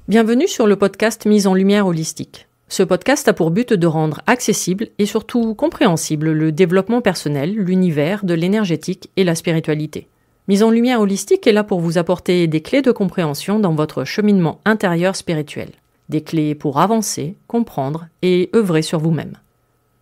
Bienvenue sur le podcast Mise en lumière holistique. Ce podcast a pour but de rendre accessible et surtout compréhensible le développement personnel, l'univers de l'énergétique et la spiritualité. Mise en lumière holistique est là pour vous apporter des clés de compréhension dans votre cheminement intérieur spirituel. Des clés pour avancer, comprendre et œuvrer sur vous-même.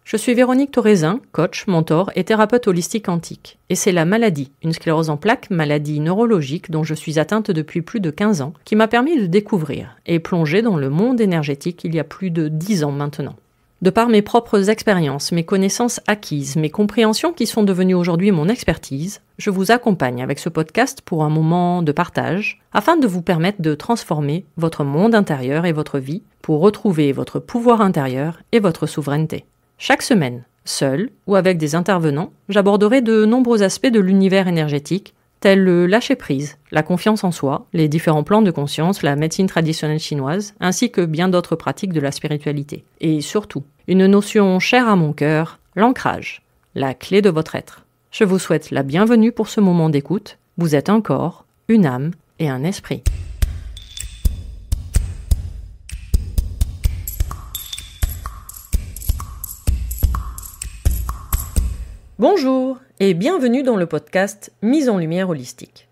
Je suis Véronique Thorezin, coach, mentor et thérapeute holistique quantique. Et c'est la maladie, une sclérose en plaques, maladie neurologique dont je suis atteinte depuis plus de 15 ans, qui m'a permis de découvrir et plonger dans le monde énergétique il y a plus de 10 ans maintenant. De par mes propres expériences, mes connaissances acquises, mes compréhensions qui sont devenues aujourd'hui mon expertise, je vous accompagne avec ce podcast pour un moment de partage, afin de vous permettre de transformer votre monde intérieur et votre vie pour retrouver votre pouvoir intérieur et votre souveraineté. Chaque semaine, seul ou avec des intervenants, j'aborderai de nombreux aspects de l'univers énergétique, tels le lâcher-prise, la confiance en soi, les différents plans de conscience, la médecine traditionnelle chinoise, ainsi que bien d'autres pratiques de la spiritualité. Et surtout, une notion chère à mon cœur, l'ancrage, la clé de votre être. Je vous souhaite la bienvenue pour ce moment d'écoute. Vous êtes un corps, une âme et un esprit. Bonjour et bienvenue dans le podcast Mise en lumière holistique.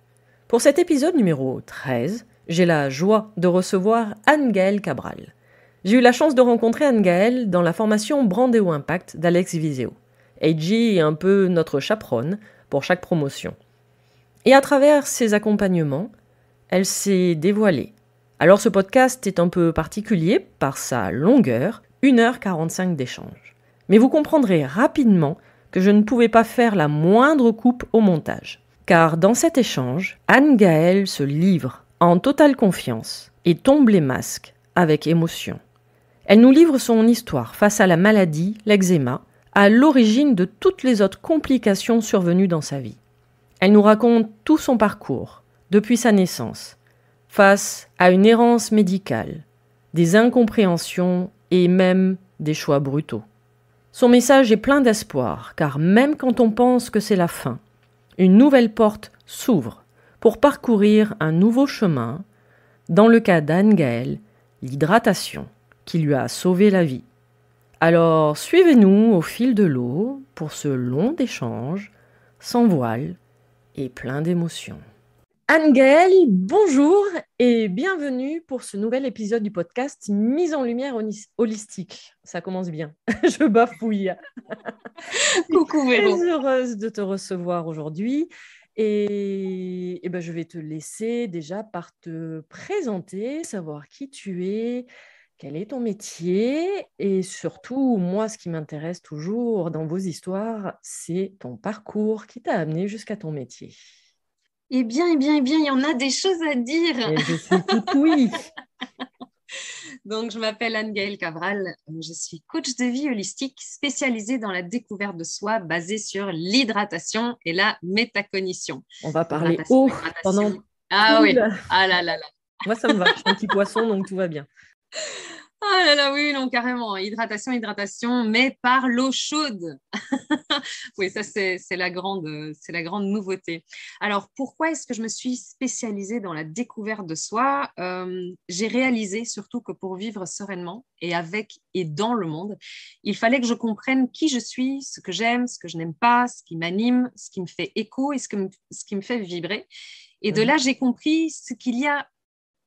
Pour cet épisode numéro 13, j'ai la joie de recevoir Anne-Gaëlle Cabral. J'ai eu la chance de rencontrer Anne-Gaëlle dans la formation Brandéo Impact d'Alex Viseo. AG est un peu notre chaperonne pour chaque promotion. Et à travers ses accompagnements, elle s'est dévoilée. Alors ce podcast est un peu particulier par sa longueur, 1h45 d'échange. Mais vous comprendrez rapidement que je ne pouvais pas faire la moindre coupe au montage. Car dans cet échange, Anne-Gaëlle se livre en totale confiance et tombe les masques avec émotion. Elle nous livre son histoire face à la maladie, l'eczéma, à l'origine de toutes les autres complications survenues dans sa vie. Elle nous raconte tout son parcours, depuis sa naissance, face à une errance médicale, des incompréhensions et même des choix brutaux. Son message est plein d'espoir, car même quand on pense que c'est la fin, une nouvelle porte s'ouvre pour parcourir un nouveau chemin, dans le cas d'Anne-Gaëlle, l'hydratation qui lui a sauvé la vie. Alors suivez-nous au fil de l'eau pour ce long échange, sans voile et plein d'émotions. Anne-Gaëlle, bonjour et bienvenue pour ce nouvel épisode du podcast Mise en lumière holistique. Ça commence bien, je bafouille. Coucou Véro. Je suis très heureuse de te recevoir aujourd'hui et je vais te laisser déjà par te présenter, savoir qui tu es, quel est ton métier et surtout, moi, ce qui m'intéresse toujours dans vos histoires, c'est ton parcours qui t'a amené jusqu'à ton métier. Eh bien, il y en a des choses à dire. Et je suis tout oui. Donc, je m'appelle Anne-Gaëlle Cabral. Je suis coach de vie holistique spécialisée dans la découverte de soi basée sur l'hydratation et la métacognition. On va parler haut pendant... Ah oui, ah là là là. Moi, ça me va. Je suis un petit poisson, donc tout va bien. Ah là là, oui, non, carrément. Hydratation, mais par l'eau chaude. Oui, ça, c'est la grande nouveauté. Alors, pourquoi est-ce que je me suis spécialisée dans la découverte de soi? J'ai réalisé surtout que pour vivre sereinement et avec et dans le monde, il fallait que je comprenne qui je suis, ce que j'aime, ce que je n'aime pas, ce qui m'anime, ce qui me fait écho et ce qui me fait vibrer. Et de là, j'ai compris ce qu'il y a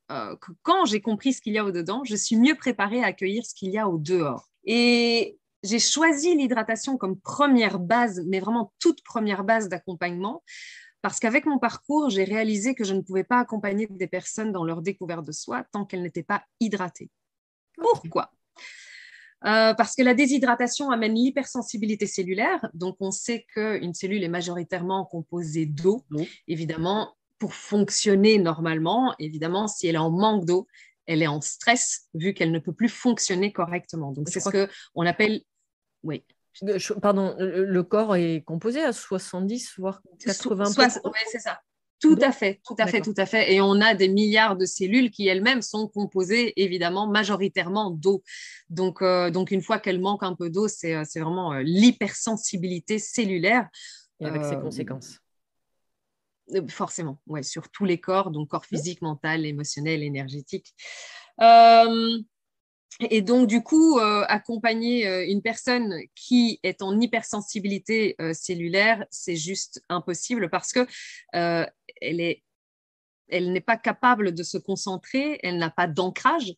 que quand j'ai compris ce qu'il y a au-dedans, je suis mieux préparée à accueillir ce qu'il y a au-dehors. Et j'ai choisi l'hydratation comme première base, mais vraiment toute première base d'accompagnement, parce qu'avec mon parcours, j'ai réalisé que je ne pouvais pas accompagner des personnes dans leur découverte de soi tant qu'elles n'étaient pas hydratées. Pourquoi ? Parce que la déshydratation amène l'hypersensibilité cellulaire. Donc, on sait qu'une cellule est majoritairement composée d'eau, évidemment. Pour fonctionner normalement, évidemment, si elle est en manque d'eau, elle est en stress vu qu'elle ne peut plus fonctionner correctement. Donc, c'est ce qu'on appelle... Oui. Pardon, le corps est composé à 70, voire 80%. Oui, c'est ça. Tout à fait. Et on a des milliards de cellules qui elles-mêmes sont composées, évidemment, majoritairement d'eau. Donc, une fois qu'elle manque un peu d'eau, c'est vraiment l'hypersensibilité cellulaire. Et avec ses conséquences. Forcément, ouais, sur tous les corps, donc corps physique, mental, émotionnel, énergétique. Euh, Et donc, du coup, accompagner une personne qui est en hypersensibilité cellulaire, c'est juste impossible parce que euh, elle est, elle n'est pas capable de se concentrer, elle n'a pas d'ancrage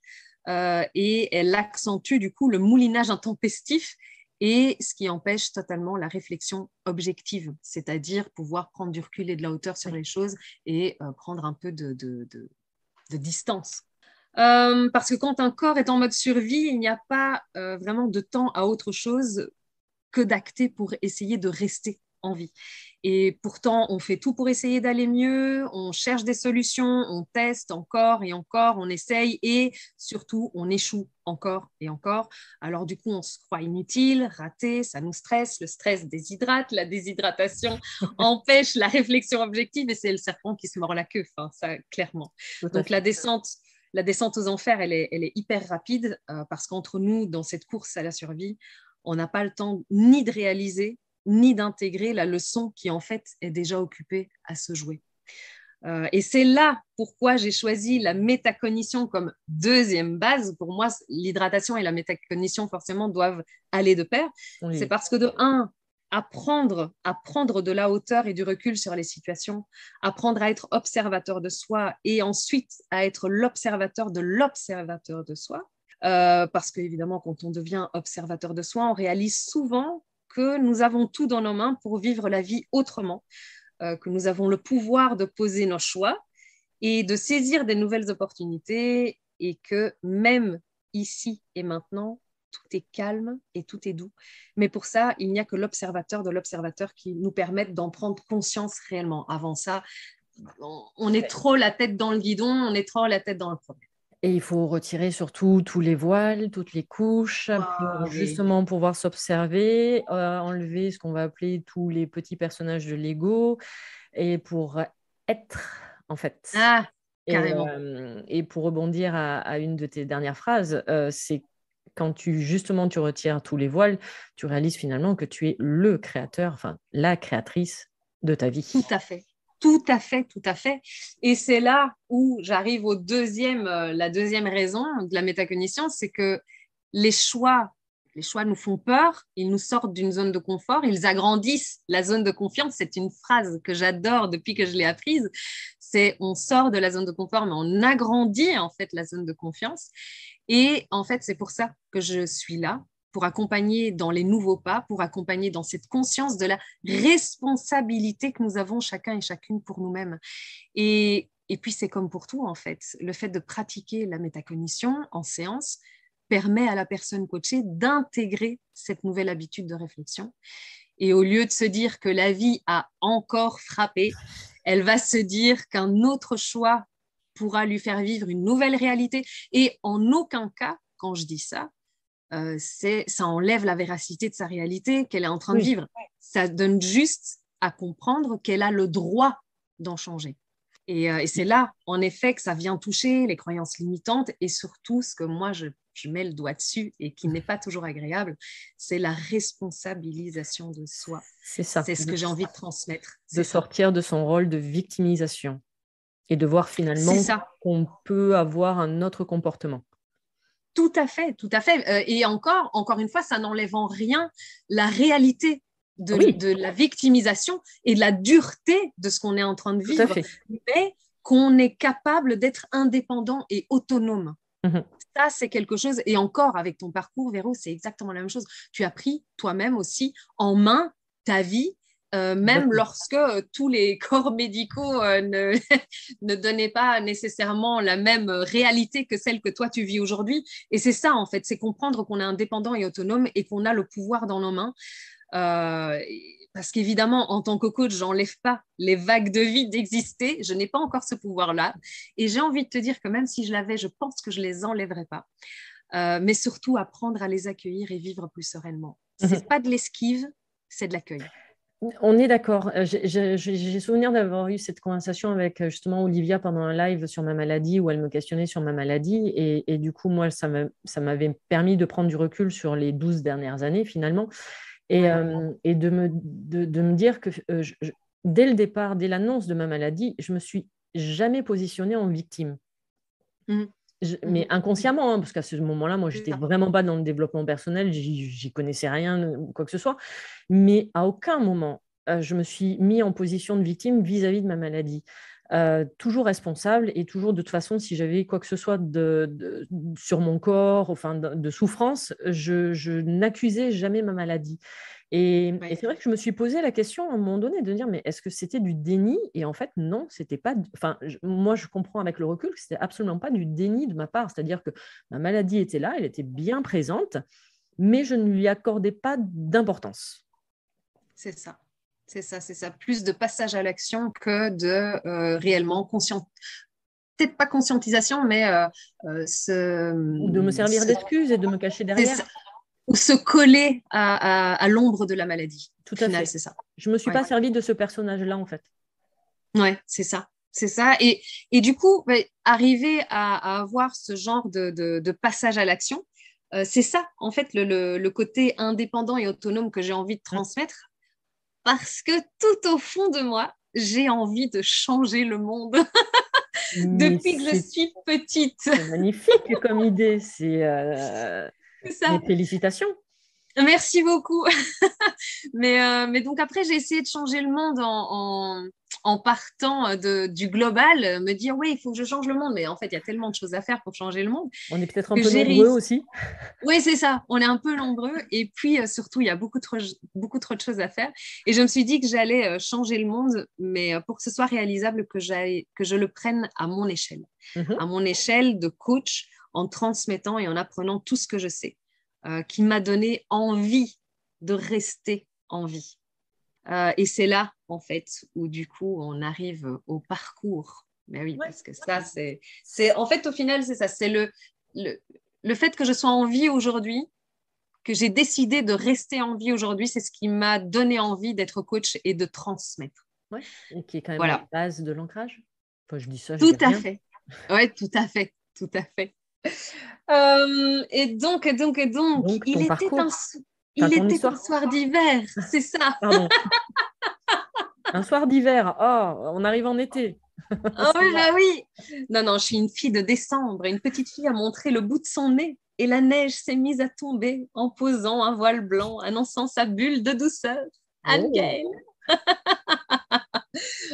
et elle accentue du coup le moulinage intempestif et ce qui empêche totalement la réflexion objective, c'est-à-dire pouvoir prendre du recul et de la hauteur sur les choses et prendre un peu de distance. Parce que quand un corps est en mode survie, il n'y a pas vraiment de temps à autre chose que d'acter pour essayer de rester en vie. Et pourtant, on fait tout pour essayer d'aller mieux, on cherche des solutions, on teste encore et encore, on essaye et surtout, on échoue encore et encore. Alors du coup, on se croit inutile, raté, ça nous stresse, le stress déshydrate, la déshydratation empêche la réflexion objective et c'est le serpent qui se mord la queue, enfin, ça clairement. Tout à Donc fait. la descente aux enfers, elle est hyper rapide parce qu'entre nous, dans cette course à la survie, on n'a pas le temps ni de réaliser, ni d'intégrer la leçon qui, en fait, est déjà occupée à se jouer. Et c'est là pourquoi j'ai choisi la métacognition comme deuxième base. Pour moi, l'hydratation et la métacognition, forcément, doivent aller de pair. C'est Oui. parce que, de un, à prendre de la hauteur et du recul sur les situations, apprendre à être observateur de soi et ensuite à être l'observateur de soi. Parce qu'évidemment, quand on devient observateur de soi, on réalise souvent que nous avons tout dans nos mains pour vivre la vie autrement, que nous avons le pouvoir de poser nos choix et de saisir des nouvelles opportunités et que même ici et maintenant, tout est calme et tout est doux. Mais pour ça, il n'y a que l'observateur de l'observateur qui nous permette d'en prendre conscience réellement. Avant ça, on est trop la tête dans le guidon, on est trop la tête dans le problème. Et il faut retirer surtout tous les voiles, toutes les couches pour Ah oui, justement pouvoir s'observer, enlever ce qu'on va appeler tous les petits personnages de Lego et pour être en fait. ah, carrément. Et pour rebondir à une de tes dernières phrases, c'est quand tu justement tu retires tous les voiles, tu réalises finalement que tu es le créateur, enfin la créatrice de ta Tout vie. à fait. Tout à fait, tout à fait. Et c'est là où j'arrive la deuxième raison de la métacognition, c'est que les choix, les choix nous font peur, ils nous sortent d'une zone de confort, ils agrandissent la zone de confiance. C'est une phrase que j'adore depuis que je l'ai apprise. C'est on sort de la zone de confort, mais on agrandit en fait la zone de confiance. Et en fait, c'est pour ça que je suis là, pour accompagner dans les nouveaux pas, pour accompagner dans cette conscience de la responsabilité que nous avons chacun et chacune pour nous-mêmes. Et puis, c'est comme pour tout, en fait. Le fait de pratiquer la métacognition en séance permet à la personne coachée d'intégrer cette nouvelle habitude de réflexion. Et au lieu de se dire que la vie a encore frappé, elle va se dire qu'un autre choix pourra lui faire vivre une nouvelle réalité. Et en aucun cas, quand je dis ça, ça enlève la véracité de sa réalité qu'elle est en train de Oui, vivre. Ça donne juste à comprendre qu'elle a le droit d'en changer. Et c'est là, en effet, que ça vient toucher les croyances limitantes et surtout ce que moi, je mets le doigt dessus et qui n'est pas toujours agréable, c'est la responsabilisation de soi. c'est ça, C'est ce que j'ai envie de transmettre. de C'est ça. sortir de son rôle de victimisation et de voir C'est finalement ça. qu'on peut avoir un autre comportement. Tout à fait, tout à fait. Et encore une fois, ça n'enlève en rien la réalité Oui, de la victimisation et de la dureté de ce qu'on est en train de tout à vivre, fait. mais qu'on est capable d'être indépendant et autonome. Mhm. Ça, c'est quelque chose, et encore avec ton parcours, Véro, c'est exactement la même chose. Tu as pris toi-même aussi en main ta vie, même Exactement. lorsque tous les corps médicaux ne donnaient pas nécessairement la même réalité que celle que toi tu vis aujourd'hui. Et c'est ça, en fait, c'est comprendre qu'on est indépendant et autonome et qu'on a le pouvoir dans nos mains. Euh, Parce qu'évidemment, en tant que coach, j'enlève pas les vagues de vie d'exister. Je n'ai pas encore ce pouvoir-là. Et j'ai envie de te dire que même si je l'avais, je pense que je les enlèverais pas. Mais surtout, apprendre à les accueillir et vivre plus sereinement. Mhm. C'est pas de l'esquive, c'est de l'accueil. On est d'accord. J'ai souvenir d'avoir eu cette conversation avec justement Olivia pendant un live sur ma maladie où elle me questionnait sur ma maladie. Et du coup, moi, ça m'avait permis de prendre du recul sur les 12 dernières années finalement Ouais. et de me dire que dès le départ, dès l'annonce de ma maladie, je me suis jamais positionnée en victime. Mmh. Mais inconsciemment, hein, parce qu'à ce moment-là, moi, j'étais vraiment pas dans le développement personnel, j'y connaissais rien ou quoi que ce soit. Mais à aucun moment, je me suis mis en position de victime vis-à-vis de ma maladie. Toujours responsable et toujours, de toute façon, si j'avais quoi que ce soit sur mon corps, enfin, de souffrance, je n'accusais jamais ma maladie. Et c'est vrai que je me suis posé la question à un moment donné de dire, mais est-ce que c'était du déni? Et en fait, non, c'était pas. Enfin, moi, je comprends avec le recul que c'était absolument pas du déni de ma part. C'est-à-dire que ma maladie était là, elle était bien présente, mais je ne lui accordais pas d'importance. C'est ça. C'est ça, c'est ça. Plus de passage à l'action que de réellement peut-être pas conscientisation, mais Ou de me servir d'excuse et de me cacher derrière. Ou se coller à l'ombre de la maladie. Tout à fait. C'est ça. Je ne me suis pas servi de ce personnage-là, en fait. Ouais, c'est ça. C'est ça. Et du coup, arriver à avoir ce genre de passage à l'action, c'est ça, en fait, le côté indépendant et autonome que j'ai envie de transmettre, parce que tout au fond de moi, j'ai envie de changer le monde depuis que je suis petite. C'est magnifique comme idée. C'est ça. Mes félicitations. Merci beaucoup. mais donc après, j'ai essayé de changer le monde en partant du global, me dire oui, il faut que je change le monde. Mais en fait, il y a tellement de choses à faire pour changer le monde. On est peut-être un peu nombreux aussi. Oui, c'est ça. On est un peu nombreux. Et puis, surtout, il y a beaucoup trop de choses à faire. Et je me suis dit que j'allais changer le monde, mais pour que ce soit réalisable, que je le prenne à mon échelle. À mon échelle de coach, en transmettant et en apprenant tout ce que je sais, qui m'a donné envie de rester en vie. Et c'est là, en fait, où du coup, on arrive au parcours. Mais oui, parce que ça, c'est en fait, au final, c'est ça. C'est le fait que je sois en vie aujourd'hui, que j'ai décidé de rester en vie aujourd'hui, c'est ce qui m'a donné envie d'être coach et de transmettre. Oui, et qui est quand même la base de l'ancrage. Enfin, je dis ça, je tout dis rien. À fait. Oui, tout à fait. Tout à fait. Et donc, il était un soir d'hiver, c'est ça. Pardon. Un soir d'hiver, on arrive en été. Oh oui, bah oui. Non, je suis une fille de décembre. Une petite fille a montré le bout de son nez et la neige s'est mise à tomber en posant un voile blanc, annonçant sa bulle de douceur. Anne-Gaëlle.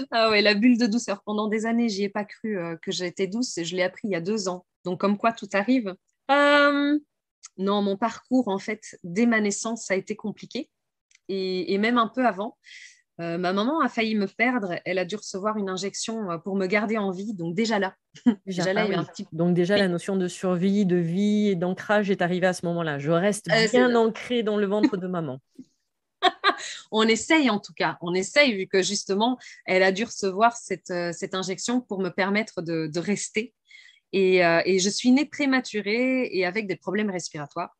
Ah ouais, la bulle de douceur. Pendant des années, j'y ai pas cru que j'étais douce et je l'ai appris il y a 2 ans. Donc, comme quoi, tout arrive. Non, mon parcours, en fait, dès ma naissance, ça a été compliqué. Et même un peu avant. Ma maman a failli me perdre. Elle a dû recevoir une injection pour me garder en vie. Donc déjà là, Donc déjà, la notion de survie, de vie et d'ancrage est arrivée à ce moment-là. Je reste bien ancrée dans le ventre de maman. On essaye en tout cas. On essaye vu que justement, elle a dû recevoir cette injection pour me permettre de rester. Et je suis née prématurée et avec des problèmes respiratoires.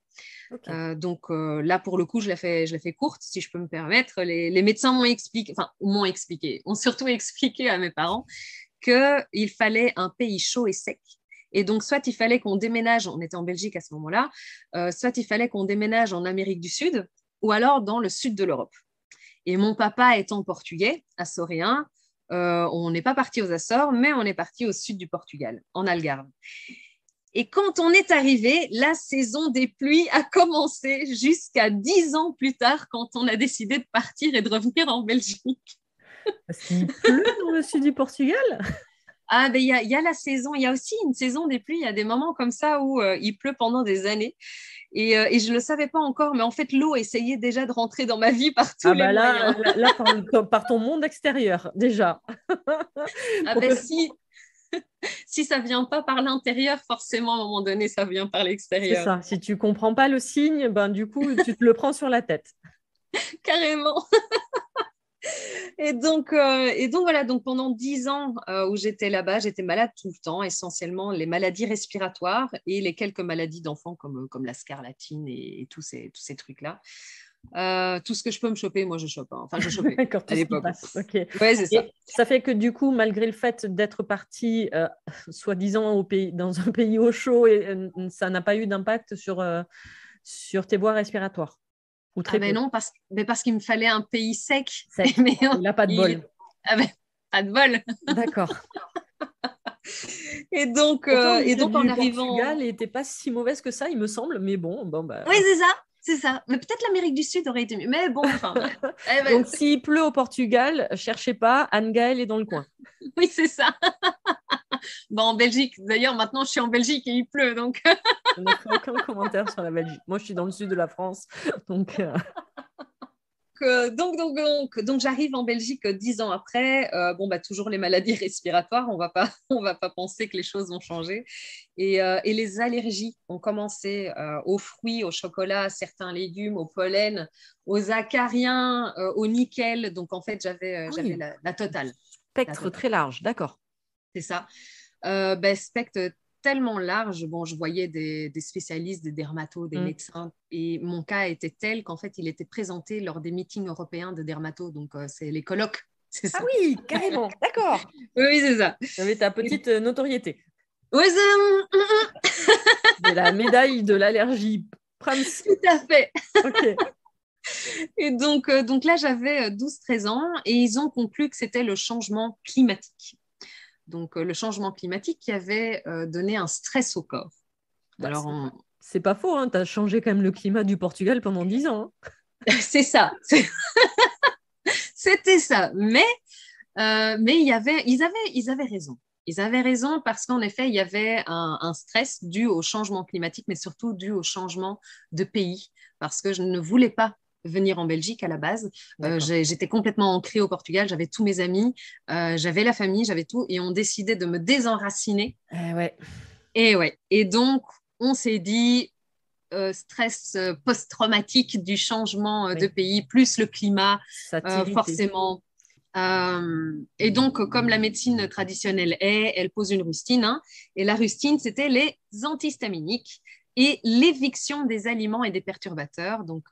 Okay. Donc là, pour le coup, je l'ai fait courte, si je peux me permettre. Les médecins ont surtout expliqué à mes parents qu'il fallait un pays chaud et sec. Et donc, soit il fallait qu'on déménage, on était en Belgique à ce moment-là, soit il fallait qu'on déménage en Amérique du Sud ou alors dans le sud de l'Europe. Et mon papa étant portugais, açoréen, on n'est pas parti aux Açores, mais on est parti au sud du Portugal, en Algarve. Et quand on est arrivé, la saison des pluies a commencé jusqu'à 10 ans plus tard, quand on a décidé de partir et de revenir en Belgique. Parce qu'il pleut dans le sud du Portugal? Ah, ben, il y a la saison, il y a aussi une saison des pluies, il y a des moments comme ça où il pleut pendant des années. Et je ne le savais pas encore, mais en fait, l'eau essayait déjà de rentrer dans ma vie par tous les moyens. Là, par ton monde extérieur, déjà. Ah ben si ça ne vient pas par l'intérieur, forcément, à un moment donné, ça vient par l'extérieur. C'est ça. Si tu ne comprends pas le signe, du coup, tu te le prends sur la tête. Carrément. Et donc voilà, donc pendant 10 ans où j'étais là-bas, j'étais malade tout le temps, essentiellement les maladies respiratoires et les quelques maladies d'enfants comme la scarlatine et tous ces trucs-là. Tout ce que je peux me choper, moi je chope. Enfin, je chopais à l'époque. Okay. Ouais, c'est ça. Et ça fait que du coup, malgré le fait d'être parti, soi-disant dans un pays au chaud, ça n'a pas eu d'impact sur tes voies respiratoires. Non, parce qu'il me fallait un pays sec. Mais il n'a pas de bol. Pas de bol. D'accord. Pourtant, Et l'idée donc en du arrivant... Portugal n'était pas si mauvaise que ça, il me semble, mais bon, bah. Oui, c'est ça, c'est ça. Mais peut-être l'Amérique du Sud aurait été mieux. Mais bon, enfin bref. Eh ben, Donc, s'il pleut au Portugal, cherchez pas, Anne-Gaëlle est dans le coin. oui, c'est ça. Bon, en Belgique, d'ailleurs, maintenant je suis en Belgique et il pleut, donc... Je ne ferai aucun commentaire sur la Belgique. Moi, je suis dans le sud de la France, donc Donc, j'arrive en Belgique 10 ans après. Bon, bah, toujours les maladies respiratoires. On va pas penser que les choses ont changé. Et les allergies ont commencé aux fruits, au chocolat, à certains légumes, au pollen, aux acariens, au nickel. Donc, en fait, ah j'avais oui, la totale. La spectre totale. très large, d'accord. C'est ça. Spectre tellement large. Bon, je voyais des spécialistes, des dermatos, des Mm. médecins, et mon cas était tel qu'en fait, il était présenté lors des meetings européens de dermatos. Donc, c'est les colloques, c'est Ah ça. oui, carrément, d'accord. Oui, c'est ça. Tu avais ta Et- petite notoriété. Oui, De la médaille de l'allergie. Prams. tout à fait. Ok. Et donc là, j'avais 12 13 ans et ils ont conclu que c'était le changement climatique. Donc, le changement climatique qui avait donné un stress au corps. Bah, Alors, c'est pas faux, hein. Tu as changé quand même le climat du Portugal pendant 10 ans, hein. c'est ça. C'était ça. Mais ils avaient raison. Ils avaient raison parce qu'en effet, il y avait un stress dû au changement climatique, mais surtout dû au changement de pays, parce que je ne voulais pas venir en Belgique à la base. D'accord. J'étais complètement ancrée au Portugal, j'avais tous mes amis, j'avais la famille, j'avais tout, et on décidait de me désenraciner. Ouais, Et ouais. Et donc, on s'est dit, stress post-traumatique du changement de oui. pays, plus le climat, Satirité. forcément. Et donc, comme la médecine traditionnelle est, elle pose une rustine, hein, et la rustine, c'était les antihistaminiques et l'éviction des aliments et des perturbateurs. Donc,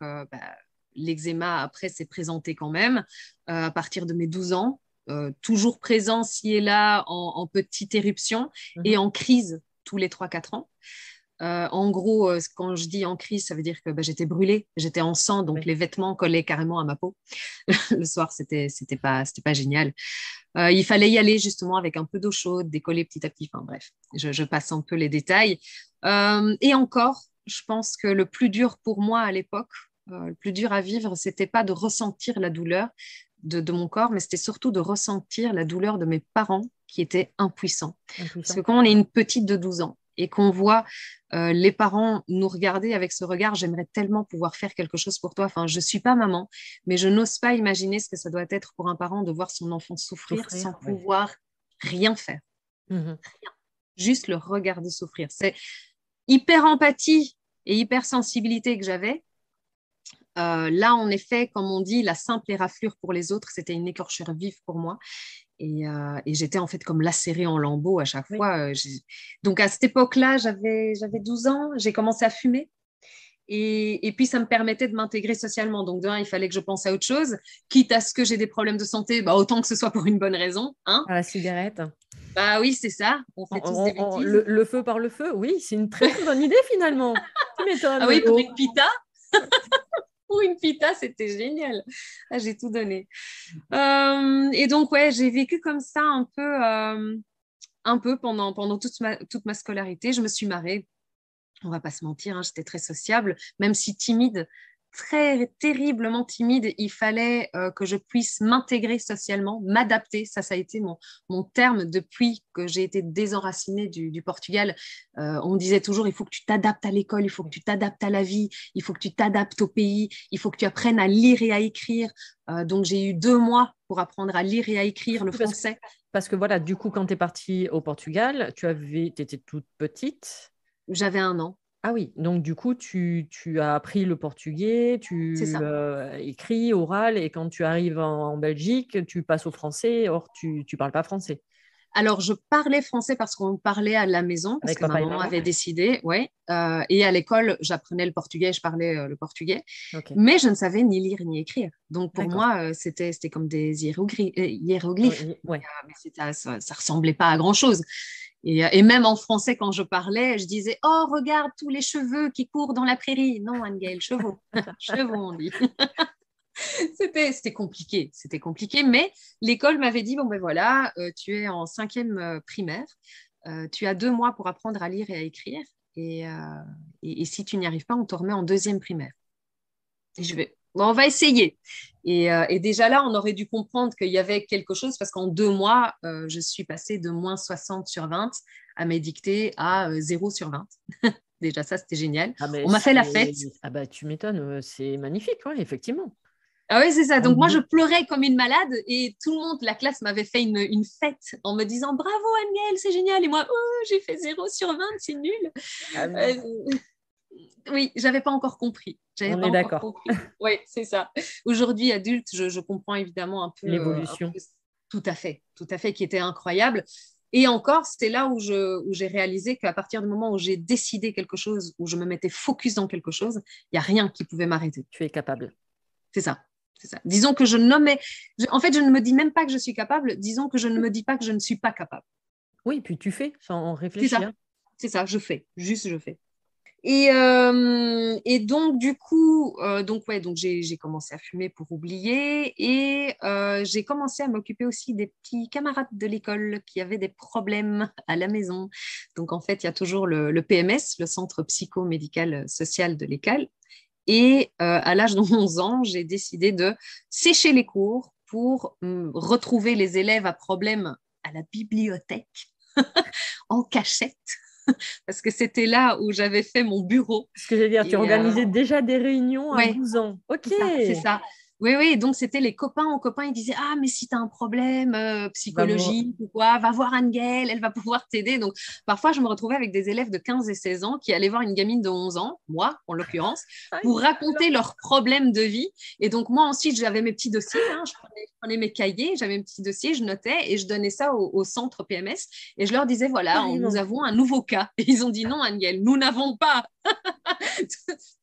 l'eczéma, après, s'est présenté quand même à partir de mes 12 ans, toujours présent ci et là en petite éruption et Mhm. en crise tous les 3 4 ans. En gros, quand je dis en crise, ça veut dire que j'étais brûlée, j'étais en sang, donc Oui. les vêtements collaient carrément à ma peau. Le soir, c'était pas génial. Il fallait y aller justement avec un peu d'eau chaude, décoller petit à petit. Enfin bref, je passe un peu les détails. Et encore, je pense que le plus dur pour moi à l'époque, le plus dur à vivre, c'était pas de ressentir la douleur de mon corps, mais c'était surtout de ressentir la douleur de mes parents qui étaient impuissants. Parce que Impuissant. quand on est une petite de 12 ans et qu'on voit les parents nous regarder avec ce regard, j'aimerais tellement pouvoir faire quelque chose pour toi. Enfin, je ne suis pas maman, mais je n'ose pas imaginer ce que ça doit être pour un parent de voir son enfant souffrir sans Souffrir, oui. pouvoir rien faire, Mhm. juste le regarder souffrir. C'est hyper empathie et hyper sensibilité que j'avais. Là, en effet, comme on dit, la simple éraflure pour les autres, c'était une écorchure vive pour moi. Et j'étais en fait comme lacérée en lambeaux à chaque Oui. fois. Donc à cette époque-là, j'avais 12 ans, j'ai commencé à fumer. Et puis, ça me permettait de m'intégrer socialement. Donc, d'un, il fallait que je pense à autre chose. Quitte à ce que j'ai des problèmes de santé, bah, autant que ce soit pour une bonne raison. Hein, À la cigarette. bah oui, c'est ça. On fait tous des bêtises. Le feu par le feu, oui, c'est une très très bonne idée finalement. Tu Ah m'étonnes, oui, Lo. pour une pita, c'était génial. Ah, j'ai tout donné. Et donc, ouais, j'ai vécu comme ça un peu pendant toute ma scolarité. Je me suis marrée. On va pas se mentir, hein, j'étais très sociable, même si timide, très terriblement timide. Il fallait que je puisse m'intégrer socialement, m'adapter. Ça a été mon terme depuis que j'ai été désenracinée du Portugal. On me disait toujours, il faut que tu t'adaptes à l'école, il faut que tu t'adaptes à la vie, il faut que tu t'adaptes au pays, il faut que tu apprennes à lire et à écrire. Donc, j'ai eu 2 mois pour apprendre à lire et à écrire le Oui, français. parce que voilà, du coup, quand tu es partie au Portugal, tu étais toute petite. J'avais 1 an, Ah oui, donc du coup, tu as appris le portugais, c'est tu ça. écris, oral, et quand tu arrives en Belgique, tu passes au français, or tu parles pas français. Alors, je parlais français parce qu'on parlait à la maison, parce Avec que ma papa et maman maman. avait décidé, ouais. Et à l'école, j'apprenais le portugais, je parlais le portugais, Ok, mais je ne savais ni lire ni écrire. Donc, pour d'accord. moi, c'était comme des hiéroglyphes. Oui, ouais. Mais ça ressemblait pas à grand-chose. Et même en français, quand je parlais, je disais, oh, regarde tous les cheveux qui courent dans la prairie. Non, Anne-Gaëlle, chevaux. Chevaux, on dit. C'était compliqué, mais l'école m'avait dit, bon ben voilà, tu es en 5e primaire, tu as 2 mois pour apprendre à lire et à écrire. Et si tu n'y arrives pas, on te remet en deuxième primaire. Et je vais, bon, on va essayer. Et déjà là, on aurait dû comprendre qu'il y avait quelque chose parce qu'en 2 mois, je suis passée de moins 60 sur 20 à mes dictées à 0 sur 20. Déjà, ça, c'était génial. Ah, mais On m'a fait la fête. ah bah, tu m'étonnes, c'est magnifique, ouais, effectivement. Ah oui, c'est ça. En Donc, moi, deux- je pleurais comme une malade et tout le monde, la classe m'avait fait une fête en me disant bravo, Angel, c'est génial. Et moi, oh, j'ai fait 0 sur 20, c'est nul. Ah, Euh, oui, j'avais pas encore compris. J'avais on pas est encore d'accord. compris. Oui, c'est ça. Aujourd'hui, adulte, je comprends évidemment un L'évolution. peu tout à fait, qui était incroyable. Et encore, c'est là où j'ai réalisé qu'à partir du moment où j'ai décidé quelque chose, où je me mettais focus dans quelque chose, il n'y a rien qui pouvait m'arrêter. Tu es capable. C'est ça. C'est ça. Disons que en fait, je ne me dis même pas que je suis capable. Disons que je ne me dis pas que je ne suis pas capable. Oui, puis tu fais sans C'est ça. réfléchir. C'est ça. Je fais. Juste, je fais. Et donc, du coup, donc j'ai commencé à fumer pour oublier et j'ai commencé à m'occuper aussi des petits camarades de l'école qui avaient des problèmes à la maison. Donc, en fait, il y a toujours le PMS, le Centre psychomédical social de l'école. Et à l'âge de 11 ans, j'ai décidé de sécher les cours pour retrouver les élèves à problème à la bibliothèque en cachette parce que c'était là où j'avais fait mon bureau. Ce que j'allais dire, tu Et organisais déjà des réunions à ouais, 12 ans. Ok. c'est ça, c'est ça. Oui, oui, donc c'était les copains aux copains, ils disaient, ah, mais si tu as un problème Va voir. psychologique ou quoi, va voir Angel, elle va pouvoir t'aider. Donc parfois, je me retrouvais avec des élèves de 15 et 16 ans qui allaient voir une gamine de 11 ans, moi en l'occurrence, Ah, pour raconter leurs problèmes de vie. Et donc moi ensuite, j'avais mes petits dossiers, hein, je prenais mes cahiers, j'avais mes petits dossiers, je notais et je donnais ça au centre PMS et je leur disais, voilà, nous carrément. avons un nouveau cas. Et ils ont dit, non, Angel, nous n'avons pas.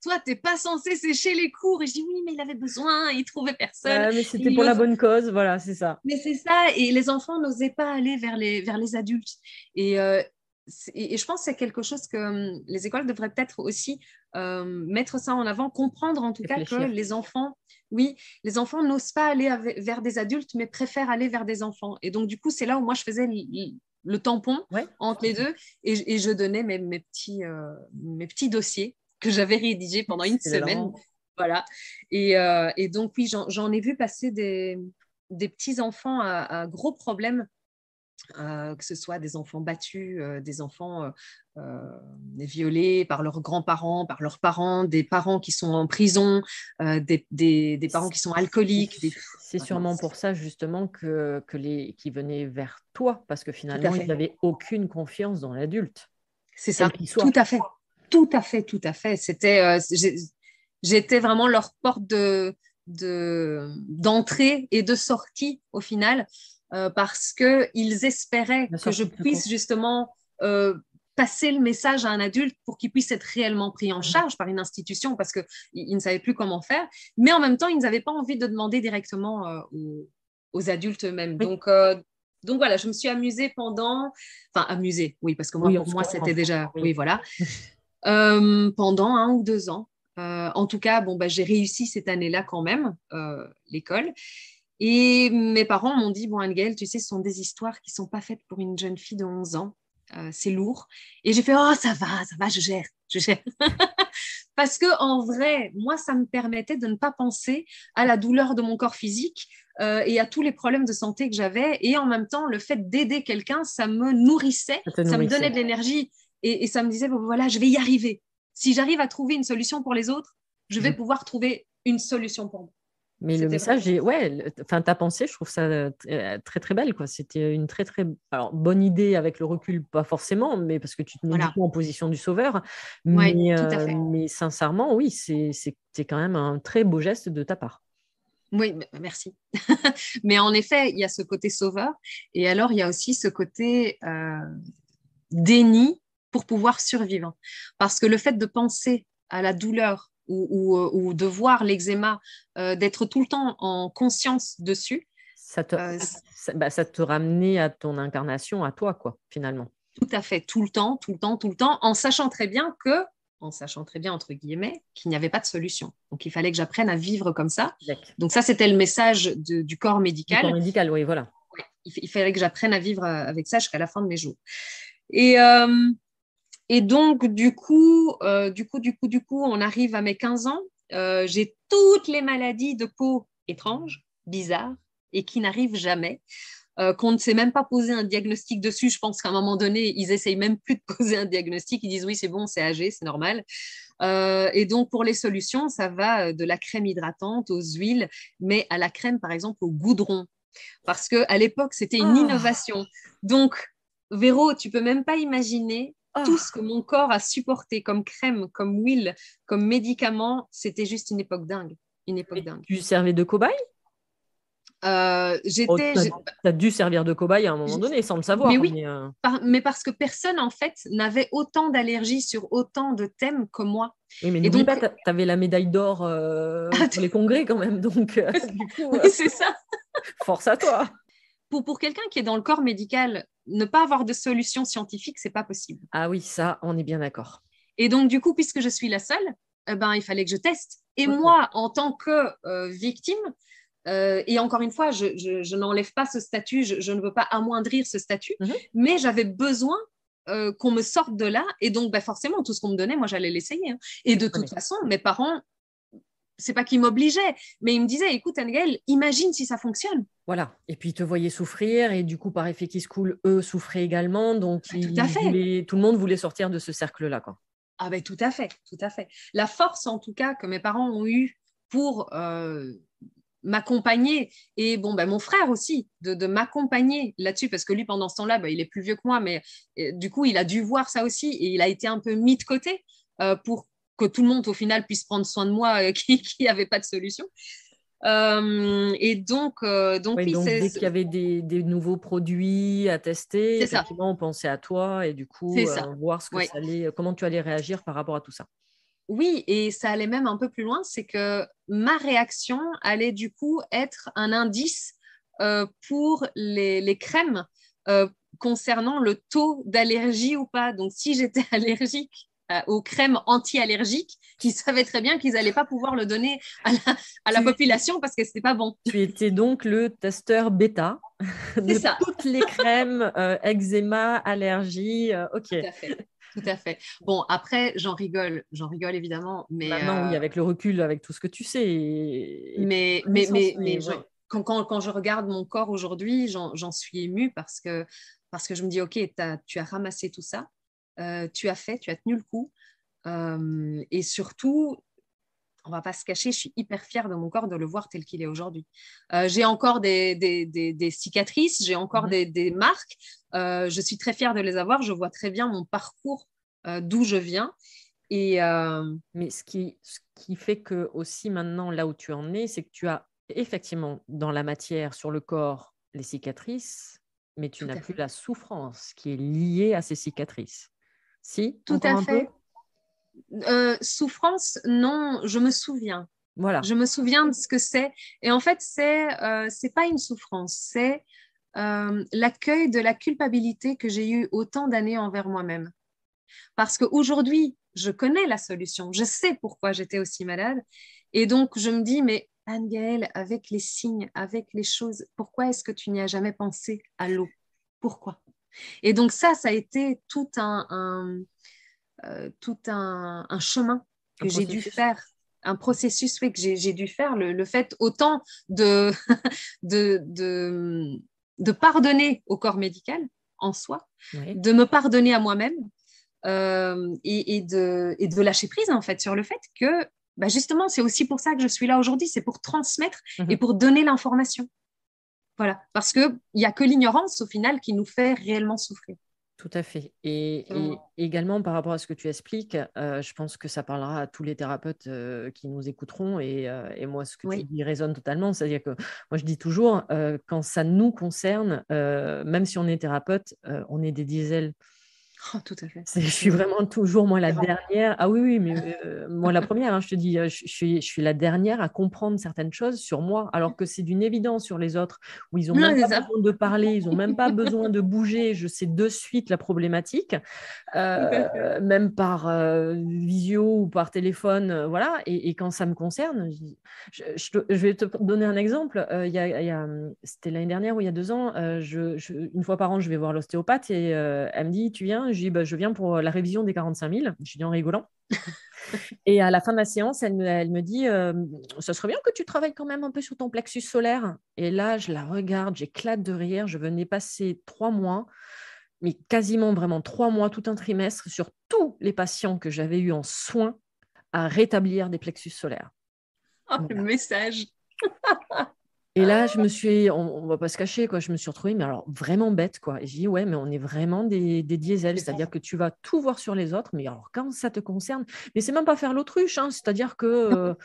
Toi, t'es pas censé sécher les cours. Et je dis oui, mais il avait besoin, il trouvait personne. Mais c'était pour la bonne cause, voilà, c'est ça. Mais c'est ça, et les enfants n'osaient pas aller vers les adultes. Et, et je pense que c'est quelque chose que les écoles devraient peut-être aussi mettre ça en avant, comprendre en tout cas que Réfléchir. les enfants, oui, les enfants n'osent pas aller vers des adultes, mais préfèrent aller vers des enfants. Et donc, du coup, c'est là où moi, je faisais le tampon Ouais. entre les deux et je donnais mes petits dossiers que j'avais rédigés pendant une semaine. Excellent. Voilà. Et donc, oui, j'en ai vu passer des petits enfants à gros problèmes, que ce soit des enfants battus, des enfants violés par leurs grands-parents, par leurs parents, des parents qui sont en prison, des parents qui sont alcooliques. C'est sûrement pour ça justement qui venaient vers toi, parce que Tout à finalement, ils fait. n'avaient aucune confiance dans l'adulte, C'est quel ça. qu'il Tout soit. à fait. Tout à fait, tout à fait. J'étais vraiment leur porte d'entrée et de sortie au final, parce qu'ils espéraient La que je sortie de secours. puisse justement passer le message à un adulte pour qu'il puisse être réellement pris en charge par une institution parce qu'ils ne savaient plus comment faire. Mais en même temps, ils n'avaient pas envie de demander directement aux adultes eux-mêmes. Oui, Donc voilà, je me suis amusée enfin amusée, oui, parce que moi, oui, on pour se moi, comprend. c'était déjà, Oui. oui, voilà, pendant 1 ou 2 ans. En tout cas, bon, bah, j'ai réussi cette année-là quand même, l'école. Et mes parents m'ont dit, bon, Anne-Gaëlle, tu sais, ce sont des histoires qui ne sont pas faites pour une jeune fille de 11 ans. C'est lourd. Et j'ai fait, oh, ça va, je gère, je gère. Parce que en vrai, moi, ça me permettait de ne pas penser à la douleur de mon corps physique et à tous les problèmes de santé que j'avais. Et en même temps, le fait d'aider quelqu'un, ça me nourrissait, Ça te ça me donnait nourrissait. de l'énergie et ça me disait, bon, voilà, je vais y arriver. Si j'arrive à trouver une solution pour les autres, je vais pouvoir trouver une solution pour moi. Mais le C'était message vraiment est, ça. ouais, enfin, ta pensée, je trouve ça très, très belle, quoi. C'était une très, très, alors, bonne idée avec le recul, pas forcément, mais parce que tu te mets du Voilà. coup en position du sauveur. Oui, tout à fait. Mais sincèrement, oui, c'est quand même un très beau geste de ta part. Oui, merci. Mais en effet, il y a ce côté sauveur et alors il y a aussi ce côté déni pour pouvoir survivre. Parce que le fait de penser à la douleur ou de voir l'eczéma, d'être tout le temps en conscience dessus, Ça te, euh, ça te ramenait à ton incarnation, à toi, quoi, finalement. tout à fait, tout le temps, tout le temps, tout le temps, en sachant très bien, entre guillemets, qu'il n'y avait pas de solution. Donc, il fallait que j'apprenne à vivre comme ça. D'accord. Donc, ça, c'était le message du corps Du corps médical. médical, oui, voilà. Ouais, il fallait que j'apprenne à vivre avec ça jusqu'à la fin de mes jours. Et, et donc, du coup, on arrive à mes 15 ans. J'ai toutes les maladies de peau étranges, bizarres, et qui n'arrivent jamais. Qu'on ne sait même pas poser un diagnostic dessus. Je pense qu'à un moment donné, ils essayent même plus de poser un diagnostic. Ils disent oui, c'est bon, c'est âgé, c'est normal. Et donc, pour les solutions, ça va de la crème hydratante aux huiles, mais à la crème, par exemple, au goudron. Parce qu'à l'époque, c'était une Ah, innovation. Donc, Véro, tu peux même pas imaginer tout ce ah. que mon corps a supporté comme crème, comme huile, comme médicament. C'était juste une époque dingue. Une époque Mais dingue. tu servais de cobaye? Euh, Oh, j'étais, tu j'ai- as dû servir de cobaye à un moment donné sans le mais savoir. oui, Mais, mais parce que personne, en fait, n'avait autant d'allergies sur autant de thèmes que moi. oui, mais Et n'oublie pas, donc, tu avais la médaille d'or pour les congrès quand même. Donc, du coup, oui, c'est ça. force à toi. Pour quelqu'un qui est dans le corps médical, ne pas avoir de solution scientifique, c'est pas possible. Ah oui, ça, on est bien d'accord. Et donc, du coup, puisque je suis la seule, ben, il fallait que je teste. Et Ok. moi, en tant que victime, et encore une fois, je n'enlève pas ce statut, je ne veux pas amoindrir ce statut, Mhm. mais j'avais besoin qu'on me sorte de là. Et donc, ben, forcément, tout ce qu'on me donnait, moi, j'allais l'essayer, hein. Et de Ouais, toute façon, mes parents, c'est pas qu'ils m'obligeaient, mais ils me disaient, écoute, Angel, imagine si ça fonctionne. voilà. Et puis, ils te voyaient souffrir. Et du coup, par effet qui se coule, eux souffraient également. Donc, Ben, tout à fait. tout le monde voulait sortir de ce cercle-là, quoi. Ah ben tout à fait, tout à fait. La force en tout cas que mes parents ont eue pour m'accompagner et bon ben mon frère aussi de m'accompagner là-dessus parce que lui pendant ce temps-là ben, il est plus vieux que moi mais du coup il a dû voir ça aussi et il a été un peu mis de côté pour que tout le monde au final puisse prendre soin de moi qui avait pas de solution. Et donc Oui, oui donc c'est dès qu'il y avait des nouveaux produits à tester, c'est ça, effectivement, on pensait à toi et du c'est coup, ça. voir ce que Oui. ça allait, comment tu allais réagir par rapport à tout ça. Oui, et ça allait même un peu plus loin, c'est que ma réaction allait du coup être un indice pour les crèmes concernant le taux d'allergie ou pas. Donc, si j'étais allergique aux crèmes anti-allergiques, ils savaient très bien qu'ils n'allaient pas pouvoir le donner à la Tu, population parce que ce n'était pas bon. tu étais donc le testeur bêta C'est de ça. toutes les crèmes, eczéma, allergie. Ok. Tout à fait. Tout à fait. Bon, après, j'en rigole évidemment, mais Maintenant, oui, avec le recul, avec tout ce que tu sais et toute Mais, mais, connaissance, mais, mais mais ouais. quand je regarde mon corps aujourd'hui, j'en suis émue parce que je me dis, OK, tu as ramassé tout ça, tu as fait, tu as tenu le coup. Et surtout, on va pas se cacher, je suis hyper fière de mon corps de le voir tel qu'il est aujourd'hui. J'ai encore des cicatrices, j'ai encore Mhm. des marques. Je suis très fière de les avoir. Je vois très bien mon parcours, d'où je viens. Et Mais ce qui fait que aussi maintenant, là où tu en es, c'est que tu as effectivement dans la matière, sur le corps, les cicatrices, mais tu tout n'as à plus fait. la souffrance qui est liée à ces cicatrices. Si, Tout encore à un peu? fait. Souffrance, non, je me souviens. Voilà. Je me souviens de ce que c'est. Et en fait, c'est pas une souffrance, c'est l'accueil de la culpabilité que j'ai eu autant d'années envers moi-même. Parce qu'aujourd'hui, je connais la solution, je sais pourquoi j'étais aussi malade. Et donc, je me dis, mais Anne-Gaëlle, avec les signes, avec les choses, pourquoi est-ce que tu n'y as jamais pensé à l'eau? Pourquoi? Et donc, ça a été tout un chemin Un que j'ai dû processus. faire, un processus oui, que j'ai dû faire, le fait autant de, de, de, de pardonner au corps médical en soi, Oui. de me pardonner à moi-même et de lâcher prise en fait sur le fait que bah justement, c'est aussi pour ça que je suis là aujourd'hui, c'est pour transmettre et Mhm. pour donner l'information. Voilà, parce qu'il n'y a que l'ignorance au final qui nous fait réellement souffrir. Tout à fait. Selon Et moi. également par rapport à ce que tu expliques, je pense que ça parlera à tous les thérapeutes qui nous écouteront. Et moi, ce que tu Oui, dis résonne totalement. C'est-à-dire que moi, je dis toujours, quand ça nous concerne, même si on est thérapeute, on est des diesels. Oh, tout à fait. Je suis vraiment toujours, moi, la Différent. dernière. Ah oui, oui, mais moi, la première, hein, je te dis, je suis la dernière à comprendre certaines choses sur moi, alors que c'est d'une évidence sur les autres, où ils n'ont Non, même c'est pas ça. besoin de parler, ils n'ont même pas besoin de bouger. Je sais de suite la problématique, Tout à fait. même par visio ou par téléphone, voilà. Et quand ça me concerne, je vais te donner un exemple. C'était l'année dernière ou il y a 2 ans, une fois par an, je vais voir l'ostéopathe et elle me dit, tu viens? Je dis, bah, je viens pour la révision des 45 000. Je dis en rigolant. Et à la fin de la séance, elle me dit, ça serait bien que tu travailles quand même un peu sur ton plexus solaire. Et là, je la regarde, j'éclate de rire. Je venais passer 3 mois, mais quasiment vraiment 3 mois, tout un trimestre, sur tous les patients que j'avais eu en soins à rétablir des plexus solaires. Oh, le Voilà. message. Et là, on va pas se cacher, quoi, je me suis retrouvée, mais alors vraiment bête, quoi. Et j'ai dit, ouais, mais on est vraiment des diesels, C'est ça. c'est-à-dire que tu vas tout voir sur les autres, mais alors quand ça te concerne, mais c'est même pas faire l'autruche, hein, c'est-à-dire que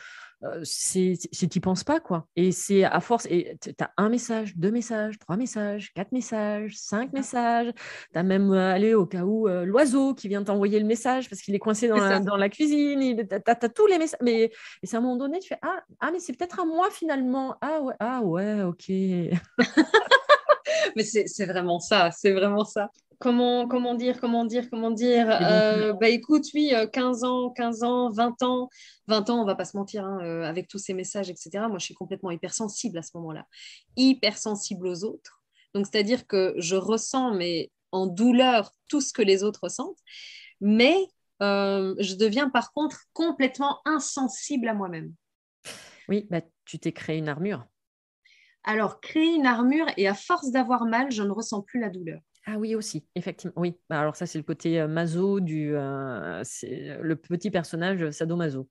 tu penses pas, quoi. Et c'est à force, et tu as un message, 2 messages, 3 messages, 4 messages, 5 messages, tu as même, allez, au cas où, l'oiseau qui vient t'envoyer le message parce qu'il est coincé dans C'est la, ça. dans la cuisine, tu as tous les messages, mais et c'est à un moment donné, tu fais mais c'est peut-être à moi finalement. Ah ouais, ok. Mais c'est vraiment ça, c'est vraiment ça. Comment dire. Et donc, Bah écoute, oui, 15 ans, 15 ans, 20 ans, 20 ans, on va pas se mentir, hein, avec tous ces messages, etc. Moi, je suis complètement hypersensible à ce moment-là. Hypersensible aux autres. Donc, c'est-à-dire que je ressens, mais en douleur, tout ce que les autres ressentent. Mais je deviens par contre complètement insensible à moi-même. oui, bah, tu t'es créé une armure. Alors, créer une armure et à force d'avoir mal, je ne ressens plus la douleur. Ah oui, aussi, effectivement. Oui, bah, alors ça, c'est le côté maso c'est le petit personnage sadomaso,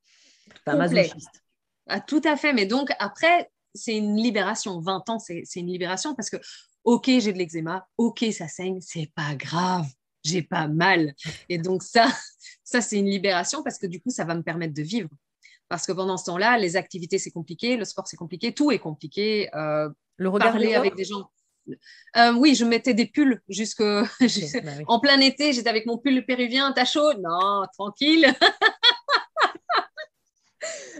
enfin Complet. masochiste. Ah, tout à fait. Mais donc, après, c'est une libération. 20 ans, c'est une libération parce que, OK, j'ai de l'eczéma. OK, ça saigne. C'est pas grave. J'ai pas mal. Et donc, ça c'est une libération parce que du coup, ça va me permettre de vivre. Parce que pendant ce temps-là, les activités, c'est compliqué. Le sport, c'est compliqué. Tout est compliqué. Le regard Parler des avec autres? des gens. Oui, je mettais des pulls Ok, bah oui. en plein été. J'étais avec mon pull péruvien. T'as chaud? Non, tranquille.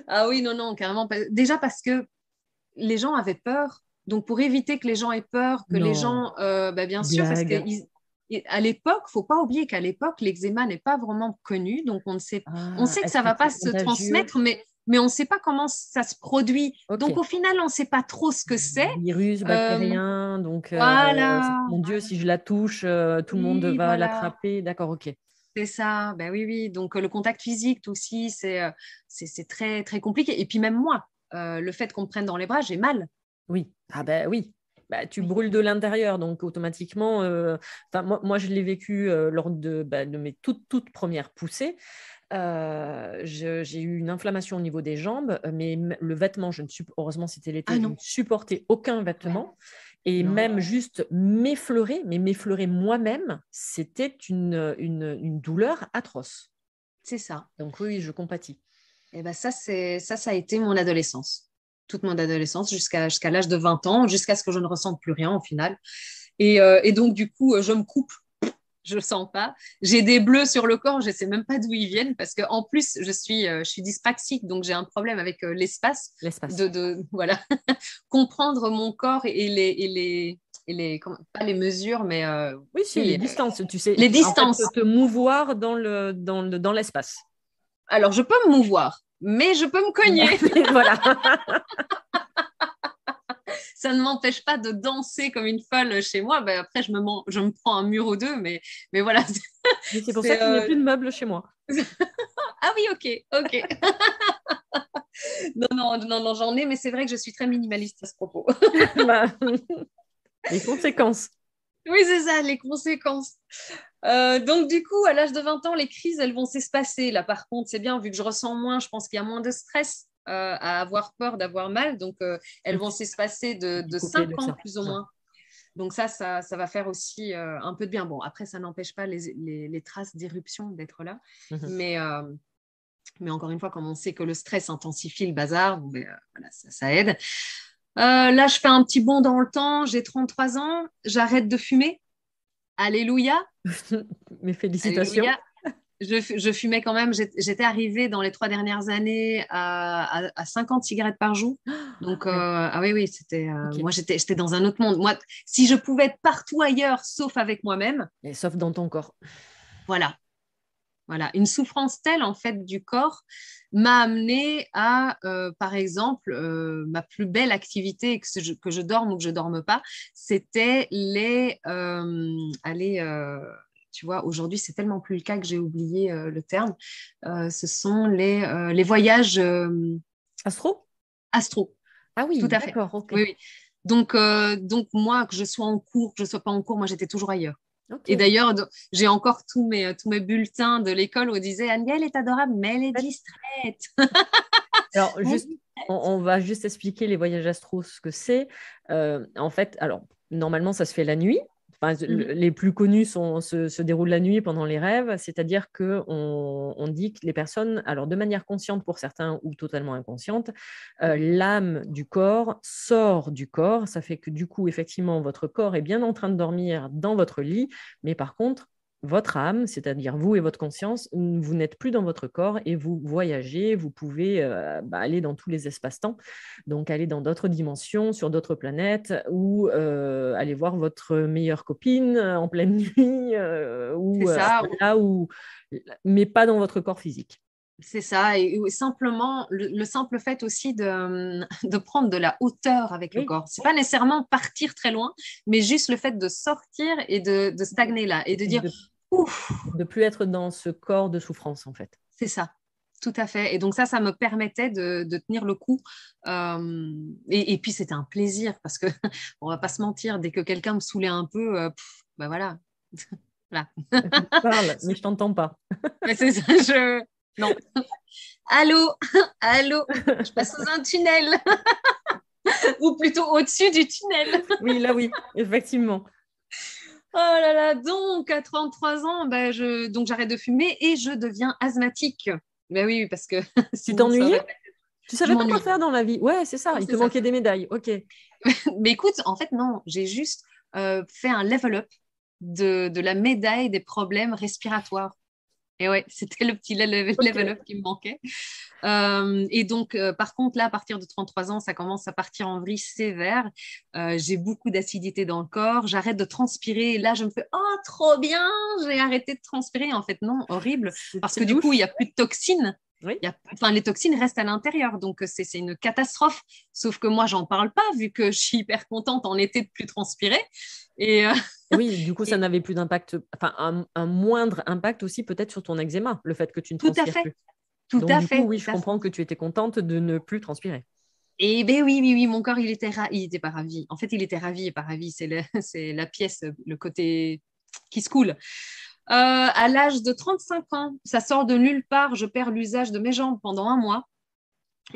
Ah oui, non, non, carrément. Déjà parce que les gens avaient peur. Donc, pour éviter que les gens aient peur, que les Non, gens, bah, bien tu sûr, parce que blagues. à l'époque, faut pas oublier qu'à l'époque, l'eczéma n'est pas vraiment connu. Donc, on Ah, sait que est-ce ça que va pas c'est se contagieux? transmettre, mais on ne sait pas comment ça se produit. Ok. Donc, au final, on ne sait pas trop ce que c'est. Virus Euh, bactérien, donc voilà. mon Dieu, si je la touche, tout le monde Oui, va voilà. l'attraper. D'accord, ok. C'est ça. Ben oui, oui. Donc, le contact physique aussi, c'est très, très compliqué. Et puis, même moi, le fait qu'on me prenne dans les bras, j'ai mal. Oui, ah ben oui. Bah, tu Oui. brûles de l'intérieur, donc automatiquement, enfin, moi, je l'ai vécu lors de mes toutes premières poussées. J'ai eu une inflammation au niveau des jambes, mais le vêtement, heureusement c'était l'été, Ah je ne non. supportais aucun Ouais. vêtement. Et Non. même juste m'effleurer moi-même, c'était une douleur atroce. C'est ça. Donc oui, je compatis. Et ben ça a été mon adolescence. Toute mon adolescence jusqu'à l'âge de 20 ans, jusqu'à ce que je ne ressente plus rien au final. Et donc, du coup, je me coupe, je ne le sens pas. J'ai des bleus sur le corps, je ne sais même pas d'où ils viennent parce qu'en plus, je suis dyspraxique, donc j'ai un problème avec l'espace, L'espace. voilà, comprendre mon corps pas les mesures, mais Oui, c'est les oui, distances. Tu sais, les en fait, distances. te mouvoir dans l'espace. Alors, je peux me mouvoir, mais je peux me cogner. Voilà. Ça ne m'empêche pas de danser comme une folle chez moi. Ben, après, je me prends un mur ou deux, mais voilà. Mais c'est pour ça C'est, qu'il n'y a plus de meubles chez moi. Ah oui, ok, ok. Non, non, non, non, j'en ai, mais c'est vrai que je suis très minimaliste à ce propos. Bah, les conséquences. Oui, c'est ça, les conséquences. Donc, du coup, à l'âge de 20 ans, les crises, elles vont s'espacer. Là, par contre, c'est bien, vu que je ressens moins, je pense qu'il y a moins de stress à avoir peur d'avoir mal. Donc, elles Et vont s'espacer de couper 5 de ans, ça. plus ou Ouais. moins. Donc ça va faire aussi un peu de bien. Bon, après, ça n'empêche pas les traces d'éruption d'être là. Mhm. Mais, euh, mais encore une fois, comme on sait que le stress intensifie le bazar, bon, ben, voilà, ça aide. Là, je fais un petit bond dans le temps. J'ai 33 ans. J'arrête de fumer. Alléluia, Mes félicitations. alléluia. Je fumais quand même. J'étais arrivée dans les 3 dernières années à 50 cigarettes par jour. Donc, Ouais, ah oui, oui, c'était. ok. Moi, j'étais dans un autre monde. Moi, si je pouvais être partout ailleurs, sauf avec moi-même, Et sauf dans ton corps. voilà, voilà. Une souffrance telle, en fait, du corps m'a amenée à, par exemple, ma plus belle activité, que je dorme ou que je dorme pas, c'était aller. Tu vois, aujourd'hui, c'est tellement plus le cas que j'ai oublié le terme. Ce sont les voyages Astro? astro. Ah Tout oui, à fait. d'accord, ok. Oui, oui. Donc, moi, que je sois en cours, que je sois pas en cours, moi, j'étais toujours ailleurs. Et Ok. d'ailleurs, j'ai encore tous mes bulletins de l'école où on disait Aniel est adorable, mais elle est distraite. Alors, Elle est juste, distraite. on va juste expliquer les voyages astro, ce que c'est. En fait, alors, normalement, ça se fait la nuit. Enfin, Mhm. les plus connus se déroulent la nuit pendant les rêves, c'est-à-dire qu'on on dit que les personnes, alors de manière consciente pour certains ou totalement inconsciente, Mhm. l'âme du corps sort du corps. Ça fait que du coup, effectivement, votre corps est bien en train de dormir dans votre lit, mais par contre, votre âme, c'est-à-dire vous et votre conscience, vous n'êtes plus dans votre corps et vous voyagez, vous pouvez aller dans tous les espaces-temps, donc aller dans d'autres dimensions, sur d'autres planètes, ou aller voir votre meilleure copine en pleine nuit, C'est ou ça. là où, mais pas dans votre corps physique. C'est ça, et simplement le simple fait aussi de prendre de la hauteur avec le Oui, corps. C'est pas nécessairement partir très loin, mais juste le fait de sortir et de stagner là et de dire de ouf, ne plus être dans ce corps de souffrance, en fait. c'est ça, tout à fait. Et donc ça me permettait de tenir le coup. Et puis c'était un plaisir parce que on va pas se mentir, dès que quelqu'un me saoulait un peu, ben voilà, voilà. Tu parles, mais je t'entends pas. Mais c'est ça, non. Allô, allô, je passe sous un tunnel. Ou plutôt au-dessus du tunnel. Oui, là oui, effectivement. Oh là là, donc à 33 ans, ben donc j'arrête de fumer et je deviens asthmatique. Ben oui, parce que Tu sinon ça t'ennuyais? aurait pas... Tu Je savais pas quoi m'ennuie. faire dans la vie? Ouais, c'est ça. Non, Il te c'est ça. manquait des médailles. Ok. Mais écoute, en fait, non, j'ai juste fait un level up de la médaille des problèmes respiratoires. Et ouais, c'était le petit Ok. level up qui me manquait. Et donc, par contre, là, à partir de 33 ans, ça commence à partir en vrille sévère. J'ai beaucoup d'acidité dans le corps. J'arrête de transpirer. Et là, je me fais, oh, trop bien, j'ai arrêté de transpirer. En fait, non, horrible. Parce que C'est du coup, il n'y a louche. plus de toxines. Oui. Enfin, les toxines restent à l'intérieur. Donc, c'est une catastrophe. Sauf que moi, j'en parle pas, vu que je suis hyper contente en été de plus transpirer. Et, Et oui, du coup, ça et n'avait plus d'impact, enfin, un moindre impact aussi peut-être sur ton eczéma, le fait que tu ne tout à transpires fait, plus. tout Donc, à du coup, fait, oui, tout je à fait. comprends que tu étais contente de ne plus transpirer. Et ben oui, oui, oui, mon corps, il était pas ravi. En fait, il était ravi et pas ravi. C'est la pièce, le côté qui se coule. À l'âge de 35 ans, ça sort de nulle part. Je perds l'usage de mes jambes pendant un mois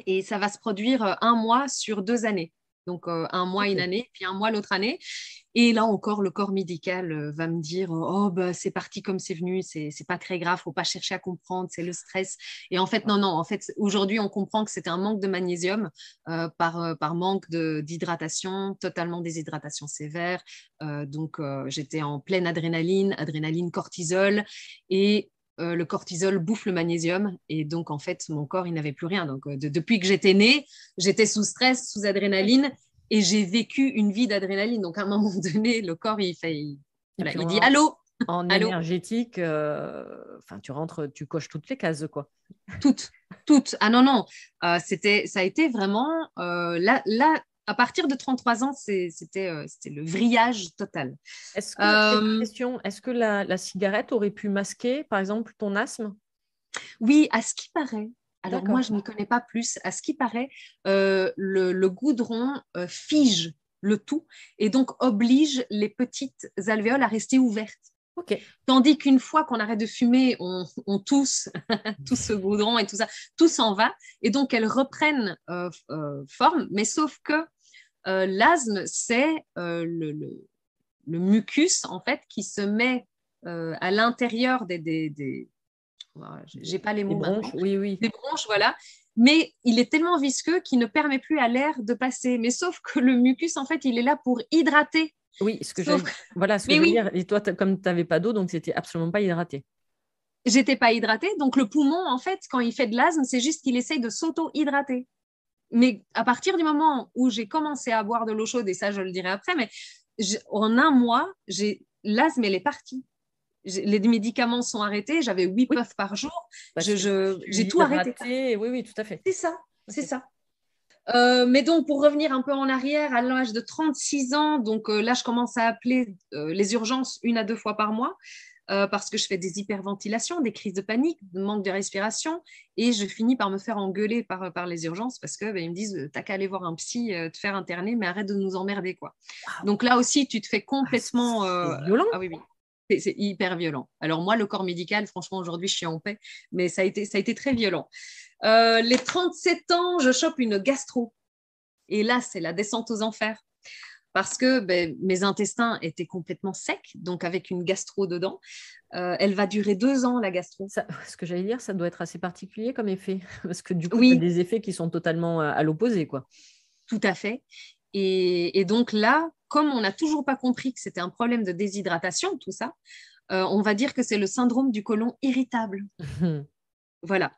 et ça va se produire un mois sur 2 années. Donc, un mois, une Ok. année, puis un mois l'autre année. Et là encore, le corps médical va me dire, oh, bah, c'est parti comme c'est venu, c'est pas très grave, faut pas chercher à comprendre, c'est le stress. Et en fait, non, non, en fait, aujourd'hui, on comprend que c'était un manque de magnésium par manque d'hydratation, totalement déshydratation sévère. Donc, j'étais en pleine adrénaline, cortisol. Et le cortisol bouffe le magnésium et donc en fait mon corps il n'avait plus rien. Donc depuis que j'étais née, j'étais sous stress, sous adrénaline et j'ai vécu une vie d'adrénaline. Donc à un moment donné, le corps Et voilà, puis il dit allô, en allô, énergétique, enfin, tu rentres, tu coches toutes les cases, quoi. toutes, toutes. Ah non non, ça a été vraiment là à partir de 33 ans, c'était le vrillage total. Est-ce que, Euh, question, est-ce que la cigarette aurait pu masquer, par exemple, ton asthme? Oui, à ce qui paraît, alors moi D'accord. je n'y connais pas plus, à ce qui paraît, le goudron fige le tout et donc oblige les petites alvéoles à rester ouvertes. Ok. Tandis qu'une fois qu'on arrête de fumer, on tousse tout ce goudron et tout ça, tout s'en va et donc elles reprennent forme, mais sauf que l'asthme, c'est le mucus en fait qui se met à l'intérieur voilà, j'ai pas les Les mots bronches, maintenant, oui, oui. des bronches, voilà. Mais il est tellement visqueux qu'il ne permet plus à l'air de passer. Mais sauf que le mucus, en fait, il est là pour hydrater. Oui, Sauf que- voilà ce que Mais je veux oui, dire. Et toi, comme tu n'avais pas d'eau, donc c'était absolument pas hydraté. j'étais pas hydratée. Donc le poumon, en fait, quand il fait de l'asthme, c'est juste qu'il essaye de s'auto-hydrater. Mais à partir du moment où j'ai commencé à boire de l'eau chaude, et ça, je le dirai après, mais en un mois, l'asthme, elle est partie. Les médicaments sont arrêtés. J'avais 8 Oui, puffs par jour. parce que tu J'ai tout arrêté. hydraté. Oui, oui, tout à fait. C'est ça, c'est Ok. ça. Mais donc, pour revenir un peu en arrière, à l'âge de 36 ans, donc là, je commence à appeler les urgences 1 à 2 fois par mois parce que je fais des hyperventilations, des crises de panique, de manque de respiration, et je finis par me faire engueuler par les urgences parce que ils me disent t'as qu'à aller voir un psy, te faire interner, mais arrête de nous emmerder, quoi. Waouh. Donc là aussi, tu te fais Ah, complètement. c'est violent. Ah oui, oui. C'est hyper violent. Alors moi, le corps médical, franchement, aujourd'hui, je suis en paix, mais ça a été très violent. Les 37 ans, je chope une gastro. Et là, c'est la descente aux enfers. Parce que mes intestins étaient complètement secs, donc avec une gastro dedans. Elle va durer 2 ans, la gastro. Ce que j'allais dire, ça doit être assez particulier comme effet. Parce que du coup, tu as Oui, des effets qui sont totalement à l'opposé, quoi. tout à fait. Et donc là, comme on n'a toujours pas compris que c'était un problème de déshydratation, tout ça, on va dire que c'est le syndrome du côlon irritable. Voilà.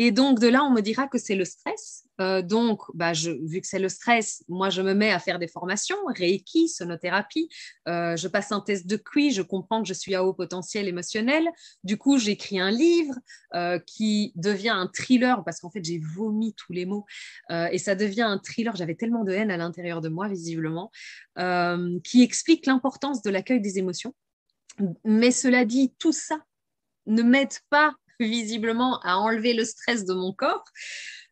Et donc, de là, on me dira que c'est le stress. Donc, vu que c'est le stress, moi, je me mets à faire des formations, Reiki, sonothérapie. Je passe un test de QI, je comprends que je suis à haut potentiel émotionnel. Du coup, j'écris un livre qui devient un thriller parce qu'en fait, j'ai vomi tous les mots. Et ça devient un thriller. J'avais tellement de haine à l'intérieur de moi, visiblement, qui explique l'importance de l'accueil des émotions. Mais cela dit, tout ça ne m'aide pas visiblement à enlever le stress de mon corps.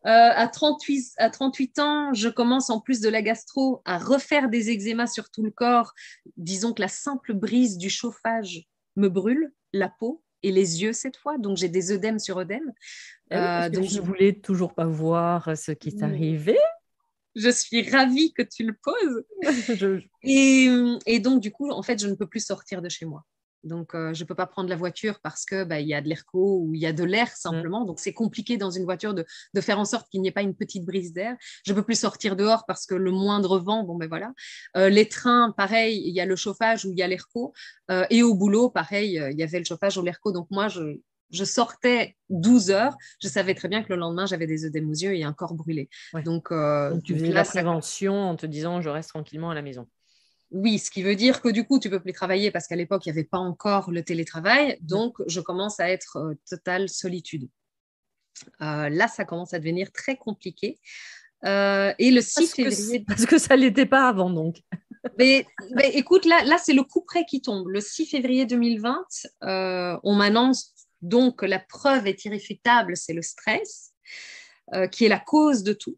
À 38 ans, je commence en plus de la gastro à refaire des eczémas sur tout le corps. Disons que la simple brise du chauffage me brûle la peau et les yeux cette fois. Donc j'ai des œdèmes sur œdèmes. Eh oui, parce que Donc tu ne voulais toujours pas voir ce qui t'arrivait. je suis ravie que tu le poses. Je- Et donc, du coup, en fait, je ne peux plus sortir de chez moi. Donc, je ne peux pas prendre la voiture parce que il y a de l'airco ou il y a de l'air Mm. simplement. Donc, c'est compliqué dans une voiture de faire en sorte qu'il n'y ait pas une petite brise d'air. Je ne peux plus sortir dehors parce que le moindre vent, bon, ben voilà. Les trains, pareil, il y a le chauffage ou il y a l'airco. Et au boulot, pareil, il y avait le chauffage ou l'airco. Donc, moi, je sortais 12 heures. Je savais très bien que le lendemain, j'avais des œdèmes aux yeux et un corps brûlé. Ouais. Donc, Donc, tu donc faisais la là, ça. prévention en te disant je reste tranquillement à la maison. Oui, ce qui veut dire que du coup, tu peux plus travailler parce qu'à l'époque, il n'y avait pas encore le télétravail. Mm. Donc, je commence à être totale solitude. Là, ça commence à devenir très compliqué. Et le 6 février, Parce que ça ne l'était pas avant, donc. mais écoute, là c'est le coup près qui tombe. Le 6 février 2020, on m'annonce donc que la preuve est irréfutable, c'est le stress, qui est la cause de tout.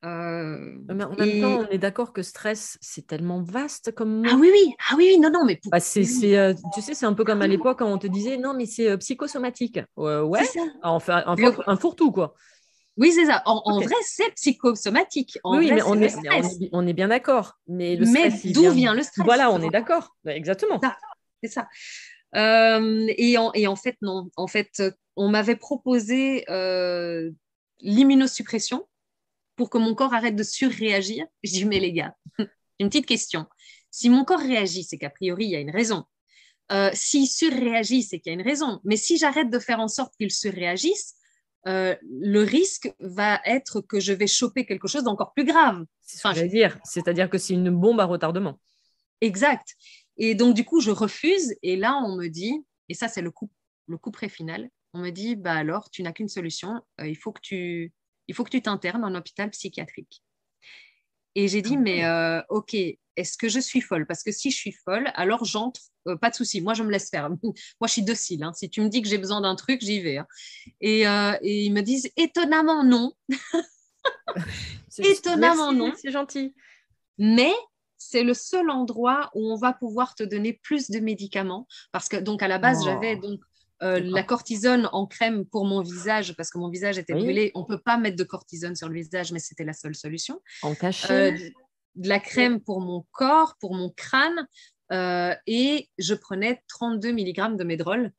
Mais en même temps, Et on est d'accord que stress, c'est tellement vaste comme ah mot. oui, oui, ah oui, oui, non, non, mais Bah, oui, oui. tu sais, c'est un peu comme à l'époque quand on te disait non, mais c'est psychosomatique. Ouais, C'est ça. enfin, Mais un fourre-tout, quoi. oui, c'est ça. En Ok. vrai, c'est psychosomatique. Oui, En oui, vrai, mais c'est le stress. on est bien d'accord. Mais le Mais stress, il d'où vient. vient le stress? Voilà, on est d'accord. Exactement. Ça, c'est ça. Et en fait, non. En fait, on m'avait proposé l'immunosuppression pour que mon corps arrête de surréagir. Je dis, mais les gars, une petite question. Si mon corps réagit, c'est qu'a priori, il y a une raison. S'il surréagit, c'est qu'il y a une raison. Mais si j'arrête de faire en sorte qu'il surréagisse, le risque va être que je vais choper quelque chose d'encore plus grave. C'est ce que Enfin, j'allais dire. C'est-à-dire que c'est une bombe à retardement. exact. Et donc, du coup, je refuse. Et là, on me dit, et ça, c'est le coup pré final, on me dit, bah alors, tu n'as qu'une solution, il faut que tu t'internes en hôpital psychiatrique. Et j'ai Ah dit, mais ouais. ok, est-ce que je suis folle? Parce que si je suis folle, alors j'entre, pas de souci, moi je me laisse faire. Moi je suis docile, hein. Si tu me dis que j'ai besoin d'un truc, j'y vais, hein. Et ils me disent, étonnamment non, étonnamment Merci, non, c'est gentil. mais c'est le seul endroit où on va pouvoir te donner plus de médicaments. Parce que donc à la base, j'avais Oh, donc la d'accord. cortisone en crème pour mon visage parce que mon visage était Oui, brûlé. On ne peut pas mettre de cortisone sur le visage, mais c'était la seule solution. en cachet. Euh, de la crème pour mon corps, pour mon crâne, et je prenais 32 mg de Medrol,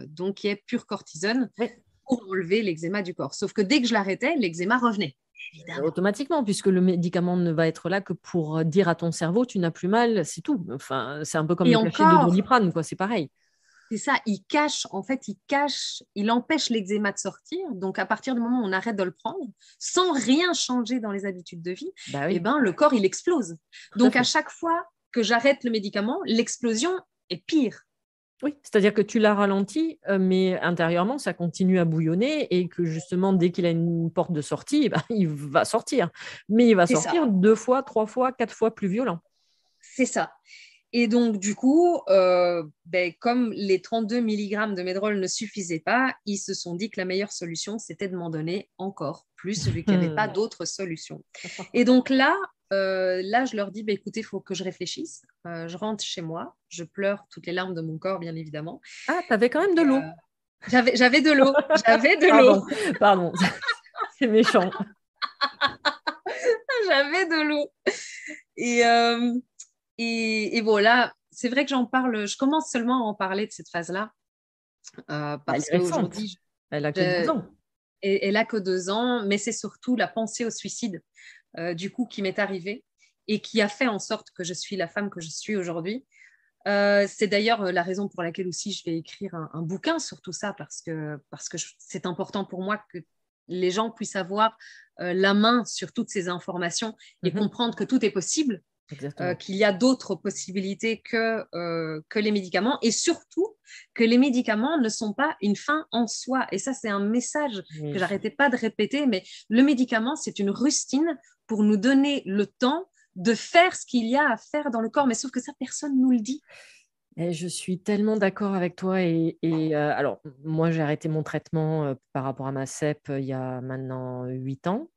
donc qui est pure cortisone, Oui. pour enlever l'eczéma du corps. Sauf que dès que je l'arrêtais, l'eczéma revenait. évidemment. Automatiquement, puisque le médicament ne va être là que pour dire à ton cerveau, tu n'as plus mal, c'est tout. Enfin, c'est un peu comme Et le cachet de encore, Doliprane, quoi, c'est pareil. c'est ça, il empêche l'eczéma de sortir. Donc, à partir du moment où on arrête de le prendre, sans rien changer dans les habitudes de vie, Bah eh oui, ben, le corps, il explose. tout à Donc, à fait. chaque fois que j'arrête le médicament, l'explosion est pire. Oui, c'est-à-dire que tu l'as ralenti, mais intérieurement, ça continue à bouillonner et que justement, dès qu'il a une porte de sortie, eh ben, il va sortir. Mais il va C'est ça, sortir 2 fois, 3 fois, 4 fois plus violent. c'est ça. Et donc, du coup, ben, comme les 32 milligrammes de Medrol ne suffisaient pas, ils se sont dit que la meilleure solution, c'était de m'en donner encore plus, vu qu'il n'y avait pas d'autre solution. Et donc là, je leur dis, ben, écoutez, il faut que je réfléchisse. Je rentre chez moi, je pleure toutes les larmes de mon corps, bien évidemment. Ah, t'avais quand même de l'eau. J'avais de l'eau, j'avais de l'eau, Pardon, pardon, c'est méchant. j'avais de l'eau. Et, euh, et voilà, c'est vrai que j'en parle, je commence seulement à en parler de cette phase-là, Elle parce est récente. qu'aujourd'hui, Elle a que 2 ans. je- elle a que 2 ans, mais c'est surtout la pensée au suicide, du coup, qui m'est arrivée et qui a fait en sorte que je suis la femme que je suis aujourd'hui. C'est d'ailleurs la raison pour laquelle aussi je vais écrire un bouquin sur tout ça, parce que c'est important pour moi que les gens puissent avoir la main sur toutes ces informations et Mhm, comprendre que tout est possible, exactement. qu'il y a d'autres possibilités que les médicaments, et surtout que les médicaments ne sont pas une fin en soi. Et ça, c'est un message Mais que j'arrêtais pas de répéter, mais le médicament, c'est une rustine pour nous donner le temps de faire ce qu'il y a à faire dans le corps, mais sauf que ça, personne ne nous le dit. je suis tellement d'accord avec toi. Alors, moi, j'ai arrêté mon traitement par rapport à ma CEP il y a maintenant 8 ans.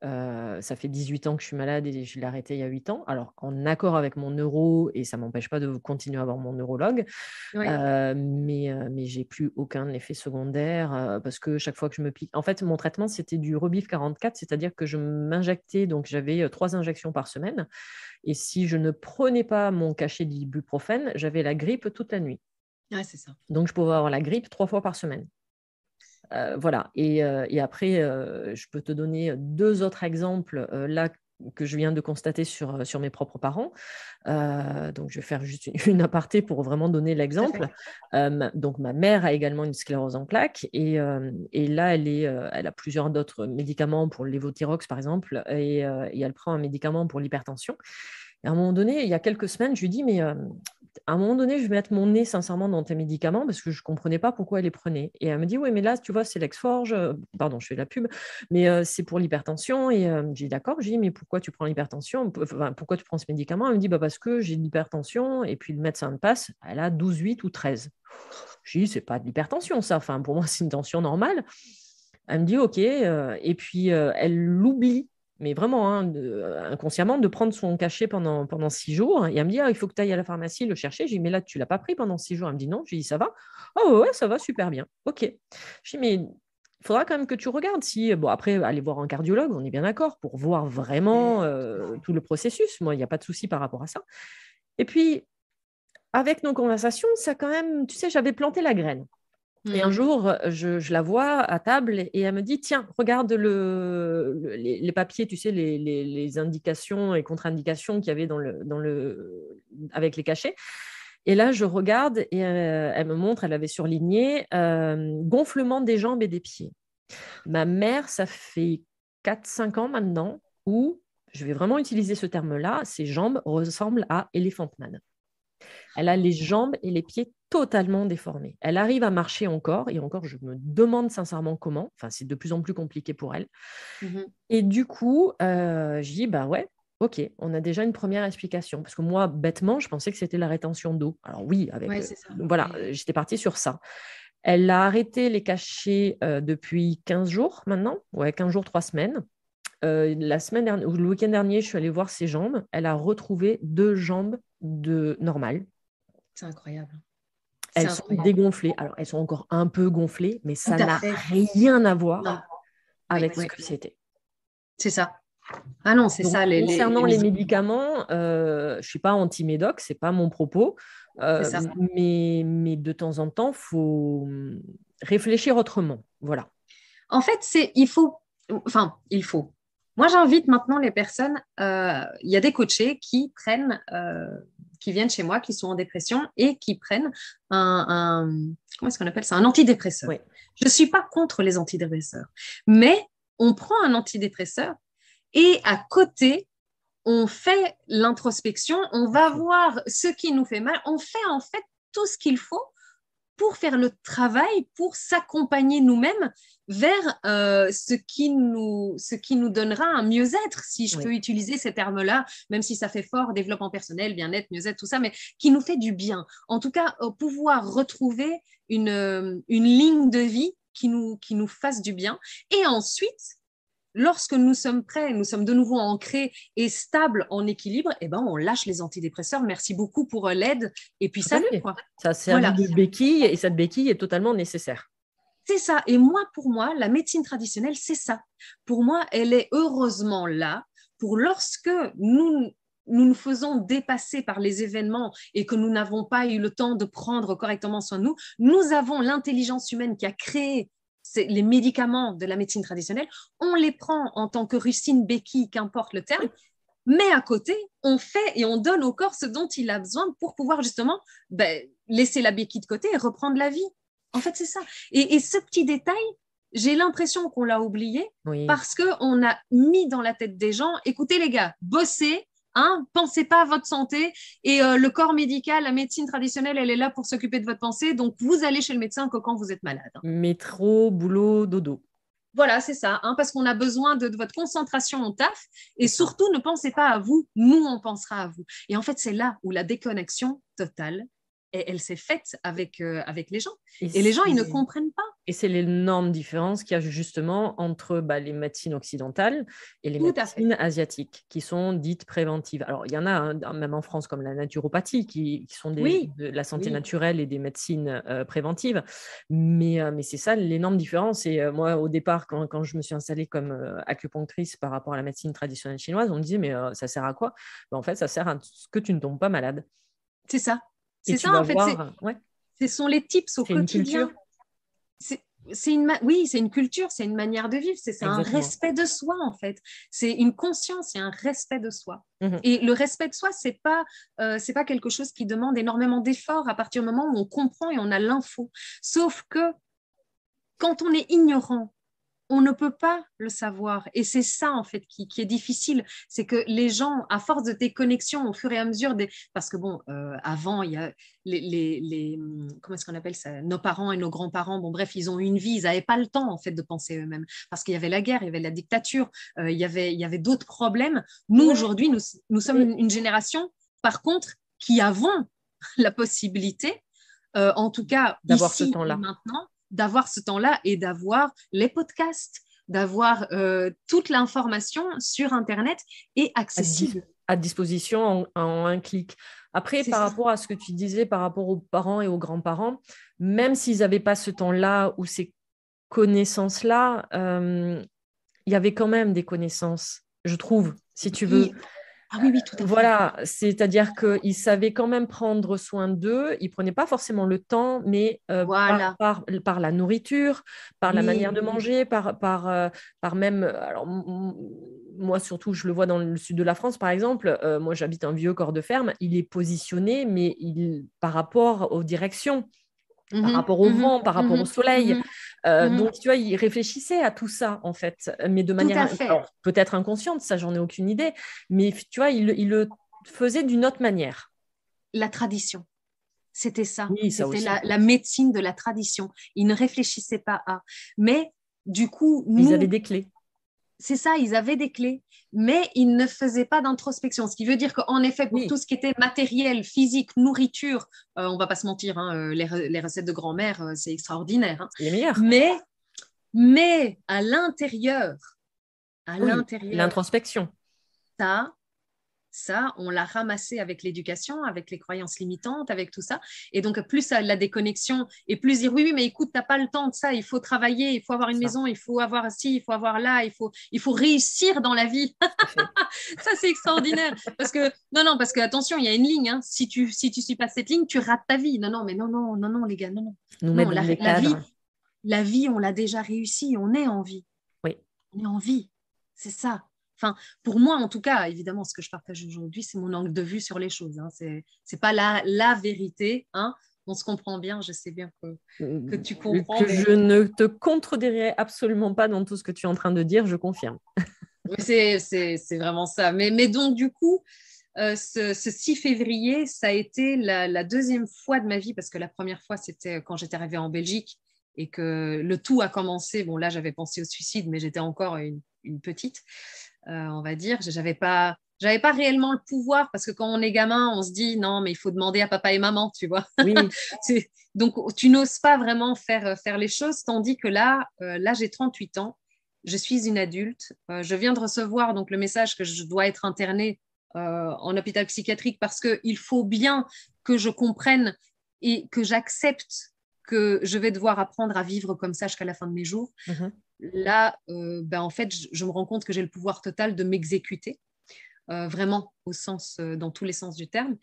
Ça fait 18 ans que je suis malade et je l'ai arrêté il y a 8 ans. Alors, en accord avec mon neuro, et ça ne m'empêche pas de continuer à voir mon neurologue, Oui, mais j'ai plus aucun effet secondaire parce que chaque fois que je me pique. En fait, mon traitement, c'était du Rebif 44, c'est-à-dire que je m'injectais, donc j'avais 3 injections par semaine. Et si je ne prenais pas mon cachet d'ibuprofène, j'avais la grippe toute la nuit. ouais, c'est ça. Donc, je pouvais avoir la grippe 3 fois par semaine. Voilà. Et après, je peux te donner 2 autres exemples là que je viens de constater sur mes propres parents. Donc, je vais faire juste une aparté pour vraiment donner Tout à fait. l'exemple. Donc, ma mère a également une sclérose en plaques et là, elle a plusieurs d'autres médicaments pour le lévothyrox, par exemple, et elle prend un médicament pour l'hypertension. Et à un moment donné, il y a quelques semaines, je lui dis, mais à un moment donné, je vais mettre mon nez sincèrement dans tes médicaments parce que je ne comprenais pas pourquoi elle les prenait. Et elle me dit, oui, mais là, tu vois, c'est l'Exforge. Pardon, je fais la pub, mais c'est pour l'hypertension. Et j'ai dit, d'accord. J'ai dit, mais pourquoi tu prends l'hypertension? Enfin, pourquoi tu prends ce médicament? Elle me dit, bah, parce que j'ai de l'hypertension. Et puis le médecin me passe, elle a 12,8 ou 13. Je dis, c'est pas de l'hypertension, ça. Enfin, pour moi, c'est une tension normale. Elle me dit, OK. Et puis, elle l'oublie, mais vraiment hein, inconsciemment, de prendre son cachet pendant 6 jours. Et elle me dit, ah, il faut que tu ailles à la pharmacie le chercher. J'ai dit, mais là, tu ne l'as pas pris pendant 6 jours. Elle me dit, non. J'ai dit, ça va? Oh, ouais, ouais, ça va super bien. OK. Je dis, mais il faudra quand même que tu regardes si. Bon, après, aller voir un cardiologue, on est bien d'accord, pour voir vraiment tout le processus. Moi, il n'y a pas de souci par rapport à ça. Et puis, avec nos conversations, ça quand même, tu sais, j'avais planté la graine. Et un Mhm. jour, je la vois à table et elle me dit, tiens, regarde les papiers, tu sais, les indications et contre-indications qu'il y avait avec les cachets. Et là, je regarde et elle me montre, elle avait surligné gonflement des jambes et des pieds. Ma mère, ça fait 4, 5 ans maintenant où, je vais vraiment utiliser ce terme-là, ses jambes ressemblent à Elephant Man. Elle a les jambes et les pieds totalement déformés. Elle arrive à marcher encore, et encore, je me demande sincèrement comment. Enfin, c'est de plus en plus compliqué pour elle. Mhm. Et du coup, je dis, bah ouais, ok, on a déjà une première explication. Parce que moi, bêtement, je pensais que c'était la rétention d'eau. Alors oui, Ouais, c'est ça. voilà, Ouais. j'étais partie sur ça. Elle a arrêté les cachets depuis 15 jours maintenant. Ouais, 15 jours, 3 semaines. La semaine dernière, ou le week-end dernier, je suis allée voir ses jambes. Elle a retrouvé 2 jambes normales. C'est incroyable. C'est Elles sont incroyable. dégonflées. Alors, elles sont encore un peu gonflées, mais Tout ça à n'a fait. rien à voir Non. Oui, avec ce oui. que c'était. C'est ça. Ah non, c'est Donc, ça, concernant les médicaments, je ne suis pas anti-médoc, ce n'est pas mon propos, c'est ça. mais de temps en temps, il faut réfléchir autrement. Voilà. En fait, il faut. Moi, j'invite maintenant les personnes, il y a des coachés qui viennent chez moi, qui sont en dépression et qui prennent comment est-ce qu'on appelle ça? Un antidépresseur. Oui. Je ne suis pas contre les antidépresseurs, mais on prend un antidépresseur et à côté, on fait l'introspection, on va voir ce qui nous fait mal, on fait en fait tout ce qu'il faut pour faire le travail, pour s'accompagner nous-mêmes vers ce qui nous donnera un mieux-être, si je peux utiliser ces termes-là, même si ça fait fort, développement personnel, bien-être, mieux-être, tout ça, mais qui nous fait du bien. En tout cas, pouvoir retrouver une ligne de vie qui nous fasse du bien. Et ensuite, lorsque nous sommes prêts, nous sommes de nouveau ancrés et stables en équilibre, eh ben, on lâche les antidépresseurs. Merci beaucoup pour l'aide. Et puis, salut, quoi. Ça a servi de béquille et cette béquille est totalement nécessaire. C'est ça. Et moi, pour moi, la médecine traditionnelle, c'est ça. Pour moi, elle est heureusement là pour lorsque nous nous faisons dépasser par les événements et que nous n'avons pas eu le temps de prendre correctement soin de nous, nous avons l'intelligence humaine qui a créé les médicaments de la médecine traditionnelle, on les prend en tant que rustine, béquille, qu'importe le terme, mais à côté, on fait et on donne au corps ce dont il a besoin pour pouvoir justement laisser la béquille de côté et reprendre la vie. En fait, c'est ça. Et ce petit détail, j'ai l'impression qu'on l'a oublié parce qu'on a mis dans la tête des gens, écoutez les gars, bossez, pensez pas à votre santé et le corps médical, la médecine traditionnelle, elle est là pour s'occuper de votre pensée, donc vous allez chez le médecin que quand vous êtes malade. Métro, boulot, dodo. Voilà, c'est ça, parce qu'on a besoin de votre concentration au taf et surtout ne pensez pas à vous, nous on pensera à vous. Et en fait, c'est là où la déconnexion totale, elle s'est faite avec les gens. Et les gens, ils ne comprennent pas. Et c'est l'énorme différence qu'il y a justement entre les médecines occidentales et les médecines asiatiques qui sont dites préventives. Alors, il y en a même en France comme la naturopathie qui sont de la santé naturelle et des médecines préventives. Mais c'est ça l'énorme différence. Et moi, au départ, quand je me suis installée comme acupunctrice par rapport à la médecine traditionnelle chinoise, on me disait, mais ça sert à quoi? En fait, ça sert à ce que tu ne tombes pas malade. C'est ça. C'est ça, en fait. Ce sont les tips au quotidien. C'est une culture, c'est une manière de vivre, c'est un respect de soi, en fait. C'est une conscience et un respect de soi. Et le respect de soi, c'est pas quelque chose qui demande énormément d'efforts à partir du moment où on comprend et on a l'info. Sauf que quand on est ignorant, on ne peut pas le savoir. Et c'est ça, en fait, qui est difficile. C'est que les gens, à force de déconnexion, au fur et à mesure Parce que, avant, il y a comment est-ce qu'on appelle ça? Nos parents et nos grands-parents, bref, ils ont eu une vie. Ils n'avaient pas le temps, en fait, de penser eux-mêmes. Parce qu'il y avait la guerre, il y avait la dictature, il y avait d'autres problèmes. Nous, aujourd'hui, nous sommes une génération, par contre, qui avons la possibilité, en tout cas, d'avoir ici ce temps-là. et maintenant, d'avoir ce temps-là et d'avoir les podcasts, d'avoir toute l'information sur Internet et accessible. À disposition en un clic. Après, par rapport à ce que tu disais, par rapport aux parents et aux grands-parents, même s'ils n'avaient pas ce temps-là ou ces connaissances-là, il y avait quand même des connaissances, je trouve, si tu veux. Ah oui, tout à fait. Voilà, c'est-à-dire qu'ils savaient quand même prendre soin d'eux, ils ne prenaient pas forcément le temps, mais par la nourriture, par la manière de manger, par même... Alors, moi, surtout, je le vois dans le sud de la France, par exemple, moi, j'habite un vieux corps de ferme, il est positionné, mais par rapport aux directions. Par rapport au vent, par rapport au soleil. Donc, tu vois, il réfléchissait à tout ça, en fait, mais de manière peut-être inconsciente, ça, j'en ai aucune idée, mais tu vois, il le faisait d'une autre manière. La tradition, c'était ça. Oui, ça c'était la médecine de la tradition. Ils ne réfléchissaient pas à. Mais du coup, ils avaient des clés. C'est ça, ils avaient des clés, mais ils ne faisaient pas d'introspection. Ce qui veut dire qu'en effet, pour tout ce qui était matériel, physique, nourriture, on ne va pas se mentir, les recettes de grand-mère, c'est extraordinaire. Les meilleures. Mais à l'intérieur, l'introspection. Ça, on l'a ramassé avec l'éducation, avec les croyances limitantes, avec tout ça. Et donc, plus la déconnexion et plus dire oui, mais écoute, tu n'as pas le temps de ça, il faut travailler, il faut avoir une maison, il faut avoir ci, il faut avoir là, il faut réussir dans la vie. Ça, c'est extraordinaire. Parce que attention, il y a une ligne. Si tu suis pas cette ligne, tu rates ta vie. Non, les gars, non. La vie, on l'a déjà réussi, on est en vie. Oui. On est en vie, c'est ça. Enfin, pour moi, en tout cas, évidemment, ce que je partage aujourd'hui, c'est mon angle de vue sur les choses. Hein. C'est pas la vérité. Hein. On se comprend bien. Je sais bien que tu comprends. Que je ne te contredirai absolument pas dans tout ce que tu es en train de dire, je confirme. C'est vraiment ça. Mais donc, du coup, ce 6 février, ça a été la deuxième fois de ma vie, parce que la première fois, c'était quand j'étais arrivée en Belgique et que le tout a commencé. Bon, là, j'avais pensé au suicide, mais j'étais encore une petite, on va dire. J'avais pas réellement le pouvoir, parce que quand on est gamin, on se dit non, mais il faut demander à papa et maman, tu vois. Oui. Donc, tu n'oses pas vraiment faire les choses, tandis que là j'ai 38 ans. Je suis une adulte. Je viens de recevoir donc le message que je dois être internée en hôpital psychiatrique, parce qu'il faut bien que je comprenne et que j'accepte que je vais devoir apprendre à vivre comme ça jusqu'à la fin de mes jours. Mhm. Là, en fait, je me rends compte que j'ai le pouvoir total de m'exécuter, vraiment dans tous les sens du terme.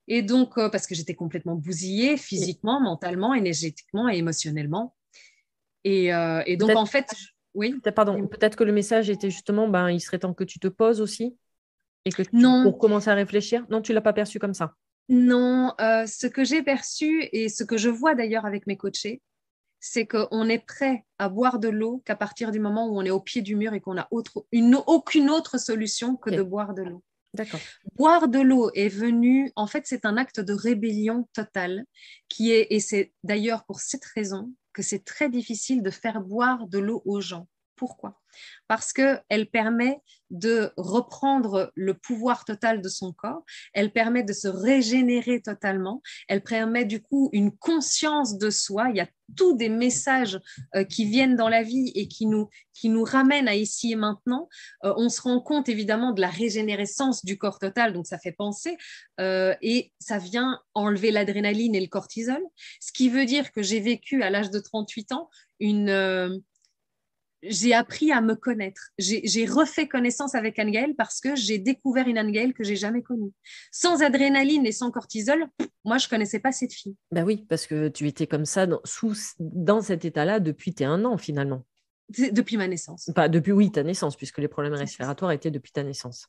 Et donc, parce que j'étais complètement bousillée physiquement, mentalement, énergétiquement et émotionnellement. Et donc, en fait, oui. Pardon, peut-être que le message était justement, il serait temps que tu te poses aussi et que Non, pour commencer à réfléchir. Non, tu l'as pas perçu comme ça. non. Ce que j'ai perçu et ce que je vois d'ailleurs avec mes coachés, c'est qu'on est prêt à boire de l'eau qu'à partir du moment où on est au pied du mur et qu'on n'a aucune autre solution que de boire de l'eau. D'accord. Boire de l'eau est venu, en fait, c'est un acte de rébellion totale et c'est d'ailleurs pour cette raison que c'est très difficile de faire boire de l'eau aux gens. Pourquoi? Parce qu'elle permet de reprendre le pouvoir total de son corps, elle permet de se régénérer totalement, elle permet du coup une conscience de soi. Il y a tous des messages qui viennent dans la vie et qui nous ramènent à ici et maintenant. On se rend compte évidemment de la régénérescence du corps total, donc ça fait penser, et ça vient enlever l'adrénaline et le cortisol, ce qui veut dire que j'ai vécu à l'âge de 38 ans j'ai appris à me connaître. J'ai refait connaissance avec Anne-Gaëlle parce que j'ai découvert une Anne-Gaëlle que j'ai jamais connue. Sans adrénaline et sans cortisol, moi, je connaissais pas cette fille. Ben oui, parce que tu étais comme ça dans cet état-là depuis tes 1 an finalement. Depuis ma naissance. Pas depuis, ta naissance, puisque les problèmes respiratoires étaient depuis ta naissance.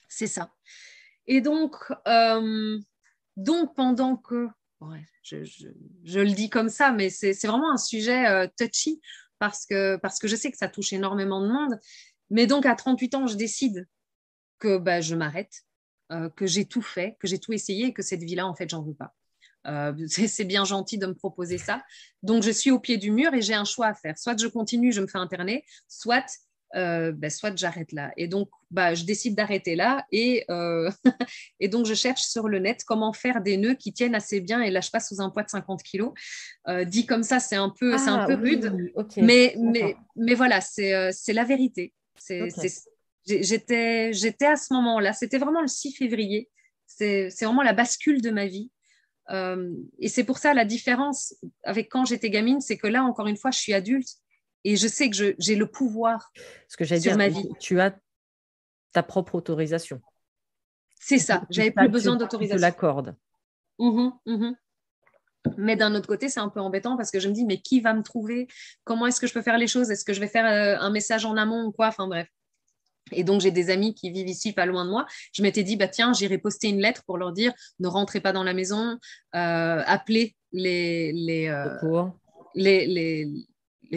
C'est ça. Et donc pendant que... Ouais, je le dis comme ça, mais c'est vraiment un sujet touchy parce que je sais que ça touche énormément de monde. Mais donc, à 38 ans, je décide que je m'arrête, que j'ai tout fait, que j'ai tout essayé et que cette vie-là, en fait, j'en veux pas. C'est bien gentil de me proposer ça. Donc, je suis au pied du mur et j'ai un choix à faire. Soit je continue, je me fais interner, soit j'arrête là. Et donc, je décide d'arrêter là et donc, je cherche sur le net comment faire des nœuds qui tiennent assez bien et lâchent pas sous un poids de 50 kilos. Dit comme ça, c'est un peu rude, okay. mais voilà, c'est la vérité. J'étais à ce moment-là, c'était vraiment le 6 février, c'est vraiment la bascule de ma vie. Et c'est pour ça la différence avec quand j'étais gamine, c'est que là, encore une fois, je suis adulte et je sais que j'ai le pouvoir sur ma vie. Tu as ta propre autorisation. C'est ça, j'avais plus besoin d'autorisation. Tu te l'accordes. Mais d'un autre côté, c'est un peu embêtant parce que je me dis, mais qui va me trouver? Comment est-ce que je peux faire les choses? Est-ce que je vais faire un message en amont ou quoi? Enfin bref. Et donc, j'ai des amis qui vivent ici, pas loin de moi. Je m'étais dit, tiens, j'irai poster une lettre pour leur dire, ne rentrez pas dans la maison, appelez les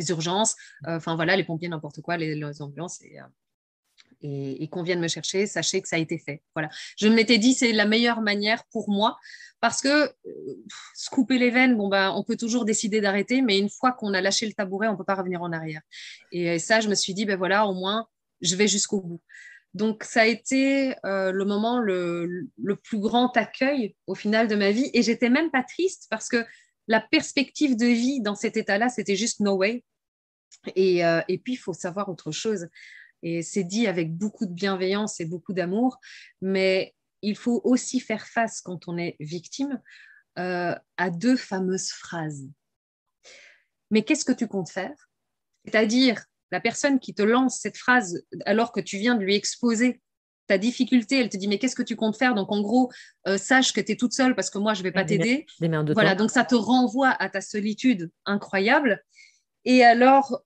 urgences, enfin voilà, les pompiers, n'importe quoi, les ambulances, et qu'on vienne me chercher, sachez que ça a été fait. Voilà. Je m'étais dit, c'est la meilleure manière pour moi, parce que se couper les veines, on peut toujours décider d'arrêter, mais une fois qu'on a lâché le tabouret, on ne peut pas revenir en arrière. Et ça, je me suis dit, voilà, au moins, je vais jusqu'au bout. Donc, ça a été le moment, le plus grand accueil au final de ma vie. Et j'étais même pas triste parce que la perspective de vie dans cet état-là, c'était juste no way. Et puis, il faut savoir autre chose. Et c'est dit avec beaucoup de bienveillance et beaucoup d'amour, mais il faut aussi faire face, quand on est victime, à 2 fameuses phrases. Mais qu'est-ce que tu comptes faire? C'est-à-dire, la personne qui te lance cette phrase alors que tu viens de lui exposer ta difficulté, elle te dit mais qu'est-ce que tu comptes faire? Donc en gros, sache que tu es toute seule parce que moi je ne vais pas t'aider. Voilà, donc ça te renvoie à ta solitude incroyable. Et alors,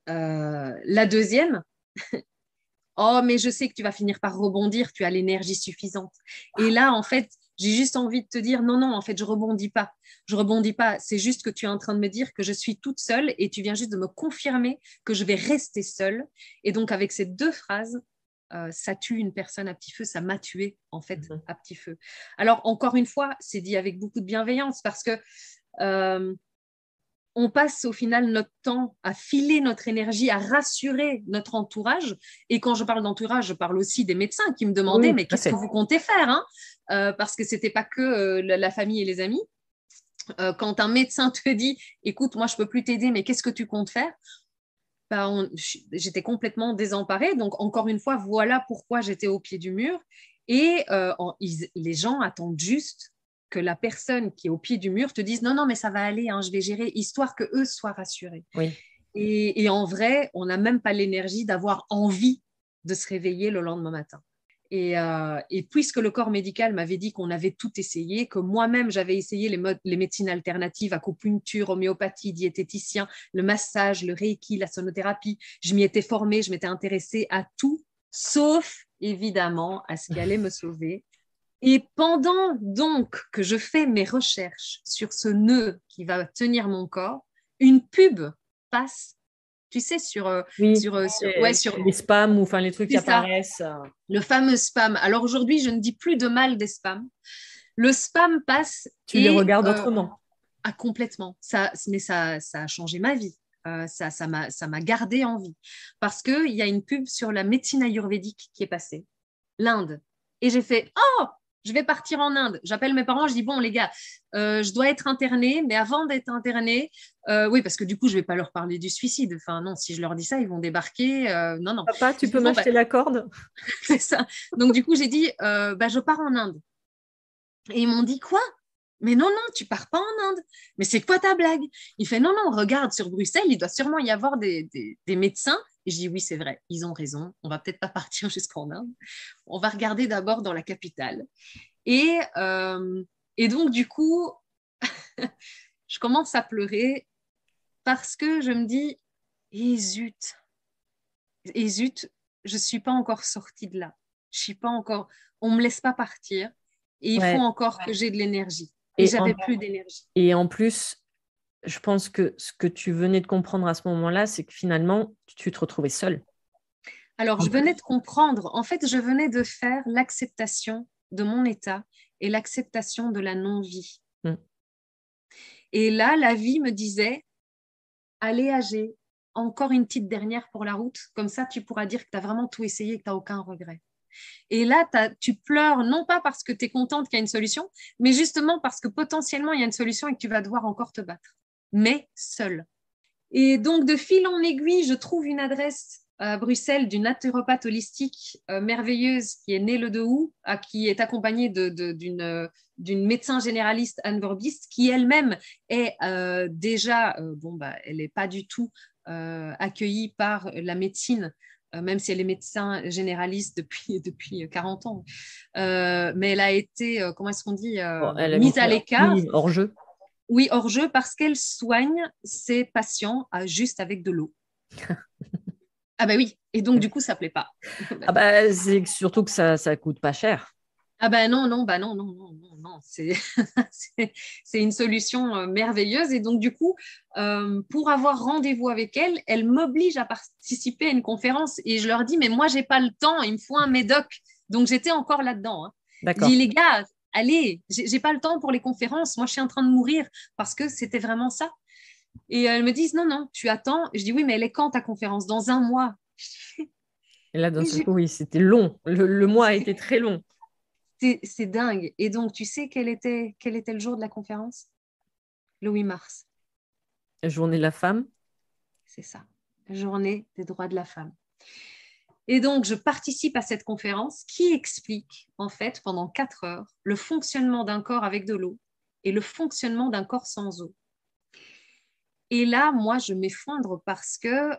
la deuxième, Oh, mais je sais que tu vas finir par rebondir, tu as l'énergie suffisante. Et là, en fait, j'ai juste envie de te dire, non, non, en fait, je rebondis pas. Je rebondis pas. C'est juste que tu es en train de me dire que je suis toute seule et tu viens juste de me confirmer que je vais rester seule. Et donc, avec ces deux phrases, ça tue une personne à petit feu, ça m'a tué, en fait, à petit feu. Alors, encore une fois, c'est dit avec beaucoup de bienveillance parce que on passe au final notre temps à filer notre énergie, à rassurer notre entourage. Et quand je parle d'entourage, je parle aussi des médecins qui me demandaient, Oui, mais tout à qu'est-ce que fait. vous comptez faire, hein? Parce que c'était pas que la famille et les amis. Quand un médecin te dit, écoute, moi je peux plus t'aider, mais qu'est-ce que tu comptes faire? Ben, j'étais complètement désemparée. Donc encore une fois, voilà pourquoi j'étais au pied du mur. Et les gens attendent juste que la personne qui est au pied du mur te dise non, non, mais ça va aller, hein, je vais gérer, histoire que eux soient rassurés. Oui. Et en vrai, on n'a même pas l'énergie d'avoir envie de se réveiller le lendemain matin. Et puisque le corps médical m'avait dit qu'on avait tout essayé, que moi-même j'avais essayé les médecines alternatives, acupuncture, homéopathie, diététicien, le massage, le reiki, la sonothérapie, je m'y étais formée, je m'étais intéressée à tout, sauf évidemment à ce qui allait me sauver. Et pendant donc que je fais mes recherches sur ce nœud qui va tenir mon corps, une pub passe, tu sais, Oui, ouais, les spams ou enfin les trucs qui c'est ça, apparaissent. le fameux spam. Alors aujourd'hui, je ne dis plus de mal des spams. Le spam passe Tu les et regardes autrement. complètement. Mais ça a changé ma vie. Ça m'a gardé en vie. Parce qu'il y a une pub sur la médecine ayurvédique qui est passée, l'Inde. Et j'ai fait, oh, je vais partir en Inde. J'appelle mes parents, je dis, bon, les gars, je dois être internée, mais avant d'être internée, oui, parce que du coup, je ne vais pas leur parler du suicide. Enfin, non, si je leur dis ça, ils vont débarquer. Non, non. Papa, tu Je peux dis, bon, bah, m'acheter la corde? c'est ça. Donc, du coup, j'ai dit, bah, je pars en Inde. Et ils m'ont dit, quoi? Mais non, non, tu pars pas en Inde. Mais c'est quoi ta blague? Il fait, non, non, regarde, sur Bruxelles, il doit sûrement y avoir des médecins. Et je dis, oui, c'est vrai, ils ont raison. On va peut-être pas partir jusqu'en Inde. On va regarder d'abord dans la capitale. Et, euh, et donc, du coup, je commence à pleurer parce que je me dis, et zut, je ne suis pas encore sortie de là. Je suis pas encore, on ne me laisse pas partir et il faut Ouais. encore que j'ai de l'énergie. Et Et j'avais en, plus d'énergie. et en plus, je pense que ce que tu venais de comprendre à ce moment-là, c'est que finalement, tu te retrouvais seule. Alors, En je venais plus. de comprendre, en fait, je venais de faire l'acceptation de mon état et l'acceptation de la non-vie. Mm. Et là, la vie me disait, allez âgé, encore une petite dernière pour la route, comme ça tu pourras dire que tu as vraiment tout essayé et que tu n'as aucun regret. Et là, tu pleures, non pas parce que tu es contente qu'il y a une solution, mais justement parce que potentiellement il y a une solution et que tu vas devoir encore te battre, mais seule. Et donc, de fil en aiguille, je trouve une adresse à Bruxelles d'une naturopathe holistique merveilleuse qui est née le 2 août, qui est accompagnée d'une médecin généraliste, Anne Vorbist, qui elle-même est déjà, elle n'est pas du tout accueillie par la médecine, même si elle est médecin généraliste depuis 40 ans. Mais elle a été, comment est-ce qu'on dit, Bon, elle a mise à été l'écart. mis hors jeu. Oui, hors jeu, parce qu'elle soigne ses patients juste avec de l'eau. Ah bah oui, et donc du coup, ça plaît pas. Ah bah, c'est surtout que ça coûte pas cher. Ah bah non, non, bah non, non, non, non, non. C'est une solution merveilleuse. Et donc du coup, pour avoir rendez-vous avec elle, elle m'oblige à participer à une conférence. Et je leur dis, mais moi, j'ai pas le temps, il me faut un médoc. Donc j'étais encore là-dedans, hein. Je dis, D'accord. les gars, allez, j'ai pas le temps pour les conférences. Moi, je suis en train de mourir parce que c'était vraiment ça. Et elles me disent, non, non, tu attends. Je dis, oui, mais elle est quand ta conférence? Dans un mois. Et là, d'un Et seul coup, oui, c'était long. Le mois a été très long. c'est dingue. Et donc, tu sais quel était le jour de la conférence? Le 8 mars. Journée de la femme. C'est ça. Journée des droits de la femme. Et donc, je participe à cette conférence qui explique, en fait, pendant 4 heures, le fonctionnement d'un corps avec de l'eau et le fonctionnement d'un corps sans eau. Et là, moi, je m'effondre parce que,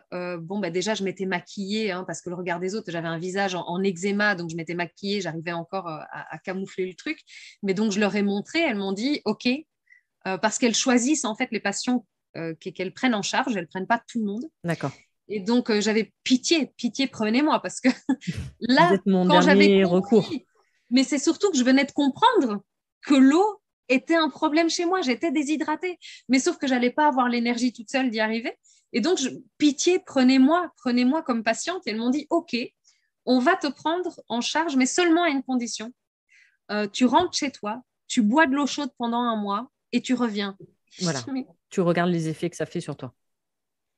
déjà, je m'étais maquillée, hein, parce que le regard des autres, j'avais un visage en eczéma, donc je m'étais maquillée, j'arrivais encore à camoufler le truc. Mais donc, je leur ai montré, elles m'ont dit, OK, parce qu'elles choisissent, en fait, les patients qu'elles prennent en charge, elles ne prennent pas tout le monde. D'accord. Et donc, j'avais pitié, prenez-moi, parce que Vous là, êtes mon quand j'avais dernier recours. compris, mais c'est surtout que je venais de comprendre que l'eau était un problème chez moi, j'étais déshydratée, mais sauf que j'allais pas avoir l'énergie toute seule d'y arriver. Et donc, pitié, prenez-moi comme patiente. Et elles m'ont dit, OK, on va te prendre en charge, mais seulement à une condition. Tu rentres chez toi, tu bois de l'eau chaude pendant un mois et tu reviens. Voilà. Tu regardes les effets que ça fait sur toi.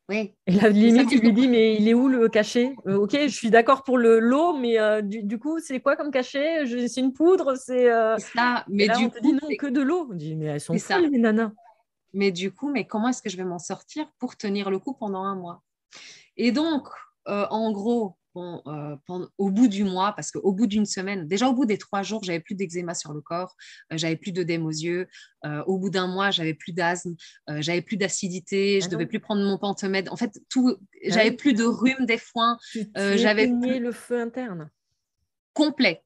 Oui, Et la mais ça limite, me tu dit lui dis, mais il est où le cachet? Ok, je suis d'accord pour l'eau, mais du coup, c'est quoi comme cachet? C'est une poudre? ça, Et mais là, on du te dit coup, non, que de l'eau. On dit, mais elles sont c'est folles, ça. les nanas. Mais du coup, mais comment est-ce que je vais m'en sortir pour tenir le coup pendant un mois? Et donc, en gros, bon, au bout du mois, parce qu'au bout d'une semaine, déjà au bout des 3 jours, j'avais plus d'eczéma sur le corps, j'avais plus d'œdème aux yeux. Au bout d'un mois, j'avais plus d'asthme, j'avais plus d'acidité, Ah je devais non. plus prendre mon pentomède. En fait, tout, Ah j'avais oui, plus de rhume des foins, tu j'avais éteignais plus le feu interne. complet.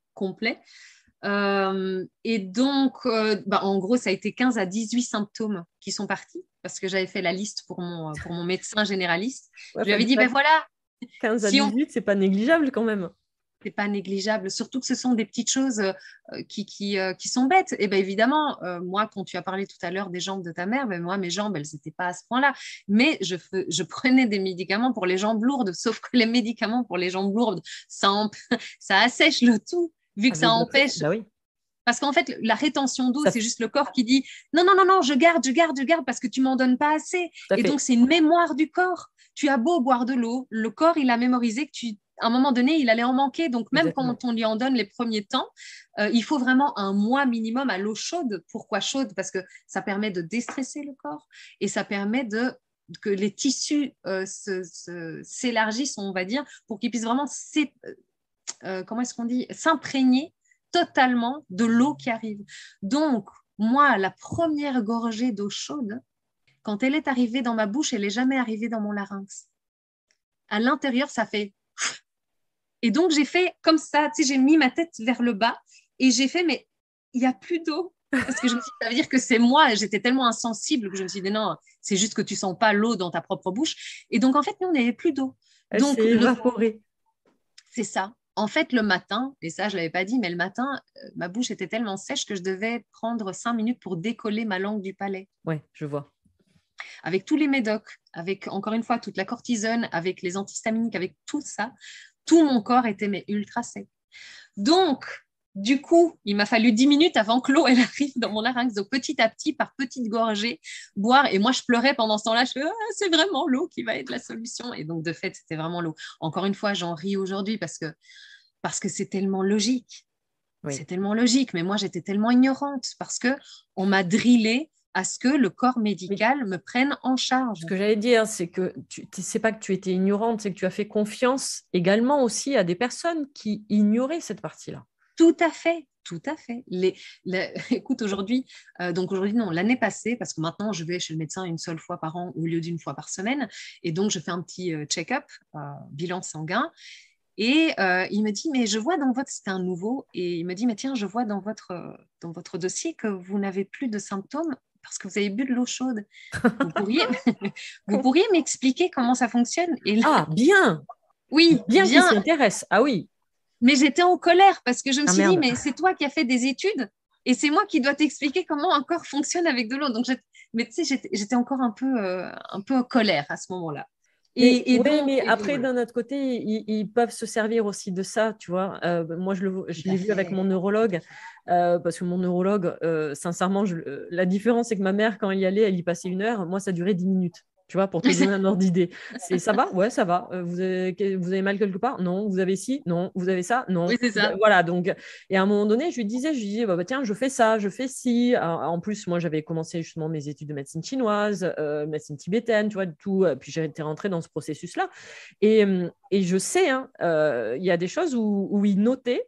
Et donc, en gros, ça a été 15 à 18 symptômes qui sont partis parce que j'avais fait la liste pour mon médecin généraliste. Ouais, Je lui enfin, avais dit, déjà, ben voilà, 15 à si on 18, c'est pas négligeable quand même. c'est pas négligeable, surtout que ce sont des petites choses qui sont bêtes. Et bien évidemment, moi, quand tu as parlé tout à l'heure des jambes de ta mère, ben moi, mes jambes, elles n'étaient pas à ce point-là. Mais je prenais des médicaments pour les jambes lourdes, sauf que les médicaments pour les jambes lourdes, ça assèche le tout, vu que ça Vasopressin, empêche. bah oui. Parce qu'en fait, la rétention d'eau, Ça, c'est juste le corps qui dit non, non, non, non, je garde parce que tu m'en donnes pas assez. tout à Et fait. donc, c'est une mémoire du corps. Tu as beau boire de l'eau, le corps, il a mémorisé que à un moment donné, il allait en manquer. Donc, même Exactement. quand on lui en donne les premiers temps, il faut vraiment un mois minimum à l'eau chaude. Pourquoi chaude? Parce que ça permet de déstresser le corps et ça permet que les tissus s'élargissent, on va dire, pour qu'ils puissent vraiment comment est-ce qu'on dit, s'imprégner totalement de l'eau qui arrive. Donc, moi, la première gorgée d'eau chaude, quand elle est arrivée dans ma bouche, elle n'est jamais arrivée dans mon larynx. À l'intérieur, ça fait... Et donc, j'ai fait comme ça, tu sais, j'ai mis ma tête vers le bas et j'ai fait, mais il n'y a plus d'eau. Parce que je me suis dit, ça veut dire que c'est moi. J'étais tellement insensible que je me suis dit, non, c'est juste que tu sens pas l'eau dans ta propre bouche. Et donc, en fait, nous, on n'avait plus d'eau. Elle Donc, s'est évaporée. c'est ça. En fait, le matin, et ça, je ne l'avais pas dit, mais le matin, ma bouche était tellement sèche que je devais prendre 5 minutes pour décoller ma langue du palais. Ouais, je vois. Avec tous les médocs, avec, encore une fois, toute la cortisone, avec les antihistaminiques, avec tout ça, tout mon corps était mais ultra sec. Donc, du coup, il m'a fallu 10 minutes avant que l'eau elle arrive dans mon larynx. Donc, petit à petit, par petites gorgées, boire. Et moi, je pleurais pendant ce temps-là. Je fais, ah, c'est vraiment l'eau qui va être la solution. Et donc, de fait, c'était vraiment l'eau. Encore une fois, j'en ris aujourd'hui parce que c'est tellement logique. Oui. C'est tellement logique. Mais moi, j'étais tellement ignorante parce que on m'a drillé à ce que le corps Mais médical me prenne en charge. ce que j'allais dire, c'est que c'est pas que tu étais ignorante, c'est que tu as fait confiance également aussi à des personnes qui ignoraient cette partie-là. Tout à fait, tout à fait. Écoute, aujourd'hui, non, l'année passée, parce que maintenant je vais chez le médecin une seule fois par an au lieu d'une fois par semaine, et donc je fais un petit check-up, bilan sanguin, et il me dit, mais je vois c'était un nouveau, et il me dit, mais tiens, je vois dans votre dossier que vous n'avez plus de symptômes parce que vous avez bu de l'eau chaude. Vous pourriez, vous pourriez m'expliquer comment ça fonctionne? Et là, Ah, bien! oui, Bien qu'il bien, s'y intéresse. Ah oui. mais j'étais en colère parce que je me Ah suis dit, merde. mais c'est toi qui as fait des études et c'est moi qui dois t'expliquer comment un corps fonctionne avec de l'eau. Donc, mais tu sais, j'étais encore un peu en colère à ce moment-là. Mais oui, Donc, mais et donc, après, voilà. d'un autre côté, ils peuvent se servir aussi de ça, tu vois. Moi, Tout je à l'ai vu avec fait. mon neurologue, parce que mon neurologue, sincèrement, la différence, c'est que ma mère, quand elle y allait, elle y passait 1 heure. Moi, ça durait 10 minutes, tu vois, pour te donner un ordre d'idée. Ça va? Ouais, ça va. Vous avez mal quelque part? Non. Vous avez ci? Non. Vous avez ça? Non. Oui, c'est ça. Voilà, donc, et à un moment donné, je lui disais, bah, tiens, je fais ça, je fais ci. En plus, moi, j'avais commencé justement mes études de médecine chinoise, médecine tibétaine, tu vois, tout. Puis j'ai été rentrée dans ce processus-là. Et je sais, hein, il y a des choses où il notait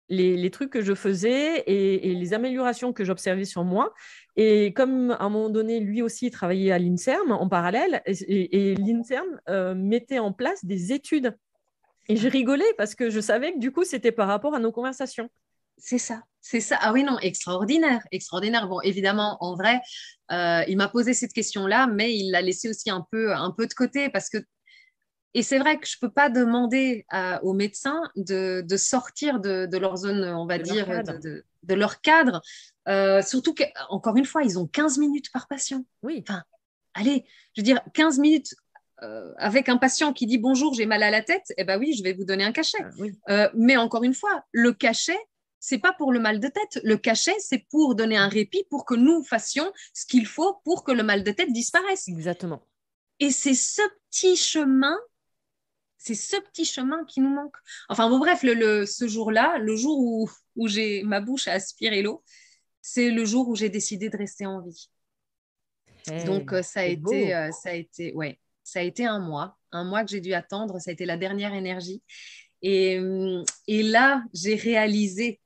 les trucs que je faisais et les améliorations que j'observais sur moi. Et comme à un moment donné, lui aussi il travaillait à l'INSERM en parallèle, et l'INSERM mettait en place des études. Et je rigolais parce que je savais que du coup, c'était par rapport à nos conversations. C'est ça. C'est ça. Ah oui, non, extraordinaire. Extraordinaire. Bon, évidemment, en vrai, il m'a posé cette question-là, mais il l'a laissé aussi un peu de côté parce que Et c'est vrai que je ne peux pas demander aux médecins de sortir de leur zone, on va de leur dire, cadre. de leur cadre. Surtout qu'encore une fois, ils ont 15 minutes par patient. Oui, Enfin, allez, je veux dire, 15 minutes avec un patient qui dit bonjour, j'ai mal à la tête, eh ben oui, je vais vous donner un cachet. oui, Mais encore une fois, le cachet, c'est pas pour le mal de tête. Le cachet, c'est pour donner un répit, pour que nous fassions ce qu'il faut pour que le mal de tête disparaisse. exactement. Et petit chemin, c'est ce petit chemin qui nous manque. Enfin bon, bref, ce jour-là, le jour où j'ai ma bouche à aspirer l'eau, c'est le jour où j'ai décidé de rester en vie. Donc Eh, c'est beau. ouais, ça a été un mois que j'ai dû attendre. Ça a été la dernière énergie. Et là, j'ai réalisé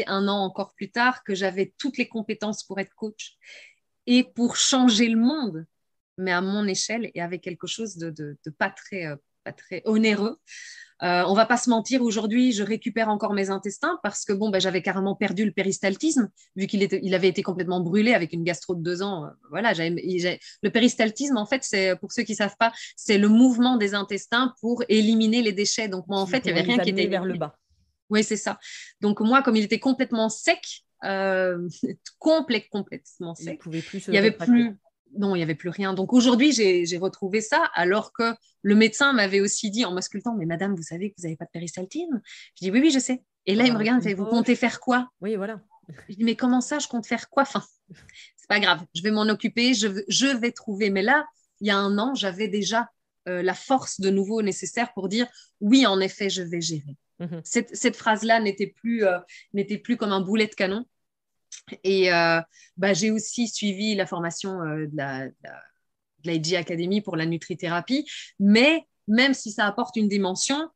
un an encore plus tard que j'avais toutes les compétences pour être coach et pour changer le monde, mais à mon échelle et avec quelque chose de pas très onéreux. On va pas se mentir, aujourd'hui, je récupère encore mes intestins parce que bon, ben, j'avais carrément perdu le péristaltisme, vu il avait été complètement brûlé avec une gastro de 2 ans. Voilà, le péristaltisme, en fait, c'est, pour ceux qui savent pas, c'est le mouvement des intestins pour éliminer les déchets. Donc moi, en fait, il y Pour avait rien les qui était amener vers le éliminé. bas. Oui, c'est ça. Donc moi, comme il était complètement sec, complètement Il ne sec, pouvait plus se il y avait rétracter. plus, non, il y avait plus rien. Donc aujourd'hui, j'ai retrouvé ça, alors que le médecin m'avait aussi dit en m'auscultant, mais madame, vous savez que vous n'avez pas de péristaltisme? Je dis oui, oui, je sais. Et là, Faudra il me mettre regarde, il une fait, vous comptez poche. faire quoi? Oui, voilà. Je dis, mais comment ça, je compte faire quoi? Enfin, c'est pas grave, je vais m'en occuper, je vais trouver. Mais là, il y a un an, j'avais déjà la force de nouveau nécessaire pour dire, oui, en effet, je vais gérer. Mhm. Cette phrase-là n'était plus comme un boulet de canon. Et bah, j'ai aussi suivi la formation de la IG Academy pour la nutrithérapie. Mais même si ça apporte une dimension,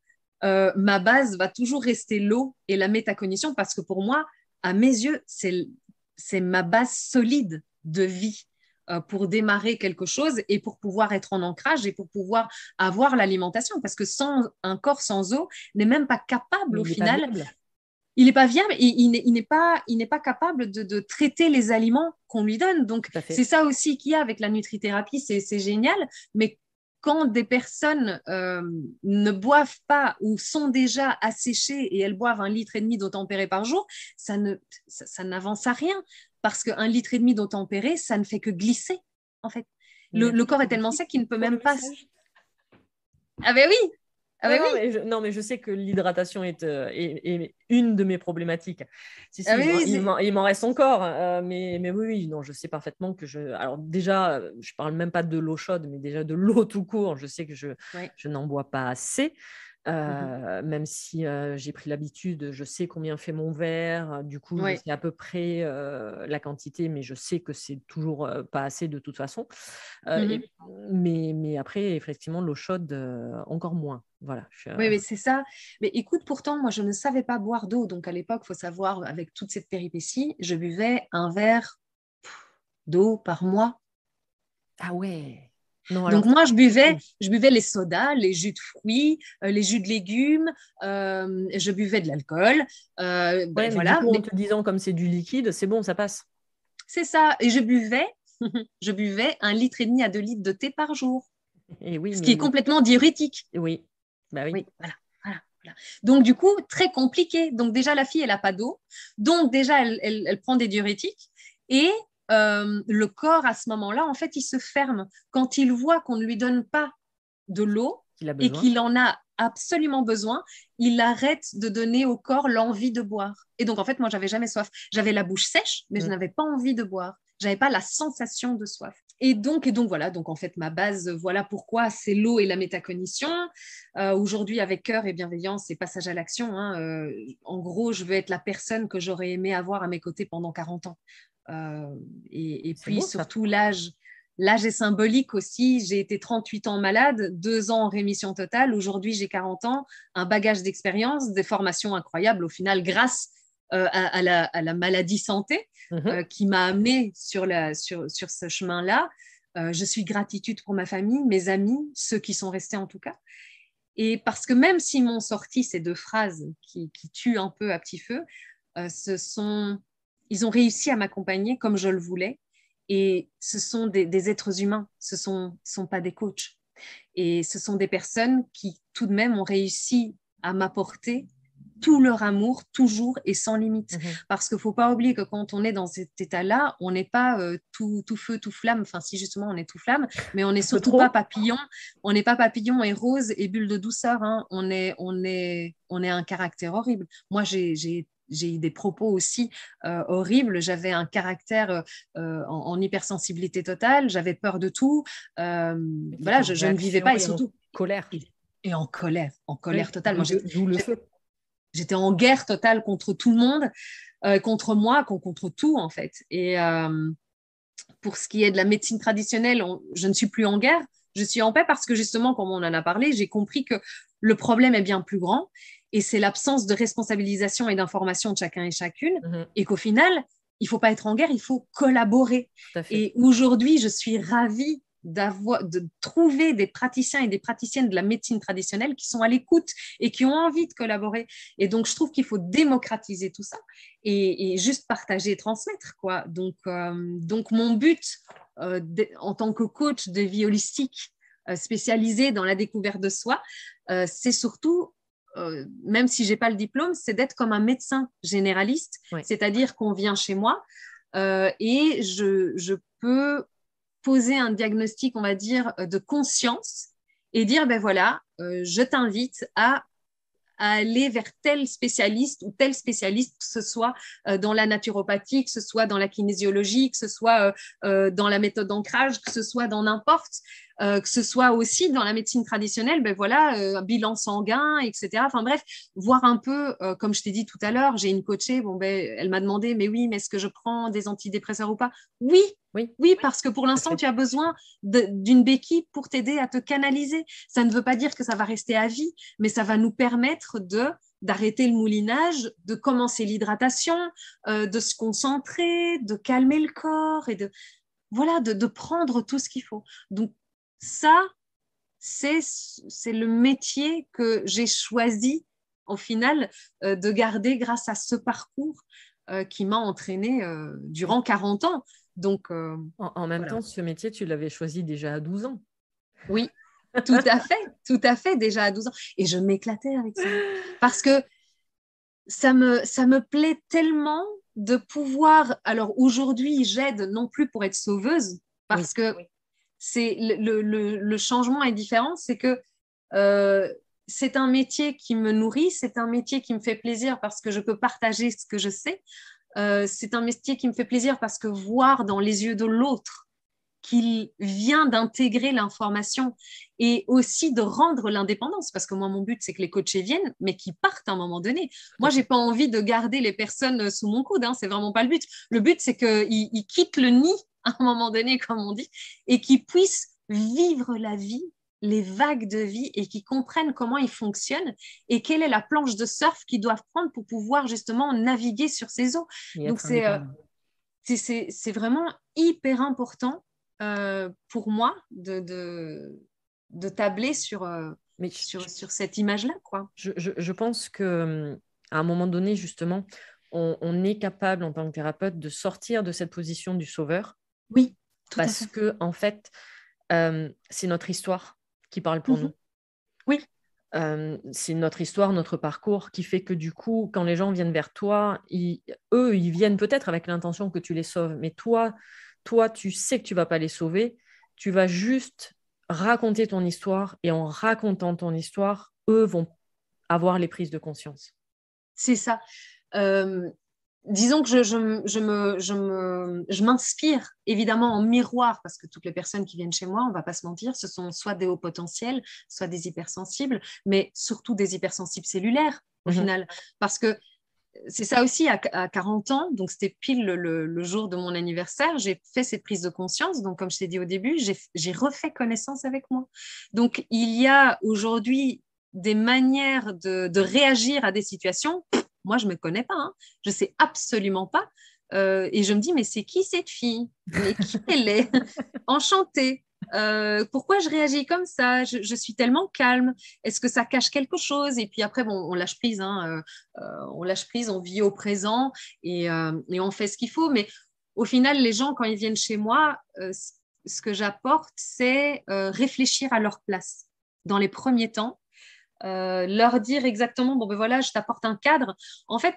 ma base va toujours rester l'eau et la métacognition parce que pour moi, à mes yeux, c'est ma base solide de vie pour démarrer quelque chose et pour pouvoir être en ancrage et pour pouvoir avoir l'alimentation. Parce que un corps sans eau n'est même pas capable Mais au il n'est pas final, viable. il n'est pas viable et il n'est pas capable de traiter les aliments qu'on lui donne. Donc, Tout à c'est fait. ça aussi qu'il y a avec la nutrithérapie, c'est génial. Mais quand des personnes ne boivent pas ou sont déjà asséchées et elles boivent 1,5 litre d'eau tempérée par jour, ça n'avance à rien parce qu'1,5 litre d'eau tempérée, ça ne fait que glisser, en fait. Le Merci corps est tellement sec qu'il ne peut pour le même pas. message. Ah ben oui, ah Non, ben non, oui, non, mais je sais que l'hydratation est une de mes problématiques. Si, ah si, ben oui, il m'en reste encore. Mais oui, oui, non, je sais parfaitement que je. Alors, déjà, je parle même pas de l'eau chaude, mais déjà de l'eau tout court. Je sais que ouais. je n'en bois pas assez. Mhm. Même si j'ai pris l'habitude, je sais combien fait mon verre. Du coup, je Ouais. sais à peu près la quantité, mais je sais que c'est toujours pas assez de toute façon. Mhm. Mais après, effectivement, l'eau chaude, encore moins. Voilà. Oui, mais c'est ça. Mais écoute, pourtant, moi, je ne savais pas boire d'eau. Donc, à l'époque, il faut savoir, avec toute cette péripétie, je buvais un verre d'eau par mois. Ah ouais. Non, alors Donc, moi, oui. je buvais les sodas, les jus de fruits, les jus de légumes, je buvais de l'alcool. Ben, Ouais, mais du voilà, coup, en mais te disant comme c'est du liquide, c'est bon, ça passe. c'est ça. Et je buvais 1,5 litre à 2 litres de thé par jour, Et oui, ce qui est mais complètement diurétique. oui, bah oui. Oui, voilà, voilà, voilà. Donc, du coup, très compliqué. Donc, déjà, la fille, elle n'a pas d'eau. Donc, déjà, elle prend des diurétiques. Et le corps, à ce moment-là, en fait, il se ferme. Quand il voit qu'on ne lui donne pas de l'eau Il a et besoin. qu'il en a absolument besoin, il arrête de donner au corps l'envie de boire. Et donc, en fait, moi, j'avais jamais soif. J'avais la bouche sèche, mais je Mm. n'avais pas envie de boire. J'avais pas la sensation de soif. Et donc voilà, donc en fait, ma base, voilà pourquoi c'est l'eau et la métacognition. Aujourd'hui, avec cœur et bienveillance et passage à l'action, hein, en gros, je veux être la personne que j'aurais aimé avoir à mes côtés pendant 40 ans. Euh, et C'est puis beau ça. surtout, l'âge est symbolique aussi. J'ai été 38 ans malade, 2 ans en rémission totale. Aujourd'hui, j'ai 40 ans, un bagage d'expérience, des formations incroyables au final grâce à la maladie santé Mhm. qui m'a amenée sur ce chemin-là. Je suis gratitude pour ma famille, mes amis, ceux qui sont restés en tout cas. Et parce que même s'ils m'ont sorti ces 2 phrases qui tuent un peu à petit feu, ils ont réussi à m'accompagner comme je le voulais. Et ce sont des êtres humains, ce sont pas des coachs. Et ce sont des personnes qui, tout de même, ont réussi à m'apporter tout leur amour, toujours et sans limite. Parce qu'il ne faut pas oublier que quand on est dans cet état-là, on n'est pas tout feu, tout flamme. Enfin, si justement on est tout flamme, mais on n'est surtout pas papillon. On n'est pas papillon et rose et bulle de douceur. Hein. On est un caractère horrible. Moi, j'ai eu des propos aussi horribles. J'avais un caractère en hypersensibilité totale. J'avais peur de tout. Voilà, je ne vivais pas et surtout colère. Et en colère totale. Moi, d'où le feu. J'étais en guerre totale contre tout le monde, contre moi, contre tout en fait. Et pour ce qui est de la médecine traditionnelle, je ne suis plus en guerre. Je suis en paix parce que justement, comme on en a parlé, j'ai compris que le problème est bien plus grand et c'est l'absence de responsabilisation et d'information de chacun et chacune. Et qu'au final, il ne faut pas être en guerre, il faut collaborer. Et aujourd'hui, je suis ravie de trouver des praticiens et des praticiennes de la médecine traditionnelle qui sont à l'écoute et qui ont envie de collaborer. Et donc, je trouve qu'il faut démocratiser tout ça et juste partager et transmettre, quoi. Donc mon but en tant que coach de vie holistique spécialisé dans la découverte de soi, c'est surtout même si je n'ai pas le diplôme, c'est d'être comme un médecin généraliste, c'est-à-dire qu'on vient chez moi et je peux poser un diagnostic, on va dire, de conscience et dire, ben voilà, je t'invite à aller vers tel spécialiste ou tel spécialiste, que ce soit dans la naturopathie, que ce soit dans la kinésiologie, que ce soit dans la méthode d'ancrage, que ce soit dans n'importe, que ce soit aussi dans la médecine traditionnelle, ben voilà, bilan sanguin, etc. Enfin bref, voir un peu, comme je t'ai dit tout à l'heure, j'ai une coachée, bon, ben, elle m'a demandé, mais oui, mais est-ce que je prends des antidépresseurs ou pas? Oui, parce que pour l'instant, tu as besoin d'une béquille pour t'aider à te canaliser. Ça ne veut pas dire que ça va rester à vie, mais ça va nous permettre d'arrêter le moulinage, de commencer l'hydratation, de se concentrer, de calmer le corps et de prendre tout ce qu'il faut. Donc ça, c'est le métier que j'ai choisi au final de garder grâce à ce parcours qui m'a entraînée durant 40 ans. Donc, en même temps, ce métier, tu l'avais choisi déjà à 12 ans. Oui, tout à fait, déjà à 12 ans. Et je m'éclatais avec ça. Parce que ça me plaît tellement de pouvoir... Alors aujourd'hui, j'aide non plus pour être sauveuse, parce que c'est le changement est différent. C'est que c'est un métier qui me nourrit, c'est un métier qui me fait plaisir parce que je peux partager ce que je sais. C'est un métier qui me fait plaisir parce que voir dans les yeux de l'autre qu'il vient d'intégrer l'information et aussi de rendre l'indépendance, parce que moi, mon but, c'est que les coachés viennent, mais qu'ils partent à un moment donné. Moi, je n'ai pas envie de garder les personnes sous mon coude, hein, c'est vraiment pas le but. Le but, c'est qu'ils quittent le nid à un moment donné, comme on dit, et qu'ils puissent vivre la vie, les vagues de vie, et qu'ils comprennent comment ils fonctionnent et quelle est la planche de surf qu'ils doivent prendre pour pouvoir justement naviguer sur ces eaux. Donc, c'est vraiment hyper important pour moi de tabler sur cette image-là, quoi. Je pense que à un moment donné, justement, on est capable, en tant que thérapeute, de sortir de cette position du sauveur. Oui, parce que, en fait, c'est notre histoire qui parle pour nous. Oui. C'est notre histoire, notre parcours qui fait que du coup, quand les gens viennent vers toi, eux, ils viennent peut-être avec l'intention que tu les sauves, mais toi, tu sais que tu vas pas les sauver, tu vas juste raconter ton histoire et en racontant ton histoire, eux vont avoir les prises de conscience. C'est ça. Disons que je m'inspire évidemment en miroir parce que toutes les personnes qui viennent chez moi, on ne va pas se mentir, ce sont soit des hauts potentiels, soit des hypersensibles, mais surtout des hypersensibles cellulaires au final. Parce que c'est ça aussi, à 40 ans, donc c'était pile le jour de mon anniversaire, j'ai fait cette prise de conscience. Donc, comme je t'ai dit au début, j'ai refait connaissance avec moi. Donc, il y a aujourd'hui des manières de réagir à des situations. Moi, je ne me connais pas, hein. Je ne sais absolument pas. Et je me dis, mais c'est qui cette fille? Mais qui elle est? Enchantée. Pourquoi je réagis comme ça? Je suis tellement calme. Est-ce que ça cache quelque chose? Et puis après, bon, on lâche prise, hein, on lâche prise, on vit au présent et on fait ce qu'il faut. Mais au final, les gens, quand ils viennent chez moi, ce que j'apporte, c'est réfléchir à leur place dans les premiers temps, leur dire exactement, bon ben voilà, je t'apporte un cadre. En fait,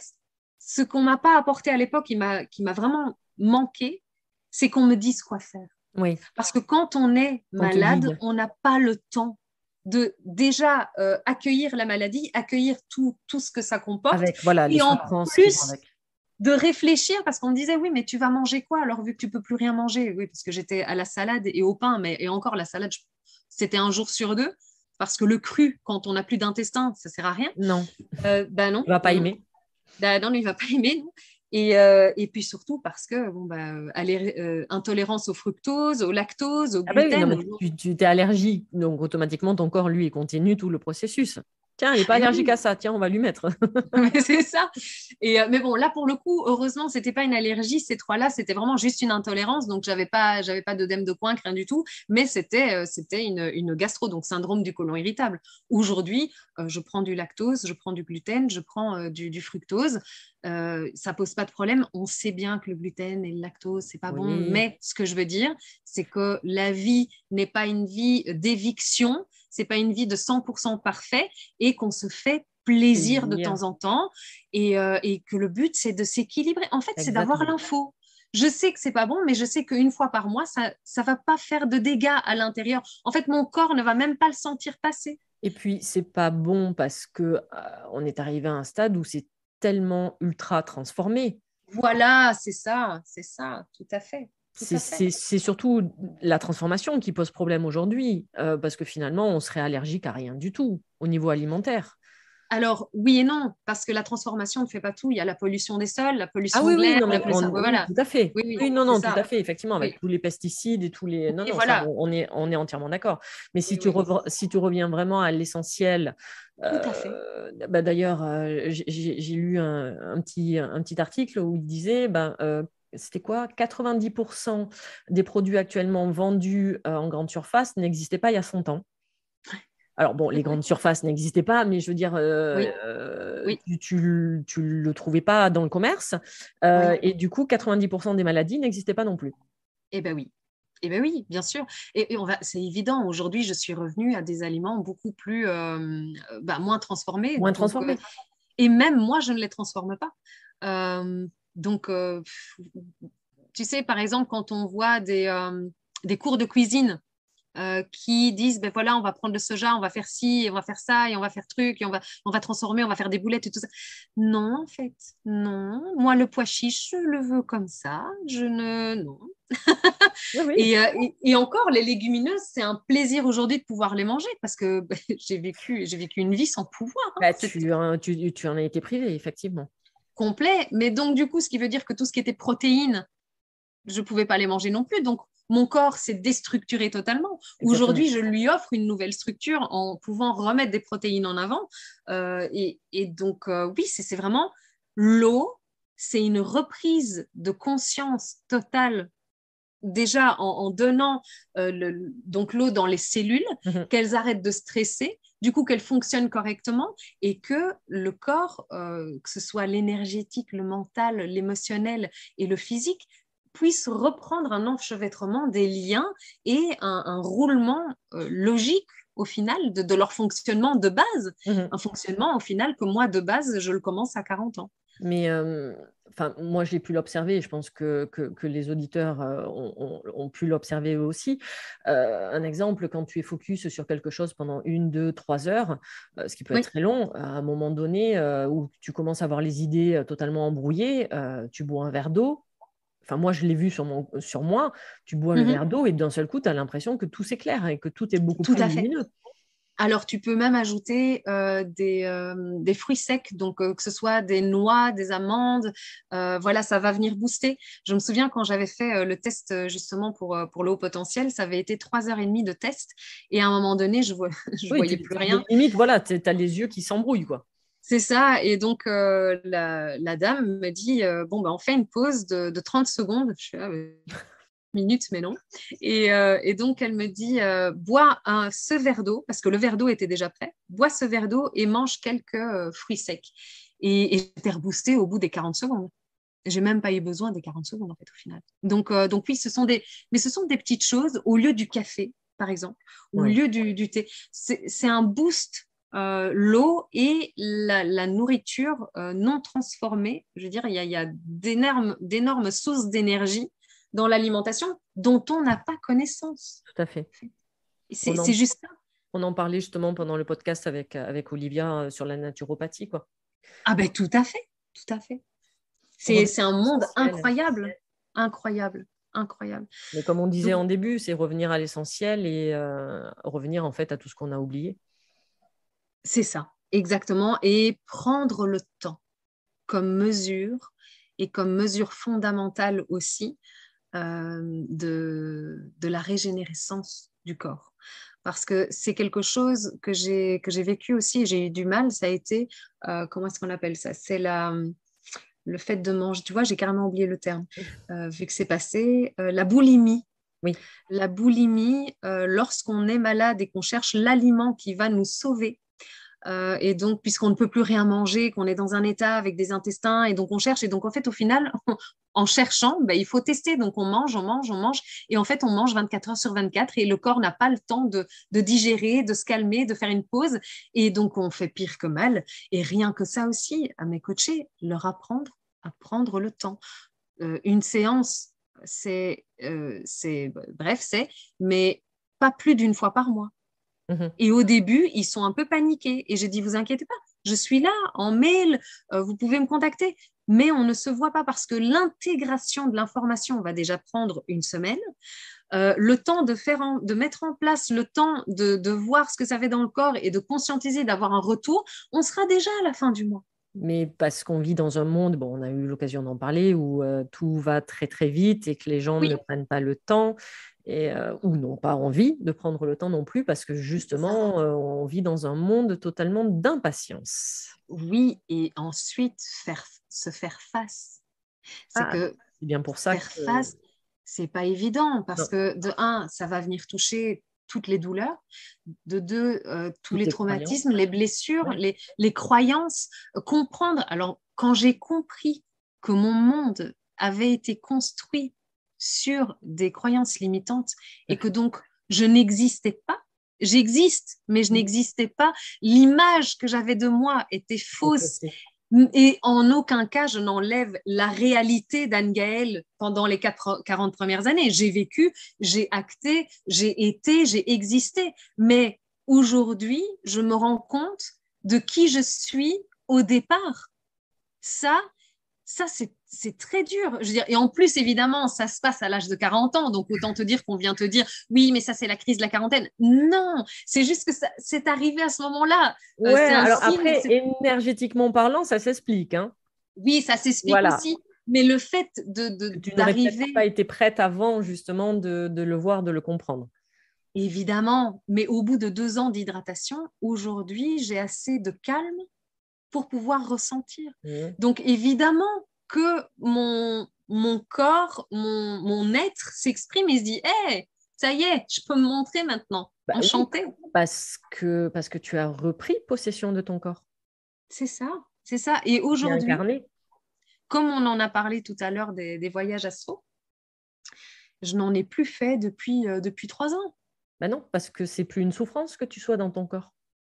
ce qu'on m'a pas apporté à l'époque, qui m'a vraiment manqué, c'est qu'on me dise quoi faire. Oui, Parce que quand on est qu'on te malade, guide. on n'a pas le temps de déjà accueillir la maladie, accueillir tout ce que ça comporte, Avec, voilà, les et en souffrances qui vont plus avec. de réfléchir, parce qu'on me disait, oui, mais tu vas manger quoi alors vu que tu peux plus rien manger? Oui, parce que j'étais à la salade et au pain, et encore la salade, c'était un jour sur deux, parce que le cru, quand on n'a plus d'intestin, ça sert à rien. Non, Ben non, tu vas pas non, non. aimer. Ben non, lui, il va pas aimer. Non. Et puis surtout parce que bon, ben, intolérance au fructose, au lactose, au Ah bah oui, non, gluten, mais tu t'es allergique, donc automatiquement, ton corps, lui, il continue tout le processus. Tiens, il n'est pas mais allergique oui, à ça, tiens, on va lui mettre. c'est ça. Mais bon, là, pour le coup, heureusement, c'était pas une allergie, ces trois-là, c'était vraiment juste une intolérance. Donc, j'avais pas d'œdème de coinque, rien du tout. Mais c'était une gastro, donc syndrome du côlon irritable. Aujourd'hui, je prends du lactose, je prends du gluten, je prends du fructose. Ça pose pas de problème. On sait bien que le gluten et le lactose, c'est pas bon. Oui, Mais ce que je veux dire, c'est que la vie n'est pas une vie d'éviction. C'est pas une vie de 100% parfait et qu'on se fait plaisir de plaisir. temps en temps et que le but, c'est de s'équilibrer. En fait, c'est d'avoir Exactement. l'info. Je sais que c'est pas bon, mais je sais qu'une fois par mois, ça va pas faire de dégâts à l'intérieur. En fait, mon corps ne va même pas le sentir passer. Et puis, c'est pas bon parce que on est arrivé à un stade où c'est tellement ultra transformé. Voilà, c'est ça, tout à fait, tout C'est à fait. c'est- c'est surtout la transformation qui pose problème aujourd'hui, parce que finalement, on serait allergique à rien du tout au niveau alimentaire. Alors, oui et non, parce que la transformation ne fait pas tout. Il y a la pollution des sols, la Ah pollution oui, de oui, l'air, non, la mais pollution. Ouais, oui, voilà. tout à fait. Oui, oui, Oui, non, c'est non, tout à ça. fait, effectivement, avec Oui. tous les pesticides et tous les. Non, Et non, ça, voilà. on est entièrement d'accord. Mais Oui, oui, si tu reviens vraiment à l'essentiel, tout à fait. bah, d'ailleurs, j'ai lu un petit article où il disait, ben, c'était quoi? 90% des produits actuellement vendus en grande surface n'existaient pas il y a 100 ans. Alors bon, les grandes surfaces n'existaient pas, mais je veux dire, Oui, oui, tu le trouvais pas dans le commerce. oui. Et du coup, 90% des maladies n'existaient pas non plus. Eh ben oui. Eh ben oui, bien sûr. Et c'est évident. Aujourd'hui, je suis revenue à des aliments beaucoup plus, moins transformés. Moins transformées. Et même moi, je ne les transforme pas. Euh, donc, tu sais, par exemple, quand on voit des cours de cuisine qui disent, ben voilà, on va prendre le soja, on va faire ci, et on va faire ça, et on va faire truc, et on va transformer, on va faire des boulettes et tout ça. Non, en fait, non. Moi, le pois chiche, je le veux comme ça. Je ne... Non. Oui, oui. Et encore, les légumineuses, c'est un plaisir aujourd'hui de pouvoir les manger parce que ben, j'ai vécu une vie sans pouvoir. Hein. Bah, C'était tu en as été privé, effectivement. complet. Mais donc, du coup, ce qui veut dire que tout ce qui était protéines, je ne pouvais pas les manger non plus. Donc, mon corps s'est déstructuré totalement. Exactement. Aujourd'hui, je lui offre une nouvelle structure en pouvant remettre des protéines en avant. Et donc, oui, c'est vraiment l'eau, c'est une reprise de conscience totale déjà en donnant donc l'eau dans les cellules, Mhm. qu'elles arrêtent de stresser, du coup qu'elles fonctionnent correctement et que le corps, que ce soit l'énergétique, le mental, l'émotionnel et le physique, puisse reprendre un enchevêtrement des liens et un roulement logique au final de leur fonctionnement de base. Mhm. Un fonctionnement au final que moi de base, je le commence à 40 ans. Mais enfin, moi, j'ai pu l'observer. Je pense que les auditeurs ont pu l'observer eux aussi. Un exemple, quand tu es focus sur quelque chose pendant 1, 2, 3 heures, ce qui peut être Oui. très long, à un moment donné où tu commences à avoir les idées totalement embrouillées, tu bois un verre d'eau. Enfin, moi, je l'ai vu sur moi. Tu bois le Mm-hmm. verre d'eau et d'un seul coup, tu as l'impression que tout s'éclaire et que tout est beaucoup Tout plus à fait. lumineux. Alors, tu peux même ajouter des fruits secs, donc que ce soit des noix, des amandes. Voilà, ça va venir booster. Je me souviens quand j'avais fait le test justement pour le haut potentiel, ça avait été 3 heures et demie de test. Et à un moment donné, je Oui, voyais plus mais rien. limite, voilà, tu as les yeux qui s'embrouillent, quoi. C'est ça. Et donc, la dame me dit, bon, ben, on fait une pause de 30 secondes. Je fais, ah, minutes, mais non. Et donc, elle me dit, bois ce verre d'eau, parce que le verre d'eau était déjà prêt, bois ce verre d'eau et mange quelques fruits secs. Et j'étais reboostée au bout des 40 secondes. J'ai même pas eu besoin des 40 secondes, en fait, au final. Donc oui, mais ce sont des petites choses au lieu du café, par exemple, au Ouais. lieu du thé. C'est un boost. L'eau et la nourriture non transformée, je veux dire, il y a d'énormes sources d'énergie dans l'alimentation dont on n'a pas connaissance. Tout à fait. Et On c'est en, juste ça. on en parlait justement pendant le podcast avec Olivia sur la naturopathie, quoi. Ah ben tout à fait, tout à fait. Revenir C'est à un monde l'essentiel. incroyable, incroyable, incroyable. Mais comme on disait Donc, en début, c'est revenir à l'essentiel et revenir en fait à tout ce qu'on a oublié. c'est ça, exactement. Et prendre le temps comme mesure et comme mesure fondamentale aussi de la régénérescence du corps. Parce que c'est quelque chose que j'ai vécu aussi et j'ai eu du mal. Ça a été, comment est-ce qu'on appelle ça? C'est le fait de manger. Tu vois, j'ai carrément oublié le terme, vu que c'est passé. La boulimie. Oui, La boulimie, lorsqu'on est malade et qu'on cherche l'aliment qui va nous sauver, et donc, puisqu'on ne peut plus rien manger, qu'on est dans un état avec des intestins, et donc on cherche. Et donc, en fait, au final, en cherchant, ben, il faut tester. Donc, on mange, on mange, on mange. Et en fait, on mange 24 heures sur 24 et le corps n'a pas le temps de digérer, de se calmer, de faire une pause. Et donc, on fait pire que mal. Et rien que ça aussi, à mes coachés, leur apprendre à prendre le temps. Une séance, bref, mais pas plus d'une fois par mois. mhm. Et au début, ils sont un peu paniqués. Et j'ai dit, vous inquiétez pas, je suis là en mail, vous pouvez me contacter. Mais on ne se voit pas parce que l'intégration de l'information va déjà prendre une semaine. Le temps de mettre en place, le temps de voir ce que ça fait dans le corps et de conscientiser, d'avoir un retour, on sera déjà à la fin du mois. Mais parce qu'on vit dans un monde, bon, on a eu l'occasion d'en parler, où tout va très très vite et que les gens ne Oui, prennent pas le temps et, ou n'ont pas envie de prendre le temps non plus parce que c'est ça. justement, on vit dans un monde totalement d'impatience. Oui, et ensuite, se faire face. C'est Ah, que c'est bien pour ça faire que... face, c'est pas évident parce Non, que de un, ça va venir toucher toutes les douleurs, de deux, tous toutes les les croyances. traumatismes, les blessures, Ouais. les croyances, comprendre. Alors, quand j'ai compris que mon monde avait été construit sur des croyances limitantes Tout à et que fait. donc je n'existais pas, j'existe, mais je Mhm. n'existais pas, l'image que j'avais de moi était C'est fausse faussé. et en aucun cas, je n'enlève la réalité d'Anne-Gaëlle pendant les 40 premières années. J'ai vécu, j'ai acté, j'ai été, j'ai existé. Mais aujourd'hui, je me rends compte de qui je suis au départ. Ça, ça, c'est très dur. Je veux dire, et en plus, évidemment, ça se passe à l'âge de 40 ans. Donc, autant te dire qu'on vient te dire, oui, mais ça, c'est la crise de la quarantaine. Non, c'est juste que ça, c'est arrivé à ce moment-là. Ouais, C'est un alors signe. après, énergétiquement parlant, ça s'explique, hein. Oui, ça s'explique Voilà. aussi. Mais le fait Que tu n'aurais peut-être pas d'arriver, été prête avant, justement, de le voir, de le comprendre. évidemment, mais au bout de 2 ans d'hydratation, aujourd'hui, j'ai assez de calme pour pouvoir ressentir. Mhm. Donc, évidemment que mon corps, mon être s'exprime et se dit, hé, ça y est, je peux me montrer maintenant, Bah oui, enchantée. parce que tu as repris possession de ton corps. C'est ça, c'est ça. Et Tu es aujourd'hui, incarné. comme on en a parlé tout à l'heure des voyages astro, je n'en ai plus fait depuis 3 ans. Bah non, parce que c'est plus une souffrance que tu sois dans ton corps.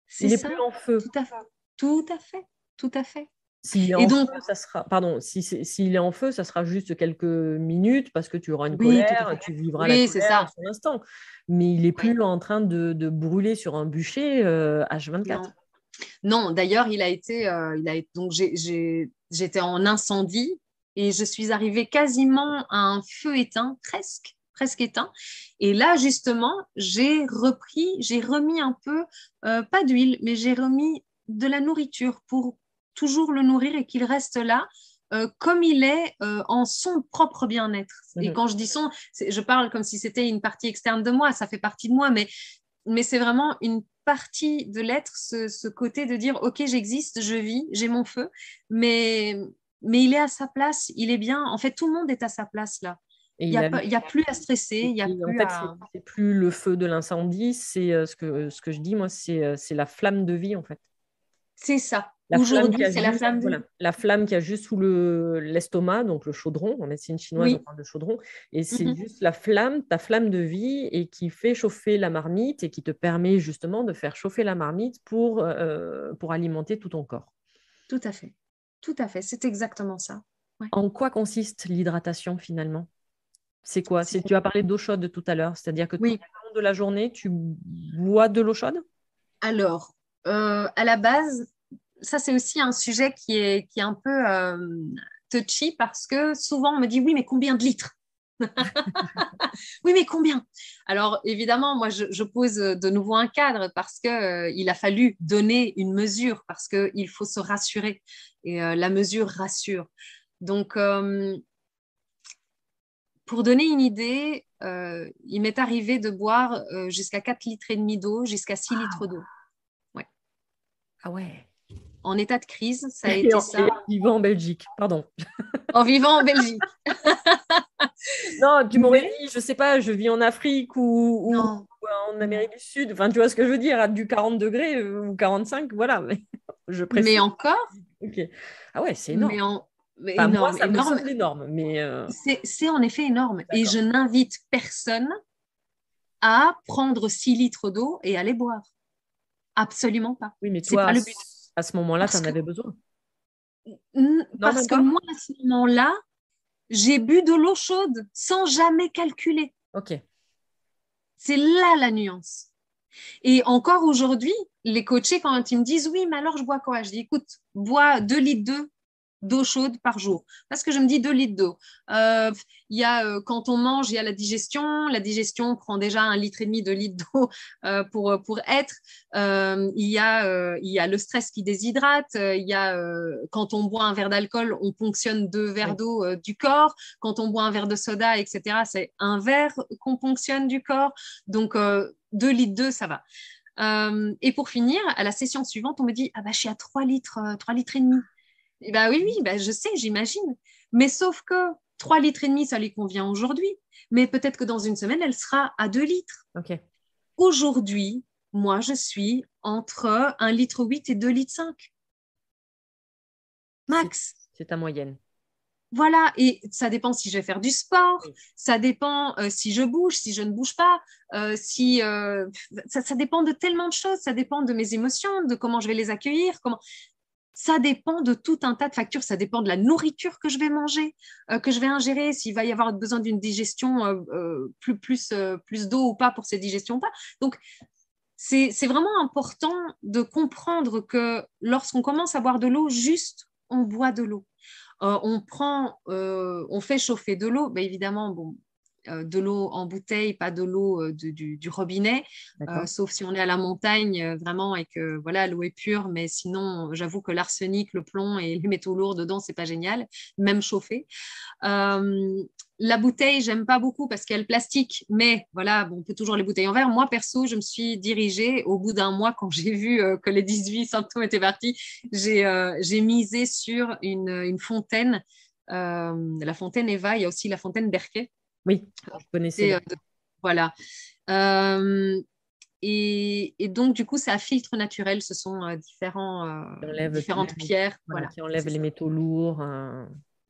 C'est Il est ça, plus en feu. tout à fait, tout à fait, tout à fait. S'il est Et en donc, feu, ça sera, pardon, s'il est en feu, ça sera juste quelques minutes parce que tu auras une oui, tout à colère, fait. tu vivras la Oui, c'est colère à ça. son instant. Mais il est Oui, plus en train de brûler sur un bûcher non. H24. Non, d'ailleurs, donc j'étais en incendie et je suis arrivée quasiment à un feu éteint, presque, presque éteint. Et là, justement, j'ai remis un peu, pas d'huile, mais j'ai remis de la nourriture pour toujours le nourrir et qu'il reste là. Comme il est en son propre bien-être. Et Mhm. quand je dis son, je parle comme si c'était une partie externe de moi, ça fait partie de moi, mais c'est vraiment une partie de l'être, ce côté de dire, OK, j'existe, je vis, j'ai mon feu, mais, mais il est à sa place, il est bien. En fait, tout le monde est à sa place là. Et Il n'y il a, a pas- il y a plus à stresser, il n'y a En plus fait, c'est à... c'est plus le feu de l'incendie, c'est ce que je dis, moi, c'est la flamme de vie, en fait. C'est ça. La flamme Aujourd'hui, qu'il y a c'est la juste, flamme voilà, de... la flamme qu'il y a juste sous l'estomac, donc le chaudron. En médecine chinoise, on Oui. parle de chaudron. Et c'est Mhm. juste la flamme, ta flamme de vie, et qui fait chauffer la marmite et qui te permet justement de faire chauffer la marmite pour alimenter tout ton corps. Tout à fait. Tout à fait. C'est exactement ça. Ouais. En quoi consiste l'hydratation finalement? C'est quoi? C'est- Tu as parlé d'eau chaude tout à l'heure, c'est-à-dire que tout Oui. au long de la journée, tu bois de l'eau chaude? Alors, à la base, ça, c'est aussi un sujet qui est un peu touchy parce que souvent, on me dit, oui, mais combien de litres? Oui, mais combien? Alors, évidemment, moi, je pose de nouveau un cadre parce que, il a fallu donner une mesure parce qu'il faut se rassurer et la mesure rassure. Donc, pour donner une idée, il m'est arrivé de boire jusqu'à 4 litres et demi d'eau, jusqu'à 6 litres d'eau. Ouais. Ah ouais. En état de crise, ça a été Et ça en vivant en Belgique, pardon. en vivant en Belgique. Non, tu m'aurais Mais dit, je sais pas, je vis en Afrique non, ou en non. Amérique du Sud. Enfin, tu vois ce que je veux dire, à du 40 degrés ou 45, voilà. Mais je Mais précise. encore, Ok. Ah ouais, c'est énorme. mais, mais Enfin, moi, énorme, ça me énorme. semble énorme, mais C'est en effet énorme. Et d'accord. je n'invite personne à prendre 6 litres d'eau et à les boire. Absolument pas. Oui, mais C'est toi, pas le but. à ce moment-là, tu Parce en que, avais besoin. Non, parce même que pas? moi, à ce moment-là, j'ai bu de l'eau chaude sans jamais calculer. Ok. C'est là la nuance. Et encore aujourd'hui, les coachés, quand ils me disent oui, mais alors je bois quoi? Je dis écoute, bois 2 litres d'eau chaude par jour. Parce que je me dis 2 litres d'eau. Il y a, quand on mange, il y a la digestion. La digestion prend déjà 1,5 litre, 2 litres d'eau pour être. Il y a le stress qui déshydrate. Il y a, quand on boit un verre d'alcool, on ponctionne 2 verres Oui. d'eau du corps. Quand on boit un verre de soda, etc., c'est un verre qu'on ponctionne du corps. Donc, 2 litres d'eau, ça va. Et pour finir, à la session suivante, on me dit ah bah, je suis à 3 litres, 3 litres et demi. Et bah oui, oui, bah, je sais, j'imagine. Mais sauf que 3 litres et demi, ça lui convient aujourd'hui. Mais peut-être que dans une semaine, elle sera à 2 litres. Ok. Aujourd'hui, moi, je suis entre 1,8 litre et 2,5 litres. C'est Max. c'est ta moyenne. Voilà, et ça dépend si je vais faire du sport, Oui. ça dépend si je bouge, si je ne bouge pas, si ça dépend de tellement de choses, ça dépend de mes émotions, de comment je vais les accueillir, comment ça dépend de tout un tas de facteurs, ça dépend de la nourriture que je vais manger, que je vais ingérer, s'il va y avoir besoin d'une digestion plus d'eau ou pas pour cette digestion ou pas. Donc c'est vraiment important de comprendre que lorsqu'on commence à boire de l'eau, juste on boit de l'eau. On fait chauffer de l'eau, ben évidemment, bon, de l'eau en bouteille, pas de l'eau du robinet, D'accord. sauf si on est à la montagne vraiment et que voilà, l'eau est pure, mais sinon, j'avoue que l'arsenic, le plomb et les métaux lourds dedans, c'est pas génial, même chauffé. Euh, la bouteille, j'aime pas beaucoup parce qu'elle est plastique, mais voilà, bon, on peut toujours les bouteilles en verre. Moi, perso, je me suis dirigée au bout d'un mois quand j'ai vu que les 18 symptômes étaient partis. J'ai misé sur une fontaine, la fontaine Eva. Il y a aussi la fontaine Berquet. Oui, je connaissais. C'est, voilà. Euh, et donc, du coup, c'est à filtre naturel. Ce sont Qui enlève, différentes pierres. voilà, Voilà, qui enlève c'est les ça. métaux lourds.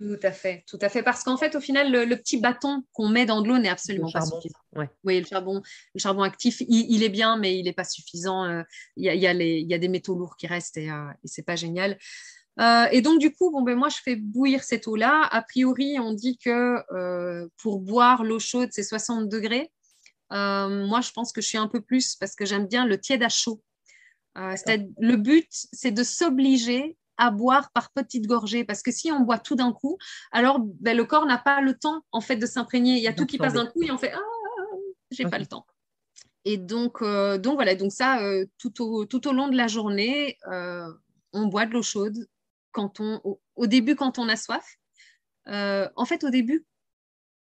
Tout à fait, tout à fait. Parce qu'en fait, au final, le petit bâton qu'on met dans de l'eau n'est Le absolument pas charbon. suffisant. Ouais. Oui, le charbon actif, il est bien, mais il n'est pas suffisant. Il y a des métaux lourds qui restent et c'est pas génial. Et donc, du coup, bon, ben, moi, je fais bouillir cette eau-là. A priori, on dit que pour boire l'eau chaude, c'est 60 degrés. Moi, je pense que je suis un peu plus parce que j'aime bien le tiède à chaud. D'accord. Le but, c'est de s'obliger à boire par petites gorgées, parce que si on boit tout d'un coup, alors ben, le corps n'a pas le temps en fait de s'imprégner. Il y a tout qui passe D'absorber. d'un coup et on fait j'ai pas le Ok. temps. Et donc voilà, donc ça tout au long de la journée, on boit de l'eau chaude au début quand on a soif. En fait, au début,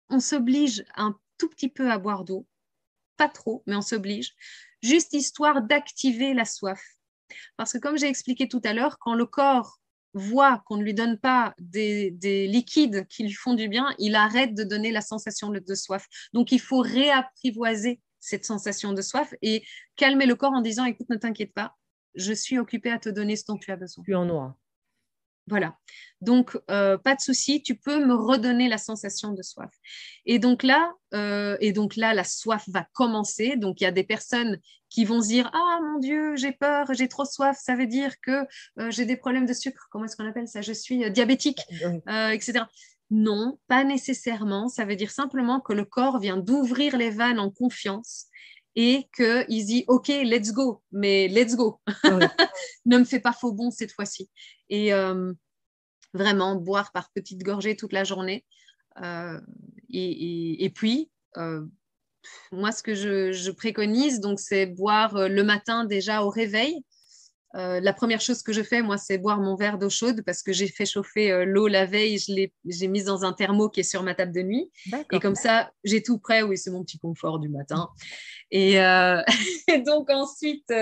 on s'oblige un tout petit peu à boire d'eau, pas trop, mais on s'oblige, juste histoire d'activer la soif. Parce que comme j'ai expliqué tout à l'heure, quand le corps voit qu'on ne lui donne pas des liquides qui lui font du bien, il arrête de donner la sensation de soif. Donc, il faut réapprivoiser cette sensation de soif et calmer le corps en disant, écoute, ne t'inquiète pas, je suis occupée à te donner ce dont tu as besoin. Tu en auras. Voilà. Donc, pas de souci, tu peux me redonner la sensation de soif. Et donc là, la soif va commencer. Donc, il y a des personnes qui vont se dire, ah mon Dieu, j'ai peur, j'ai trop soif, ça veut dire que j'ai des problèmes de sucre. Comment est-ce qu'on appelle ça? Je suis diabétique, Oui. etc. Non, pas nécessairement. Ça veut dire simplement que le corps vient d'ouvrir les vannes en confiance et qu'il dit, OK, let's go, mais let's go. Oui. Ne me fais pas faux bon cette fois-ci. Et vraiment, boire par petites gorgées toute la journée. Euh, et puis, moi, ce que je préconise, donc, c'est boire le matin déjà au réveil. La première chose que je fais, moi, c'est boire mon verre d'eau chaude parce que j'ai fait chauffer l'eau la veille. J'ai mise dans un thermo qui est sur ma table de nuit. Et D'accord. comme ça, j'ai tout prêt. Oui, c'est mon petit confort du matin. Et, et donc, ensuite,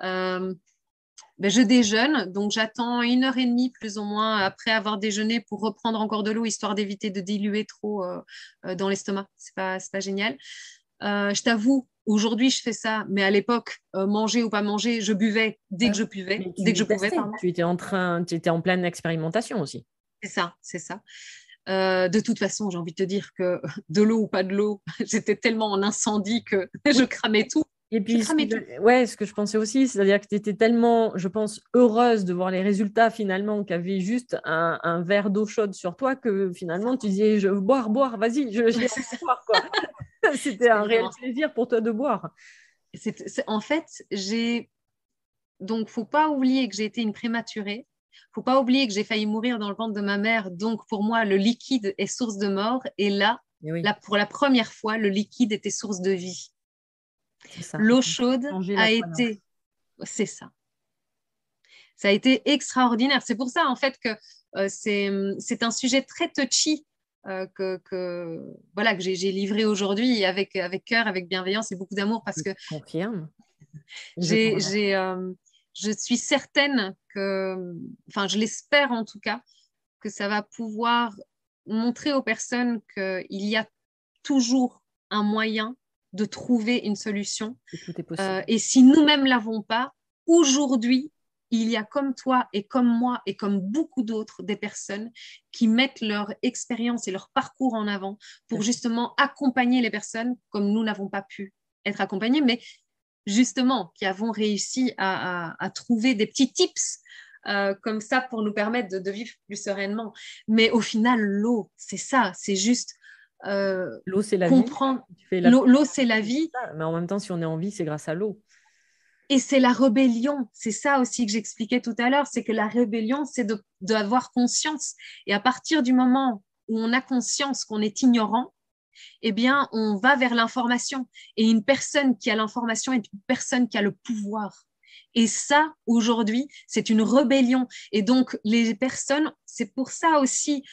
je déjeune. Donc, j'attends 1 heure et demie plus ou moins après avoir déjeuné pour reprendre encore de l'eau, histoire d'éviter de diluer trop dans l'estomac. C'est pas génial. Je t'avoue, aujourd'hui, je fais ça, mais à l'époque, manger ou pas manger, je buvais dès que je pouvais, Mais dès que je tu pouvais, testais, pardon. tu étais en pleine expérimentation aussi. C'est ça, c'est ça. De toute façon, j'ai envie de te dire que de l'eau ou pas de l'eau, j'étais tellement en incendie que je cramais tout. Et Je puis, cramais tout. ouais, ce que je pensais aussi, c'est-à-dire que tu étais tellement, je pense, heureuse de voir les résultats finalement, qu'avait juste un verre d'eau chaude sur toi, que finalement tu disais, je veux boire, boire, vas-y, j'ai envie C'est ça. de boire, quoi. C'était C'est un réel vraiment ça. plaisir pour toi de boire. En fait, donc, faut pas oublier que j'ai été une prématurée. Faut pas oublier que j'ai failli mourir dans le ventre de ma mère. Donc, pour moi, le liquide est source de mort. Et Et oui, pour la première fois, le liquide était source de vie. c'est ça. L'eau chaude Changer la a croyance. été, c'est ça. Ça a été extraordinaire. C'est pour ça, en fait, que c'est un sujet très touchy voilà, que j'ai livré aujourd'hui avec cœur, avec bienveillance et beaucoup d'amour parce Je que confirme. Je t'en j'ai, remercie. j'ai, je suis certaine que, enfin, je l'espère en tout cas, que ça va pouvoir montrer aux personnes qu'il y a toujours un moyen de trouver une solution. Et tout est possible. Et si nous-mêmes ne l'avons pas, aujourd'hui, il y a comme toi et comme moi et comme beaucoup d'autres des personnes qui mettent leur expérience et leur parcours en avant pour justement accompagner les personnes comme nous n'avons pas pu être accompagnés, mais justement qui avons réussi à trouver des petits tips comme ça pour nous permettre de vivre plus sereinement. Mais au final, l'eau, c'est ça, c'est juste L'eau, c'est la vie. comprendre. Tu fais la... L'eau, c'est la vie. Mais en même temps, si on est en vie, c'est grâce à l'eau. Et c'est la rébellion. C'est ça aussi que j'expliquais tout à l'heure, c'est que la rébellion, c'est d'avoir conscience. Et à partir du moment où on a conscience qu'on est ignorant, eh bien, on va vers l'information. Et une personne qui a l'information est une personne qui a le pouvoir. Et ça, aujourd'hui, c'est une rébellion. Et donc, les personnes, c'est pour ça aussi,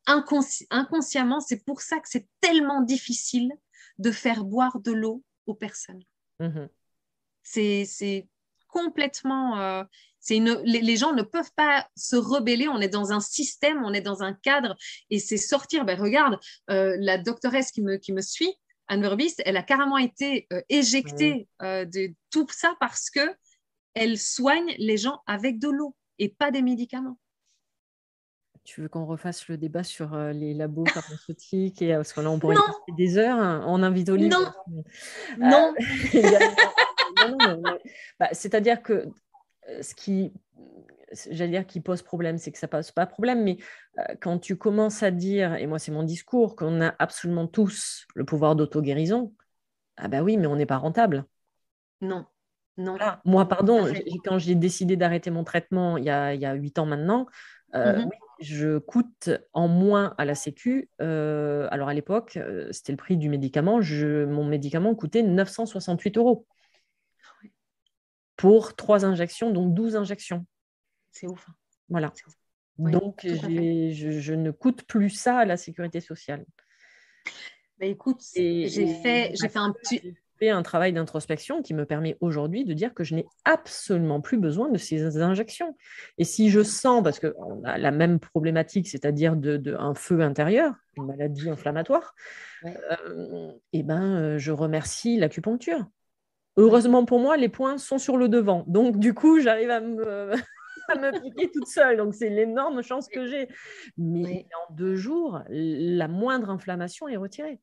inconsciemment, c'est pour ça que c'est tellement difficile de faire boire de l'eau aux personnes. Mhm. C'est complètement... les gens ne peuvent pas se rebeller. On est dans un système, on est dans un cadre. Et c'est sortir... Ben, regarde, la doctoresse qui me suit, Anne Burbist, elle a carrément été Oui. éjectée de tout ça parce que elle soigne les gens avec de l'eau et pas des médicaments. Tu veux qu'on refasse le débat sur les labos pharmaceutiques parce que là, on pourrait y Non, passer des heures, hein. On invite Olive. non, Euh, non. également. Non, non, bah, c'est-à-dire que ce qui, j'allais dire, qui pose problème, c'est que ça pose pas problème, mais quand tu commences à dire, et moi c'est mon discours, qu'on a absolument tous le pouvoir d'auto-guérison, ah bah oui, mais on n'est pas rentable. Non, non, Voilà. Moi, non, pardon, arrête. quand j'ai décidé d'arrêter mon traitement il y a 8 ans maintenant, Mhm. oui, je coûte en moins à la Sécu. Alors à l'époque, c'était le prix du médicament. Mon médicament coûtait 968 € pour 3 injections, donc 12 injections. C'est ouf, hein. Voilà. C'est ouf. Oui, Donc, tout à fait. je ne coûte plus ça à la sécurité sociale. Bah, écoute, j'ai fait Parce un que petit. j'ai fait un travail d'introspection qui me permet aujourd'hui de dire que je n'ai absolument plus besoin de ces injections. Et si je sens, parce qu'on a la même problématique, c'est-à-dire un feu intérieur, une maladie inflammatoire, Ouais. je remercie l'acupuncture. Heureusement pour moi, les points sont sur le devant. Donc, du coup, j'arrive à me piquer toute seule. Donc, c'est l'énorme chance que j'ai. Mais Oui, en 2 jours, la moindre inflammation est retirée.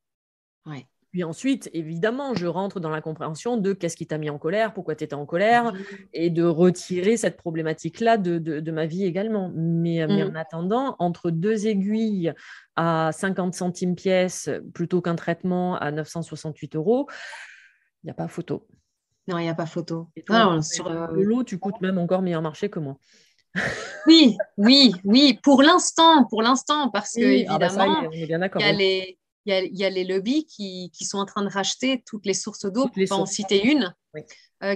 oui. Puis ensuite, évidemment, je rentre dans la compréhension de qu'est-ce qui t'a mis en colère, pourquoi tu étais en colère, Oui. et de retirer cette problématique-là de ma vie également. Mais en Mm. attendant, entre 2 aiguilles à 50 centimes pièce plutôt qu'un traitement à 968 euros, il n'y a pas photo. Non, il n'y a pas photo. Et toi, Non, avec de l'eau, tu coûtes même encore meilleur marché que moi. oui, oui, oui, pour l'instant, parce que Oui, ah bah ça y évidemment, est, on est bien il d'accord, y a oui. les lobbies qui sont en train de racheter toutes les sources d'eau, Toutes pour les pas en sources. citer une, Oui,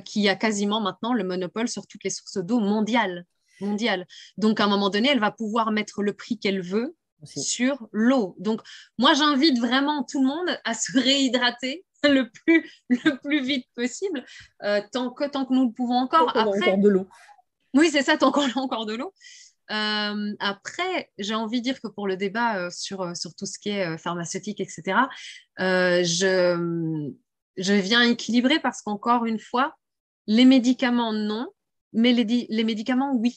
qui a quasiment maintenant le monopole sur toutes les sources d'eau mondiales. Mondiales. Donc, à un moment donné, elle va pouvoir mettre le prix qu'elle veut aussi. sur l'eau. Donc, moi, j'invite vraiment tout le monde à se réhydrater le plus vite possible, tant que nous le pouvons Donc, encore. on a encore Après, de l'eau. oui, c'est ça, tant qu'on a encore de l'eau. Après, j'ai envie de dire que pour le débat sur tout ce qui est pharmaceutique, etc., je viens équilibrer parce qu'encore une fois, les médicaments, non, mais les médicaments, oui.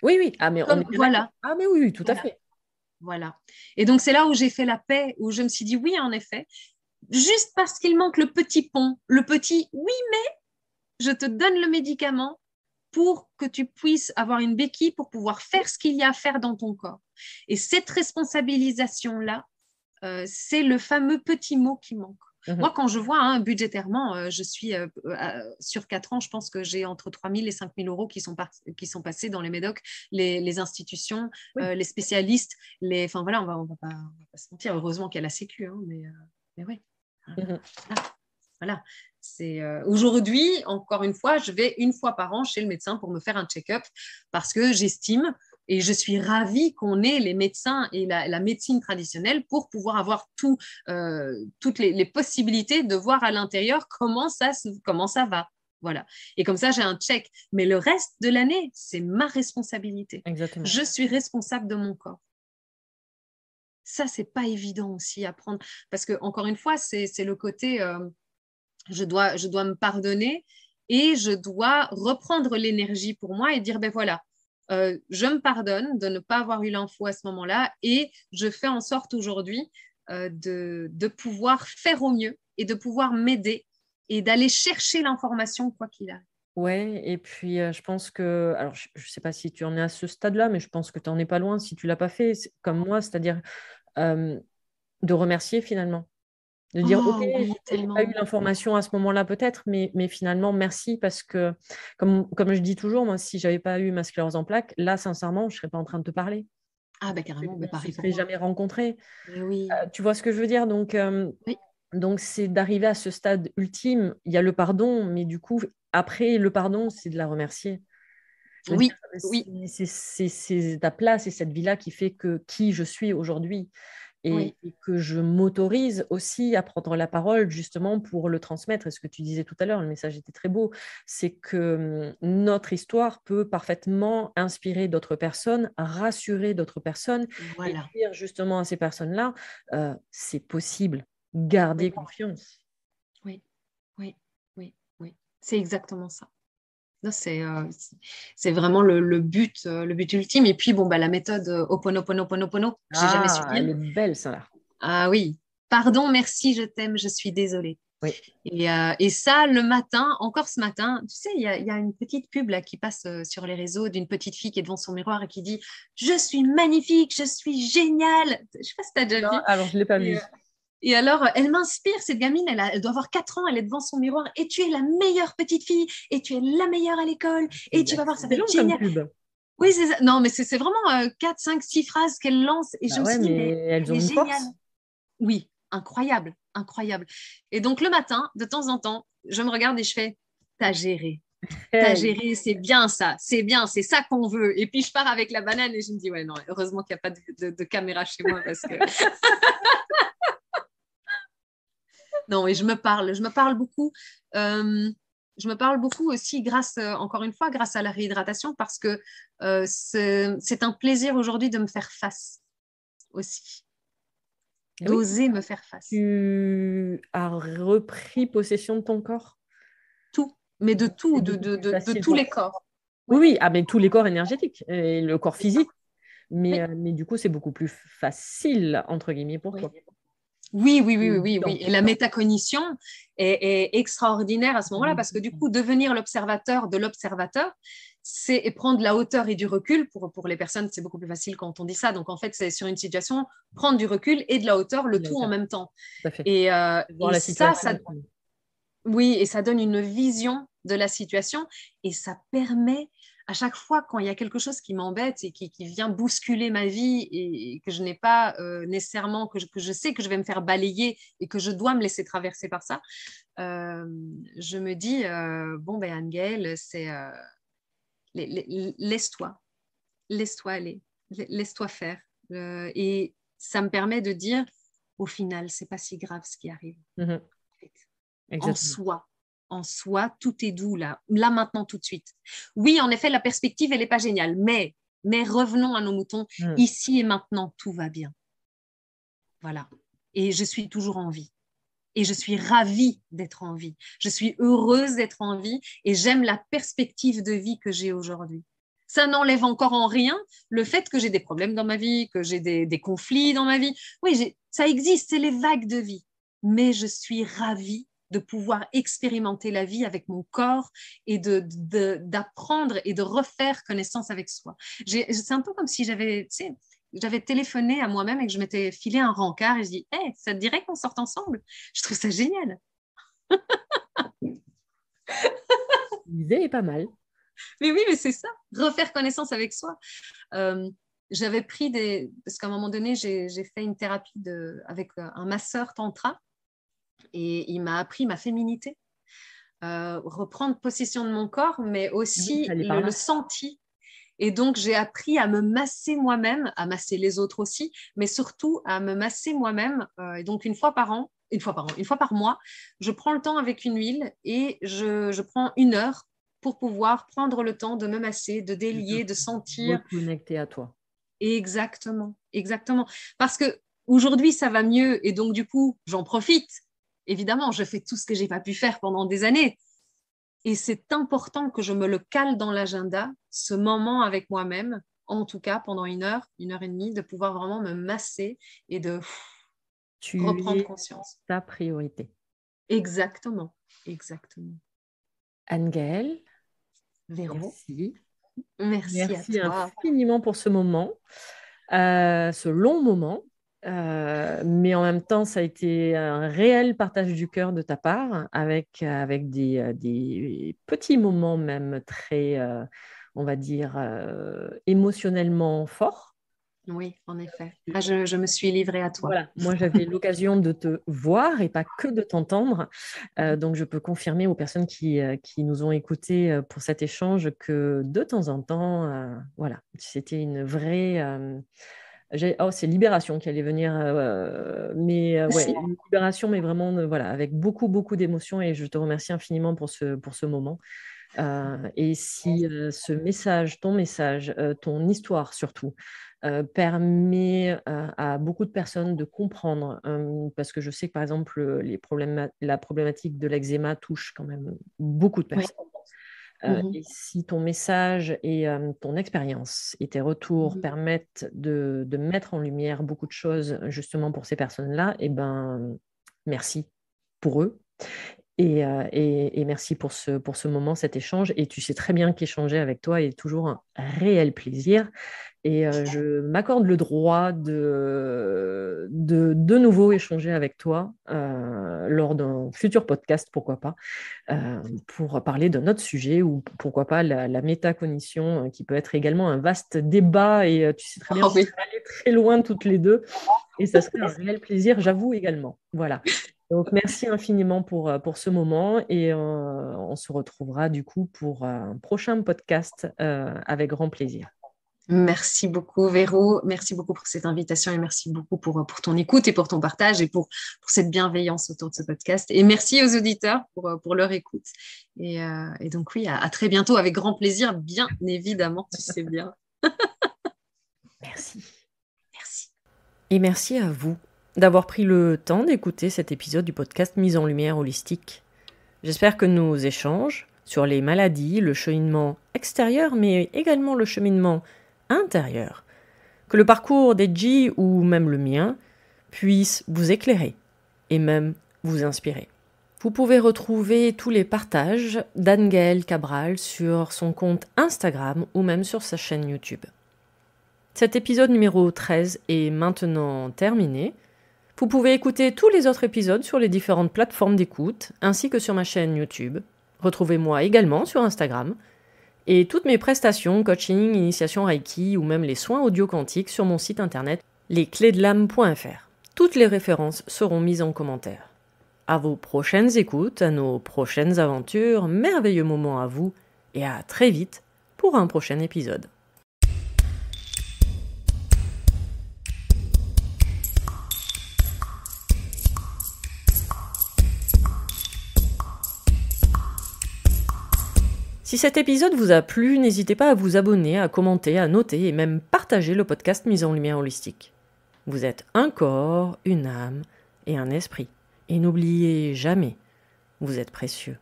Oui, oui. Ah, mais on est Comme, bien d'accord. voilà, Ah, mais oui, oui, tout à voilà, fait. voilà. Et donc, c'est là où j'ai fait la paix, où je me suis dit, oui, en effet, juste parce qu'il manque le petit pont, le petit, oui, mais je te donne le médicament pour que tu puisses avoir une béquille pour pouvoir faire ce qu'il y a à faire dans ton corps. Et cette responsabilisation-là, c'est le fameux petit mot qui manque. Mhm. Moi, quand je vois budgétairement, je suis sur 4 ans, je pense que j'ai entre 3 000 et 5 000 euros qui sont passés dans les médocs, les institutions, Oui. les spécialistes, enfin voilà, on va pas se mentir. Heureusement qu'il y a la Sécu, hein, mais oui. Mhm. Voilà. C'est aujourd'hui, encore une fois, je vais une fois par an chez le médecin pour me faire un check-up parce que j'estime et je suis ravie qu'on ait les médecins et la médecine traditionnelle pour pouvoir avoir toutes les possibilités de voir à l'intérieur comment ça va. Voilà. Et comme ça, j'ai un check. Mais le reste de l'année, c'est ma responsabilité. Exactement. Je suis responsable de mon corps. Ça, c'est pas évident aussi à prendre parce que encore une fois, c'est le côté je dois me pardonner et je dois reprendre l'énergie pour moi et dire, ben voilà, je me pardonne de ne pas avoir eu l'info à ce moment-là et je fais en sorte aujourd'hui de pouvoir faire au mieux et de pouvoir m'aider et d'aller chercher l'information quoi qu'il arrive. Ouais, et puis je pense que, alors je ne sais pas si tu en es à ce stade-là, mais je pense que tu n'en es pas loin si tu l'as pas fait, comme moi, c'est-à-dire euh, de remercier finalement. De dire, OK, Oh oui, j'ai pas eu tellement. l'information à ce moment-là peut-être, mais finalement, merci parce que, comme je dis toujours, moi, si j'avais pas eu ma sclérose en plaques, là, sincèrement, je serais pas en train de te parler. Ah ben carrément, mais On se pareil pour serait moi. jamais rencontrés. Mais oui, Tu vois ce que je veux dire? oui, Donc c'est d'arriver à ce stade ultime. Il y a le pardon, mais du coup, après le pardon, c'est de la remercier. De dire, oui, oui, c'est ta place et cette vie-là qui fait que qui je suis aujourd'hui. oui, Et que je m'autorise aussi à prendre la parole justement pour le transmettre. Et ce que tu disais tout à l'heure, le message était très beau, c'est que notre histoire peut parfaitement inspirer d'autres personnes, rassurer d'autres personnes et voilà. dire justement à ces personnes-là, c'est possible, gardez Oui, confiance. oui, oui, oui, oui. C'est exactement ça. Non, c'est vraiment le but ultime. Et puis, bon, bah, la méthode Ho'oponoponoponopono, j'ai jamais su Ah, dire. elle est belle, ça là. Ah oui, pardon, merci, je t'aime, je suis désolée. Oui. Et ça, le matin, encore ce matin, tu sais, il y a une petite pub là, qui passe sur les réseaux d'une petite fille qui est devant son miroir et qui dit je suis magnifique, je suis géniale. Je sais pas si tu as déjà Non, vu. alors je ne l'ai pas Et, vu. euh, et alors, elle m'inspire, cette gamine, elle doit avoir 4 ans, elle est devant son miroir, et tu es la meilleure petite fille, et tu es la meilleure à l'école, et tu vas voir, ça va C'est être long comme génial. pub. Oui, c'est ça. Non, mais c'est vraiment 4, 5, 6 phrases qu'elle lance, et je Bah me ouais, suis dit, mais mais elles elle ont est une géniale. force. Oui, incroyable, incroyable. Et donc, le matin, de temps en temps, je me regarde et je fais, t'as géré. T'as Hey. géré, c'est bien, c'est ça qu'on veut. Et puis je pars avec la banane et je me dis, ouais, non, heureusement qu'il n'y a pas de caméra chez moi parce que non, et je me parle beaucoup. Euh, je me parle beaucoup aussi grâce, encore une fois, grâce à la réhydratation parce que c'est un plaisir aujourd'hui de me faire face aussi, Oui, d'oser me faire face. tu as repris possession de ton corps. mais de tout, C'est de, beaucoup de, plus de, de facile tous pour les toi. corps. Oui, oui, ah, mais tous les corps énergétiques et le corps physique. Oui, Mais du coup, c'est beaucoup plus facile, entre guillemets, pour oui. toi. Oui, oui, oui, C'est oui, oui, oui. évident. Et la métacognition est extraordinaire à ce moment-là parce que du coup, devenir l'observateur de l'observateur, c'est prendre de la hauteur et du recul. Pour les personnes, c'est beaucoup plus facile quand on dit ça. Donc, en fait, c'est sur une situation, prendre du recul et de la hauteur, le Il a tout en aucun. même temps. Tout à fait. Et, Voir et la ça, situation. ça, oui, et ça donne une vision de la situation et ça permet à chaque fois quand il y a quelque chose qui m'embête et qui vient bousculer ma vie et que je n'ai pas nécessairement, que je sais que je vais me faire balayer et que je dois me laisser traverser par ça, euh, je me dis, bon, ben Anne-Gaëlle, c'est laisse-toi, laisse-toi aller, laisse-toi faire. Et ça me permet de dire, au final, c'est pas si grave ce qui arrive. Mhm. En Exactement. soi. En soi, tout est doux là maintenant, tout de suite. Oui, en effet, la perspective, elle n'est pas géniale, mais revenons à nos moutons. Mhm. Ici et maintenant, tout va bien. Voilà. Et je suis toujours en vie. Et je suis ravie d'être en vie. Je suis heureuse d'être en vie et j'aime la perspective de vie que j'ai aujourd'hui. Ça n'enlève encore en rien le fait que j'ai des problèmes dans ma vie, que j'ai des conflits dans ma vie. Oui, ça existe, c'est les vagues de vie. Mais je suis ravie de pouvoir expérimenter la vie avec mon corps et d'apprendre et de refaire connaissance avec soi. C'est un peu comme si j'avais téléphoné à moi-même et que je m'étais filé un rencard et je dis, hey, ça te dirait qu'on sorte ensemble? Je trouve ça génial. L'idée est pas mal. Mais oui, mais c'est ça, refaire connaissance avec soi. J'avais pris parce qu'à un moment donné, j'ai fait une thérapie avec un masseur tantra et il m'a appris ma féminité, reprendre possession de mon corps, mais Oui, aussi ça allait par le là. senti. Et donc, j'ai appris à me masser moi-même, à masser les autres aussi, mais surtout à me masser moi-même. Et donc, une fois par mois, je prends le temps avec une huile et je prends 1 heure pour pouvoir prendre le temps de me masser, de De te délier, de sentir. reconnecter à toi. Exactement, exactement. Parce que aujourd'hui, ça va mieux et donc, du coup, j'en profite. Évidemment, je fais tout ce que j'ai pas pu faire pendant des années, et c'est important que je me le cale dans l'agenda, ce moment avec moi-même, en tout cas pendant 1 heure et demie, de pouvoir vraiment me masser et de Tu reprendre es conscience. ta priorité. Exactement, exactement. Anne-Gaëlle, Véro, merci. merci à Merci toi. infiniment pour ce moment, ce long moment. Mais en même temps, ça a été un réel partage du cœur de ta part, avec des petits moments même très, on va dire, émotionnellement forts. Oui, en effet. Ah, je me suis livrée à toi. Voilà, moi j'avais l'occasion de te voir et pas que de t'entendre. Donc je peux confirmer aux personnes qui nous ont écoutés pour cet échange que de temps en temps, voilà, c'était une vraie... oh, c'est Libération qui allait venir, mais ouais, Merci. une libération, mais vraiment voilà, avec beaucoup, beaucoup d'émotions et je te remercie infiniment pour ce moment. Et si ce message, ton message, ton histoire surtout, permet à beaucoup de personnes de comprendre, parce que je sais que par exemple, la problématique de l'eczéma touche quand même beaucoup de Oui. personnes. Mhm. Et si ton message et ton expérience et tes retours Mhm. permettent de mettre en lumière beaucoup de choses justement pour ces personnes-là, eh ben, merci pour eux. Et merci pour ce moment, cet échange. Et tu sais très bien qu'échanger avec toi est toujours un réel plaisir. Et je m'accorde le droit de nouveau échanger avec toi lors d'un futur podcast, pourquoi pas, pour parler d'un autre sujet ou pourquoi pas la métacognition, qui peut être également un vaste débat. Et tu sais très bien Oh qu'on oui. peut aller très loin toutes les deux. Et ça serait un réel plaisir, j'avoue également. Voilà. Donc, merci infiniment pour ce moment et on se retrouvera du coup pour un prochain podcast avec grand plaisir. Merci beaucoup, Véro. Merci beaucoup pour cette invitation et merci beaucoup pour ton écoute et pour ton partage et pour cette bienveillance autour de ce podcast. Et merci aux auditeurs pour leur écoute. Et donc, oui, à très bientôt avec grand plaisir, bien évidemment, tu sais bien. Merci. Merci. Et merci à vous d'avoir pris le temps d'écouter cet épisode du podcast Mise en lumière holistique. J'espère que nos échanges sur les maladies, le cheminement extérieur, mais également le cheminement intérieur. Que le parcours d'Edgy ou même le mien puisse vous éclairer et même vous inspirer. Vous pouvez retrouver tous les partages d'Anne-Gaëlle Cabral sur son compte Instagram ou même sur sa chaîne YouTube. Cet épisode numéro 13 est maintenant terminé. Vous pouvez écouter tous les autres épisodes sur les différentes plateformes d'écoute ainsi que sur ma chaîne YouTube. Retrouvez-moi également sur Instagram et toutes mes prestations, coaching, initiation Reiki ou même les soins audio quantiques sur mon site internet lesclésdelame.fr. Toutes les références seront mises en commentaire. À vos prochaines écoutes, à nos prochaines aventures, merveilleux moments à vous et à très vite pour un prochain épisode. Si cet épisode vous a plu, n'hésitez pas à vous abonner, à commenter, à noter et même partager le podcast Mise en Lumière Holistique. Vous êtes un corps, une âme et un esprit. Et n'oubliez jamais, vous êtes précieux.